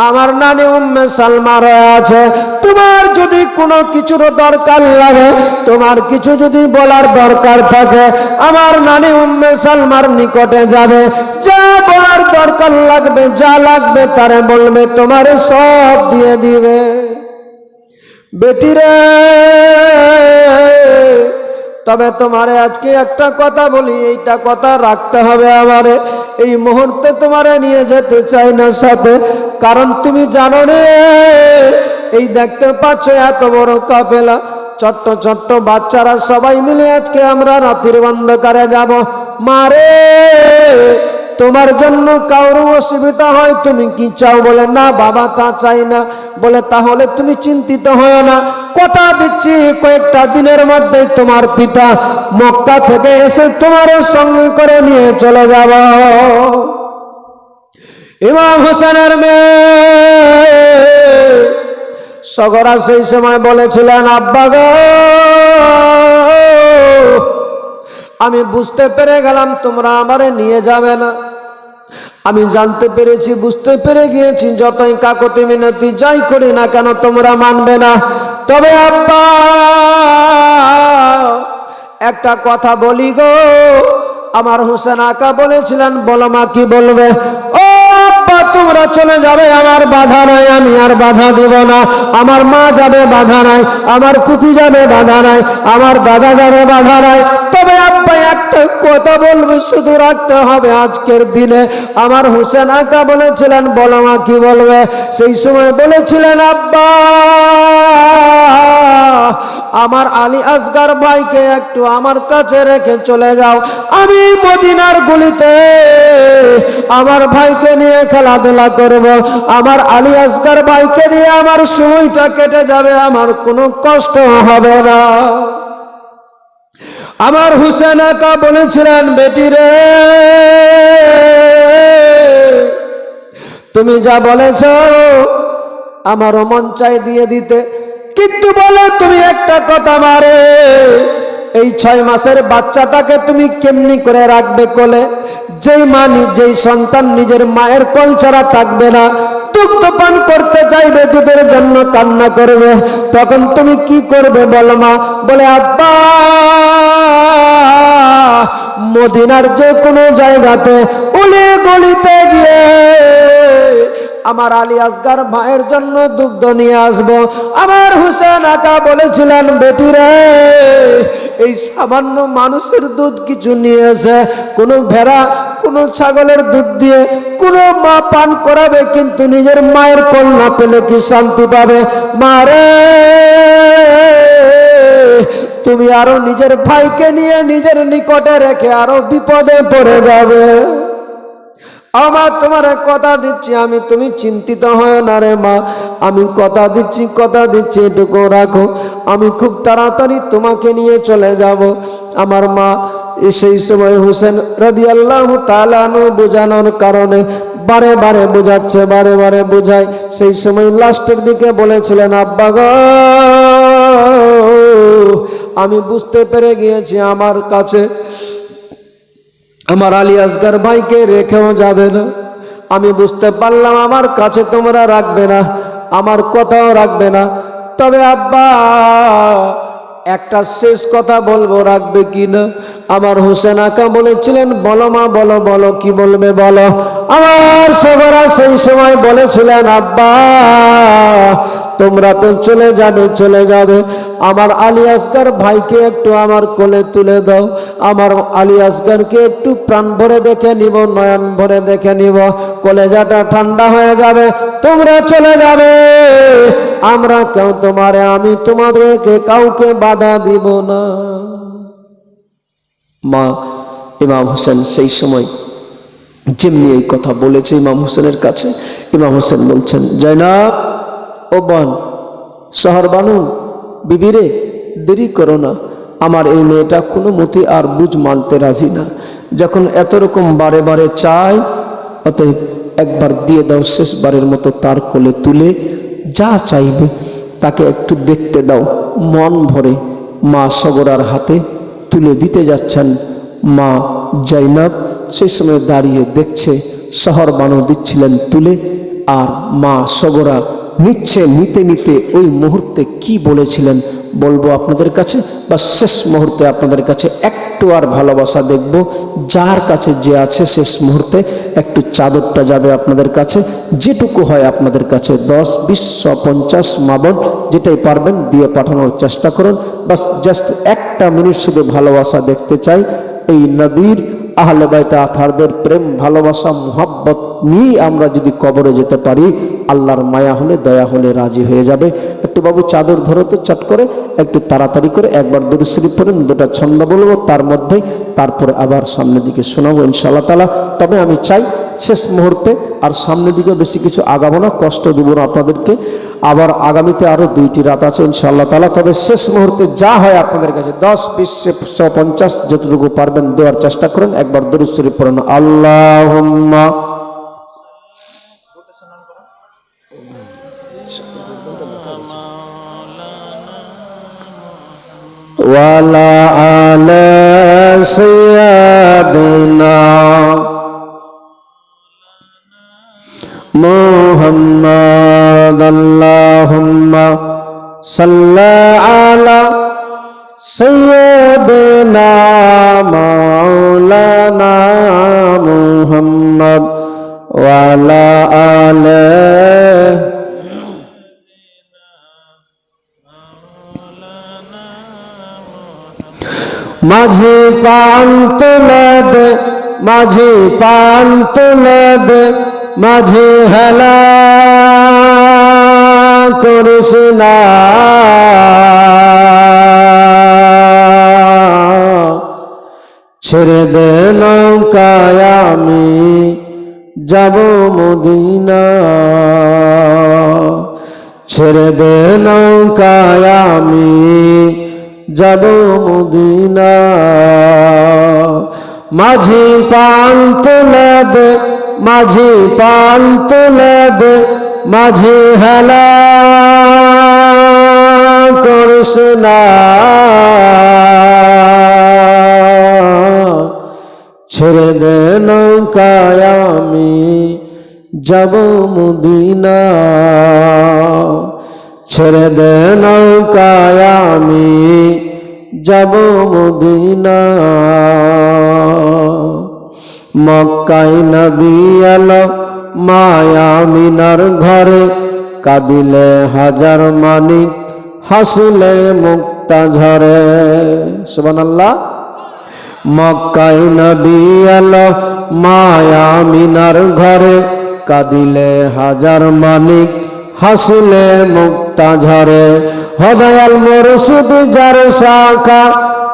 আমার নানি উম্মে সালমা আছে, তোমার যদি কোনো কিছুর দরকার লাগে, তোমার কিছু যদি বলার দরকার থাকে, আমার নানি উম্মে সালমার নিকটে যাবে, যা বলার দরকার লাগবে, যা লাগবে তারে বলবে, তোমার সব দিয়ে দিবে। বেটি রে, তবে তোমারে আজকে একটা কথা বলি, এইটা কথা রাখতে হবে আমারে, এই মুহূর্তে তোমারে নিয়ে যেতে চাই না সাথে, কারণ তুমি জানো রে, এই দেখতে পাচ্ছ এত বড় কাফেলা, ছোট্ট ছোট্ট বাচ্চারা সবাই মিলে আজকে আমরা রাতের অন্ধকারে যাব। মারে তোমার জন্য কারো অসুবিধা হয় তুমি কি চাও? বলে না বাবা তা চাই না। বলে তাহলে তুমি চিন্তিত হয় না, কথা দিচ্ছি কয়েকটা দিনের মধ্যে তোমার পিতা মক্কা থেকে এসে তোমার সঙ্গে করে নিয়ে চলে যাব। ইমাম হোসেনের মেয়ে সগরা সেই সময় বলেছিলেন আব্বা গো, আমি বুঝতে পেরে গেলাম তোমরা আমারে নিয়ে যাবে না, আমি জানতে পেরেছি, বুঝতে পেরে গিয়েছি, যতই কাকতি মিনতি যাই করি না কেন তোমরা মানবে না। তবে আব্বা একটা কথা বলি গো, আমার হোসেন আকা বলেছিলেন, বলো মা কি বলবে? ও আব্বা তোমরা চলে যাবে, আমার বাধা নাই, আমি আর বাধা দেব না। আমার মা যাবে, বাধা নাই। আমার ফুফি যাবে, বাধা নাই। আমার দাদা যাবে, বাধা নাই। তবে আব্বা একটা কথা বলবে, শুধু রাখতে হবে আজকের দিনে। আমার হোসেন আকা বলেছিলেন, বলো মা কি বলবে? সেই সময় বলেছিলেন, আব্বা আমার আলী আসগার ভাইকে একটু আমার কাছে রেখে চলে যাও। আমি মদিনার গলিতে আমার ভাইকে নিয়ে খেলাধুলা করব। আমার আলী আসগার ভাইকে নিয়ে আমার সময়টা কেটে যাবে, আমার কোনো কষ্ট হবে না। আমার হোসেন আকা বলেছিলেন, বেটি রে, তুমি যা বলেছ আমারও মন চাই দিয়ে দিতে, কিন্তু বলো তুমি একটা কথা, মারে এই 6 মাসের বাচ্চাটাকে তুমি কেমনি করে রাখবে কোলে? যেই মা, যেই সন্তান নিজের মায়ের কোল ছাড়া থাকবে না, দুগ্ধ পান করতে চাইবে, দুধের জন্য কান্না করবে, তখন তুমি কি করবে বলো মা? বলে, আব্বা মদিনার যে কোনো জায়গাতে উলি গলিতে গিয়ে আমার আলী আসগার ভাইয়ের জন্য দুগ্ধ নিয়ে আসবো। আমার হোসেন আকা বলেছিলেন, বেটি রে, এই সামান্য মানুষের দুধ কিছু নিয়ে এসে কোনো ভেড়া, কোনো ছাগলের দুধ দিয়ে কোনো মা পান করাবে, কিন্তু নিজের মায়ের কোল না পেলে কি শান্তি পাবে? মারে, তুমি আরো নিজের ভাইকে নিয়ে নিজের নিকটে রেখে আরো বিপদে পড়ে যাবে। আমার তোমার কথা দিচ্ছি, আমি, তুমি চিন্তিত হয় না রে মা, আমি কথা দিচ্ছি, এটুকু রাখো, আমি খুব তাড়াতাড়ি তোমাকে নিয়ে চলে যাব। আমার মা সেই সময় হোসেন রাদিয়াল্লাহু তাআলা আনহু বোঝানোর কারণে বারে বারে বোঝাচ্ছে, বারে বারে বোঝায়। সেই সময় লাস্টের দিকে বলেছিলেন, আব্বা গো, আমি বুঝতে পেরে গিয়েছি আমার কাছে আমার আলী আসগার ভাইকে রেখেও যাবে না। আমি বুঝতে পারলাম আমার কাছে তোমরা রাখবে না, আমার কথাও রাখবে না। তবে আব্বা একটা শেষ কথা বলবো, রাখবে কি না? আমার হোসেন আকা বলেছিলেন, বলো মা, বলো, বলো কি বলবে বলো। আমার সবরা সেই সময় বলেছিলেন, আব্বা তোমরা তো চলে যাবে, চলে যাবে, আমার আলী আসগার ভাইকে একটু আমার কোলে তুলে দাও। আমার আলী আসগারকে একটু প্রাণ ভরে দেখে নিব, নয়ন ভরে দেখে নিব, কলেজাটা ঠান্ডা হয়ে যাবে, তোমরা চলে যাবে, আমরা কেউ তোমারে, আমি তোমাদেরকে কাউকে বাধা দিব না। মা ইমাম হোসেন সেই সময় যেমনি এই কথা বলেছে ইমাম হোসেনের কাছে, ইমাম হোসেন বলছেন, জয়নাব, ও বোন, শহর বানু, বিবিরে, দেরি করো না, আমার এই মেয়েটা কোনো মতে আর বুঝ মানতে রাজি না। যখন এত রকম বারে বারে চায়, অতএব একবার দিয়ে দাও, শেষবারের মতো তার কোলে তুলে যা চাইবে তাকে একটু দেখতে দাও। মন ভরে মা সগরার হাতে তুলে দিতে যাচ্ছেন। মা জয়নাব সেই সময় দাঁড়িয়ে দেখছে, শহর বানু দিচ্ছিলেন তুলে, আর মা সগরা নিচ্ছে। নিতে নিতে ওই মুহূর্তে কি বলেছিলেন বলবো আপনাদের কাছে, বা শেষ মুহূর্তে আপনাদের কাছে একটু আর ভালোবাসা দেখব। যার কাছে যে আছে শেষ মুহূর্তে একটু চাদরটা যাবে আপনাদের কাছে, যেটুকু হয় আপনাদের কাছে 10, 20, 100, 50 মাবন যেটাই পারবেন দিয়ে পাঠানোর চেষ্টা করুন। বাস জাস্ট একটা মিনিট শুধু ভালোবাসা দেখতে চাই। এই নবীর আহলে বাইত আতহারদের প্রেম, ভালোবাসা, মুহাব্বত নিয়ে আমরা যদি কবরে যেতে পারি, আল্লাহর মায়া হলে, দয়া হলে রাজি হয়ে যাবে। একটু বাবু চাদর ধরো তো, চট করে একটু তাড়াতাড়ি করে একবার দুরূদ শরীফ পড়েন, 2টা ছন্দ বলবো তার মধ্যে, তারপরে আবার সামনের দিকে শোনাবো ইনশাআল্লাহ তাআলা। তবে আমি চাই শেষ মুহূর্তে আর সামনের দিকে বেশি কিছু আগাবো না, কষ্ট দেবো না আপনাদেরকে। আবার আগামীতে আরো 2টি রাত আছে ইনশাআল্লাহ তাআলা। তবে শেষ মুহূর্তে যা হয় আপনাদের কাছে 10, 20, 100, 50 যতটুকু পারবেন দেওয়ার চেষ্টা করেন। একবার দুরূদ শরীফ পড়েন, আল্লাহুম্মা ওয়ালা আলা সাইয়্যিদিনা মুহাম্মাদ, আল্লাহুম্মা সাল্লি আলা সাইয়্যিদিনা মাওলানা মুহাম্মদ ওয়ালা আলে মাঝি পান তুলে দে, মাঝি পান তুলে দে, মাঝি হেলা করিস না, ছেড়ে দে নৌকায় আমি যাব মদিনা, ছেড়ে দে নৌকায় আমি যাব মদিনা। মাঝি পান তুলে দে, মাঝি পান তুলে দে, মাঝি হেলা করিস না, ছেড়ে দে নৌকায় আমি যাব মদিনা, ছেড়ে দে নৌকায় আমি যাব মদিনা। মক্কায় নবী এলো মায়া মিনার ঘরে, কাঁদিলে হাজার মানিক হাসিলে মুক্তা ঝরে। সুবহানাল্লাহ। মক্কায় নবী এলো মায়া মিনার ঘরে, কাঁদিলে হাজার মানিক হাসিলে মুক্তা ঝরে। হদয়াল মুর্শিদ যার শাখা,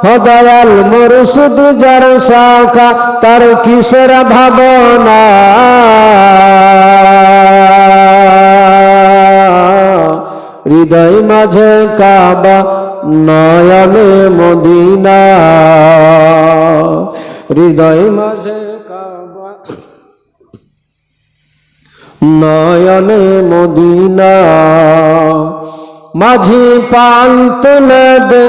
হদয়াল মুর্শিদ যার শাখা, তার কিসের ভাবনা, হৃদয় মাঝে কাবা নয়নে মদিনা, হৃদয় মাঝে কাবা নয়নে মদিনা। মাঝি পান তুলে দে,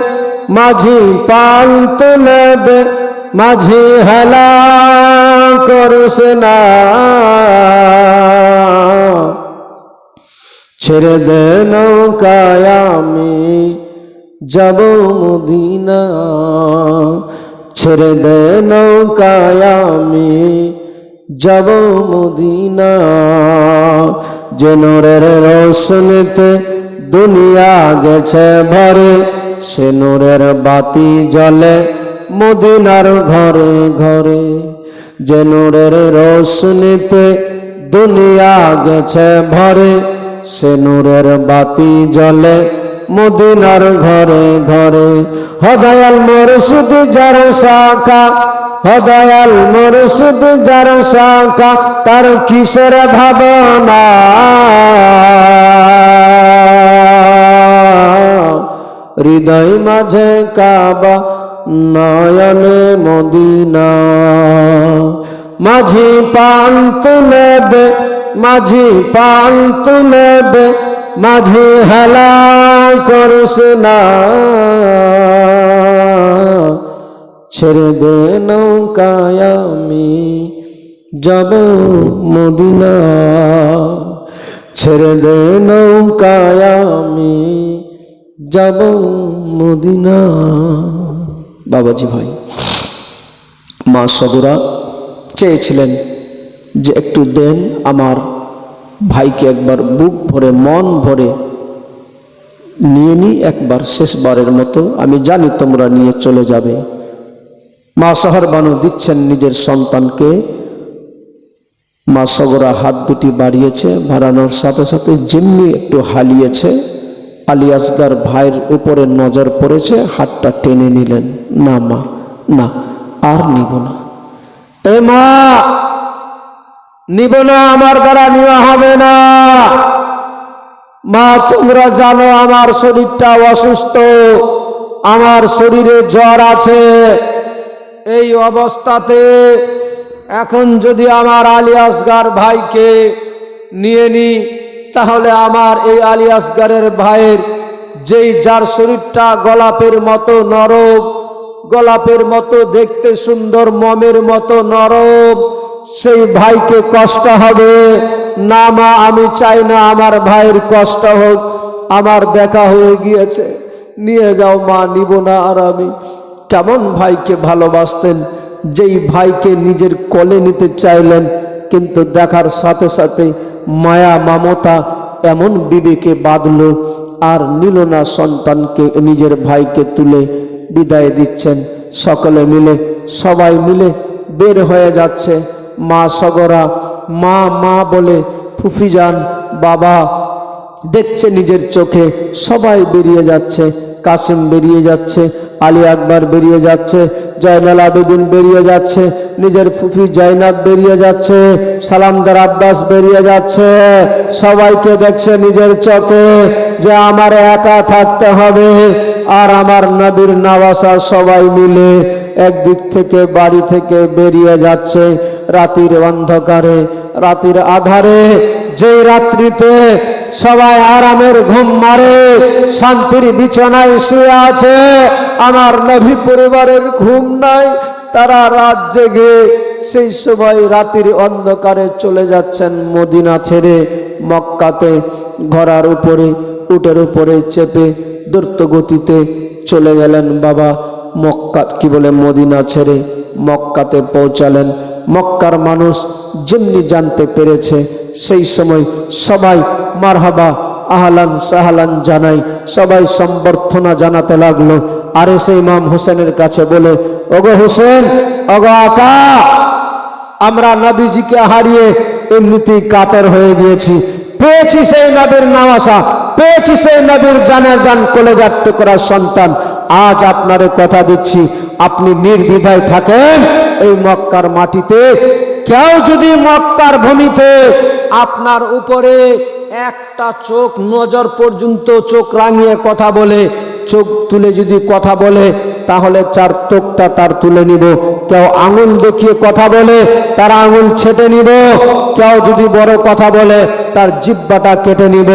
মাঝি পান তুলে দে, মাঝি হেলা করিস না, ছেড়ে দে নৌকায় আমি যাব মদিনা, ছেড়ে দে নৌকায় আমি যাব মদিনা। যে নূরের রোশনীতে দুনিয়া গেছে ভরে, সে নূরের বাতি জ্বলে মদিনার ঘরে ঘরে। যে নূরের রোশনীতে দুনিয়া গেছে ভরে, সে নূরের বাতি জ্বলে মদিনার ঘরে ঘরে। হদয়াল মুর্শিদ যার শাখা, হদয়াল মুর্শিদ যার শাখা, তার কিসের ভাবনা, হৃদয় মাঝে কাবা নয়নে মদিনা। মাঝি পান তুলে দে, মাঝি পান তুলে দে, মাঝি হেলা করিস না, ছেড়ে দে নৌকায় আমি যাব মদিনা, ছেড়ে দে নৌকায় আমি যাব মদিনা। বাবাজি ভাই, মা সগুরা চেয়েছিলেন যে একটু দেন, আমার ভাইকে একবার বুক ভরে মন ভরে নিয়ে নি একবার, শেষবারের মতো। আমি জানি তোমরা নিয়ে চলে যাবে। মা শহর বানু দিচ্ছেন নিজের সন্তানকে। মা সগরা হাত দুটি বাড়িয়েছে, বাড়ানোর সাথে সাথে যেমনি একটু হালিয়েছে, আলী আসগার ভাইয়ের উপরে নজর পড়েছে, হাতটা টেনে নিলেন। না মা, না, আর নিব না। এ মা, নিব না, আমার দ্বারা নেওয়া হবে না। মা, তোমরা জানো আমার শরীরটা অসুস্থ, আমার শরীরে জ্বর আছে। এই অবস্থাতে এখন যদি আমার আলী আসগার ভাইকে নিয়ে নি, তাহলে আমার এই আলী আসগারের ভাইয়ের যার শরীরটা গোলাপের মতো নরম, গোলাপের মতো দেখতে সুন্দর, মমের মতো নরম, সেই ভাইকে কষ্ট হবে না। মা, আমি চাই না আমার ভাইয়ের কষ্ট হোক, আমার দেখা হয়ে গিয়েছে, নিয়ে যাও মা, নিব না। আর আমি কেমন ভাইকে ভালোবাসতেন, যেই ভাইকে নিজের কোলে নিতে চাইলেন কিন্তু দেখার সাথে সাথে মায়া মমতা এমন বিবেকে বাঁধলো, আর নিল না সন্তানকে, নিজের ভাইকে তুলে বিদায় দিচ্ছেন। সকলে মিলে, সবাই মিলে বের হয়ে যাচ্ছে। মা সগরা মা মা বলে ফুফিজান বাবা দেখছে নিজের চোখে সবাই বেরিয়ে যাচ্ছে। কাসিম বেরিয়ে যাচ্ছে, আলী আকবর বেরিয়ে যাচ্ছে, জয়নাল আবেদিন বেরিয়ে যাচ্ছে, নিজের ফুফি জয়নাব বেরিয়ে যাচ্ছে, সালামদার আব্বাস বেরিয়ে যাচ্ছে। সবাইকে দেখছে নিজের চোখে যে আমার একা থাকতে হবে। আর আমার নবীর নওয়াসা সবাই মিলে একদিক থেকে বাড়ি থেকে বেরিয়ে যাচ্ছে। রাতের অন্ধকারে, রাতের আধারে, যেই রাত্রিতে সবাই আরামের ঘুম মারে, শান্তির বিছানায় শুয়ে আছে, আমার নবী পরিবারের ঘুম নাই, তারা রাত জেগে সেই সময় রাতের অন্ধকারে চলে যাচ্ছেন মদিনা ছেড়ে মক্কাতে। ঘোড়ার উপরে, উটের উপরে চেপে দ্রুত গতিতে চলে গেলেন বাবা মক্কা, কি বলে মদিনা ছেড়ে মক্কাতে পৌঁছালেন। মক্কার মানুষ যেমনি জানতে পেরেছে, সেই সময় সবাই মারহাবা আহলান সাহলান জানাই, সবাই সম্বর্ধনা জানাতে লাগলো। আর এসে ইমাম হোসেনের কাছে বলে, ওগো হোসেন, ওগো আকা, আমরা নবীজিকে হারিয়ে এমনিতেই কাতর হয়ে গিয়েছি। পেয়েছি সেই নবীর নওয়াসা, পেয়েছি সেই নবীর জানের জান কলেজার টুকরা সন্তান। আজ আপনারে কথা দিচ্ছি, আপনি নির্দ্বিধায় থাকেন এই মক্কার মাটিতে। কেউ যদি মক্কার ভূমিতে আপনার উপরে একটা চোখ নজর পর্যন্ত চোখ রাঙিয়ে কথা বলে, চোখ তুলে যদি কথা বলে, তাহলে চার চোখটা তার তুলে নিব। কেউ আঙুল দেখিয়ে কথা বলে, তার আঙুল ছেটে নিব। কেউ যদি বড় কথা বলে, তার জিহ্বাটা কেটে নিব।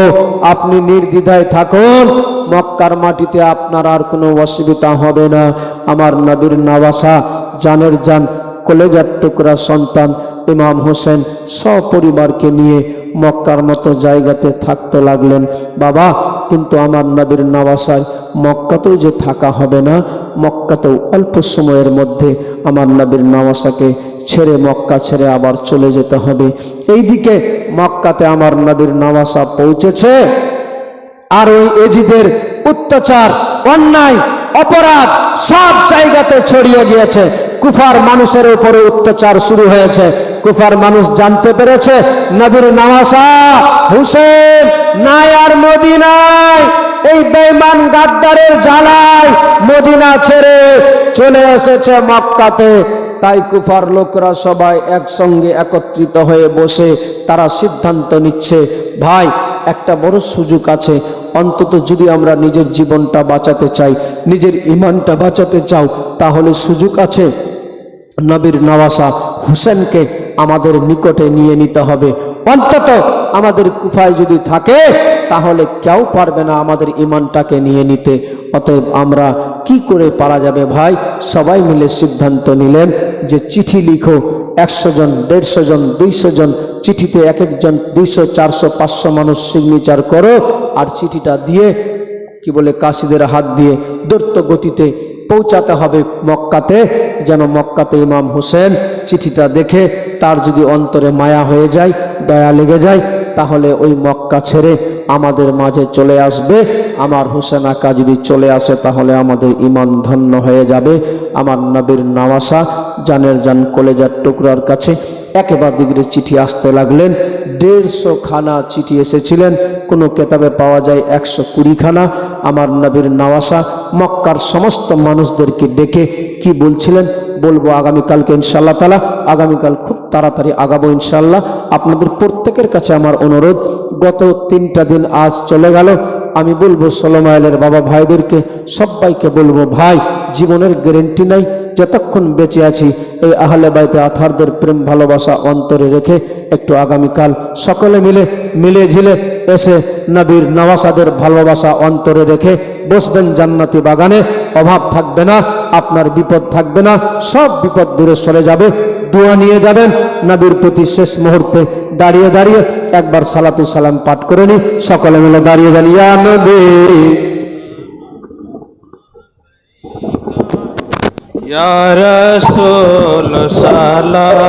আপনি নির্দ্বিধায় থাকুন, মক্কার মাটিতে আপনার আর কোনো অসুবিধা হবে না। আমার নবীর নওয়াসা, জানের জান কলেজার টুকরা সন্তান ইমাম হোসেন সপরিবারকে নিয়ে মক্কার মতো জায়গাতে থাকতে লাগলেন বাবা। কিন্তু আমার নবীর নওয়াসায় মক্কাতেও যে থাকা হবে না, মক্কাতেও অল্প সময়ের মধ্যে আমার নবীর নওয়াসাকে ছেড়ে, মক্কা ছেড়ে আবার চলে যেতে হবে। এইদিকে মক্কাতে আমার নবীর নওয়াসা পৌঁছেছে, আর ওই এজিদের অত্যাচার, অন্যায়, অপরাধ সব জায়গাতে ছড়িয়ে গিয়েছে। কুফার মানুষের উপরে অত্যাচার শুরু হয়েছে। কুফার মানুষ জানতে পেরেছে নবীর নওয়াসা হুসেন নাই আর মদিনায়, এই বেঈমান গাদ্দারের জ্বালায় মদিনা ছেড়ে চলে এসেছে মক্কাতে। তাই কুফার লোকরা সবাই একসঙ্গে একত্রিত হয়ে বসে তারা সিদ্ধান্ত নিচ্ছে, ভাই একটা বড় সুযোগ আছে, অন্তত যদি আমরা নিজের জীবনটা বাঁচাতে চাই, নিজের ঈমানটা বাঁচাতে চাও, তাহলে সুযোগ আছে। নবীর নওয়াসা হুসেনকে আমাদের নিকটে নিয়ে নিতে হবে। অন্তত আমাদের কুফায় যদি থাকে, তাহলে কেউ পারবে না আমাদের ঈমানটাকে নিয়ে নিতে। অতএব আমরা কি করে পারা যাবে ভাই? সবাই মিলে সিদ্ধান্ত নিলেন যে চিঠি লিখো, 100 জন, 150 জন, 200 জন, চিঠিতে এক একজন 200, 400, 500 মানুষ সিগনেচার করো, আর চিঠিটা দিয়ে কি বলে কাশিদের হাত দিয়ে দ্রুত গতিতে পৌঁছাতে হবে মক্কাতে, যেন মক্কাতে ইমাম হোসেন চিঠিটা দেখে তার যদি অন্তরে মায়া হয়ে যায়, দয়া লেগে যায়, তাহলে ওই মক্কা ছেড়ে আমাদের মাঝে চলে আসবে। আমার হোসেন আকা যদি চলে আসে, তাহলে আমাদের ঈমান ধন্য হয়ে যাবে। আমার নবীর নওয়াসা জানের জান কলেজার টুকরার কাছে একেবারে দিগরে চিঠি আসতে লাগলেন। 150 খানা চিঠি এসেছিলেন, কোনো কেতাবে পাওয়া যায় 120 খানা। আমার নবীর নওয়াসা মক্কার সমস্ত মানুষদেরকে ডেকে কি বলছিলেন, বলবো আগামীকালকে ইনশাআল্লাহ তাআলা, আগামীকাল খুব তাড়াতাড়ি আগাবো ইনশাআল্লাহ। আপনাদের প্রত্যেকের কাছে আমার অনুরোধ, গত 3টা দিন আজ চলে গেল, আমি বলবো 16 মাইলের বাবা ভাইদেরকে সবাইকে বলবো, ভাই জীবনের গ্যারেন্টি নাই, যতক্ষণ বেঁচে আছি এই আহলে বাইতে আথারদের প্রেম ভালোবাসা অন্তরে রেখে একটু আগামীকাল সকলে মিলে ঝিলে এসে নবীর নওয়াসাদের ভালোবাসা অন্তরে রেখে বসবেন জান্নাতি বাগানে। অভাব থাকবে না, আপনার বিপদ থাকবে না, সব বিপদ দূরে সরে যাবে। দোয়া নিয়ে যাবেন নবীর প্রতি। শেষ মুহূর্তে দাঁড়িয়ে দাঁড়িয়ে একবার সালাতু সালাম পাঠ করে নি, সকলে মিলে দাঁড়িয়ে দাঁড়িয়ে ইয়া নবী ইয়া রাসূল সালাম।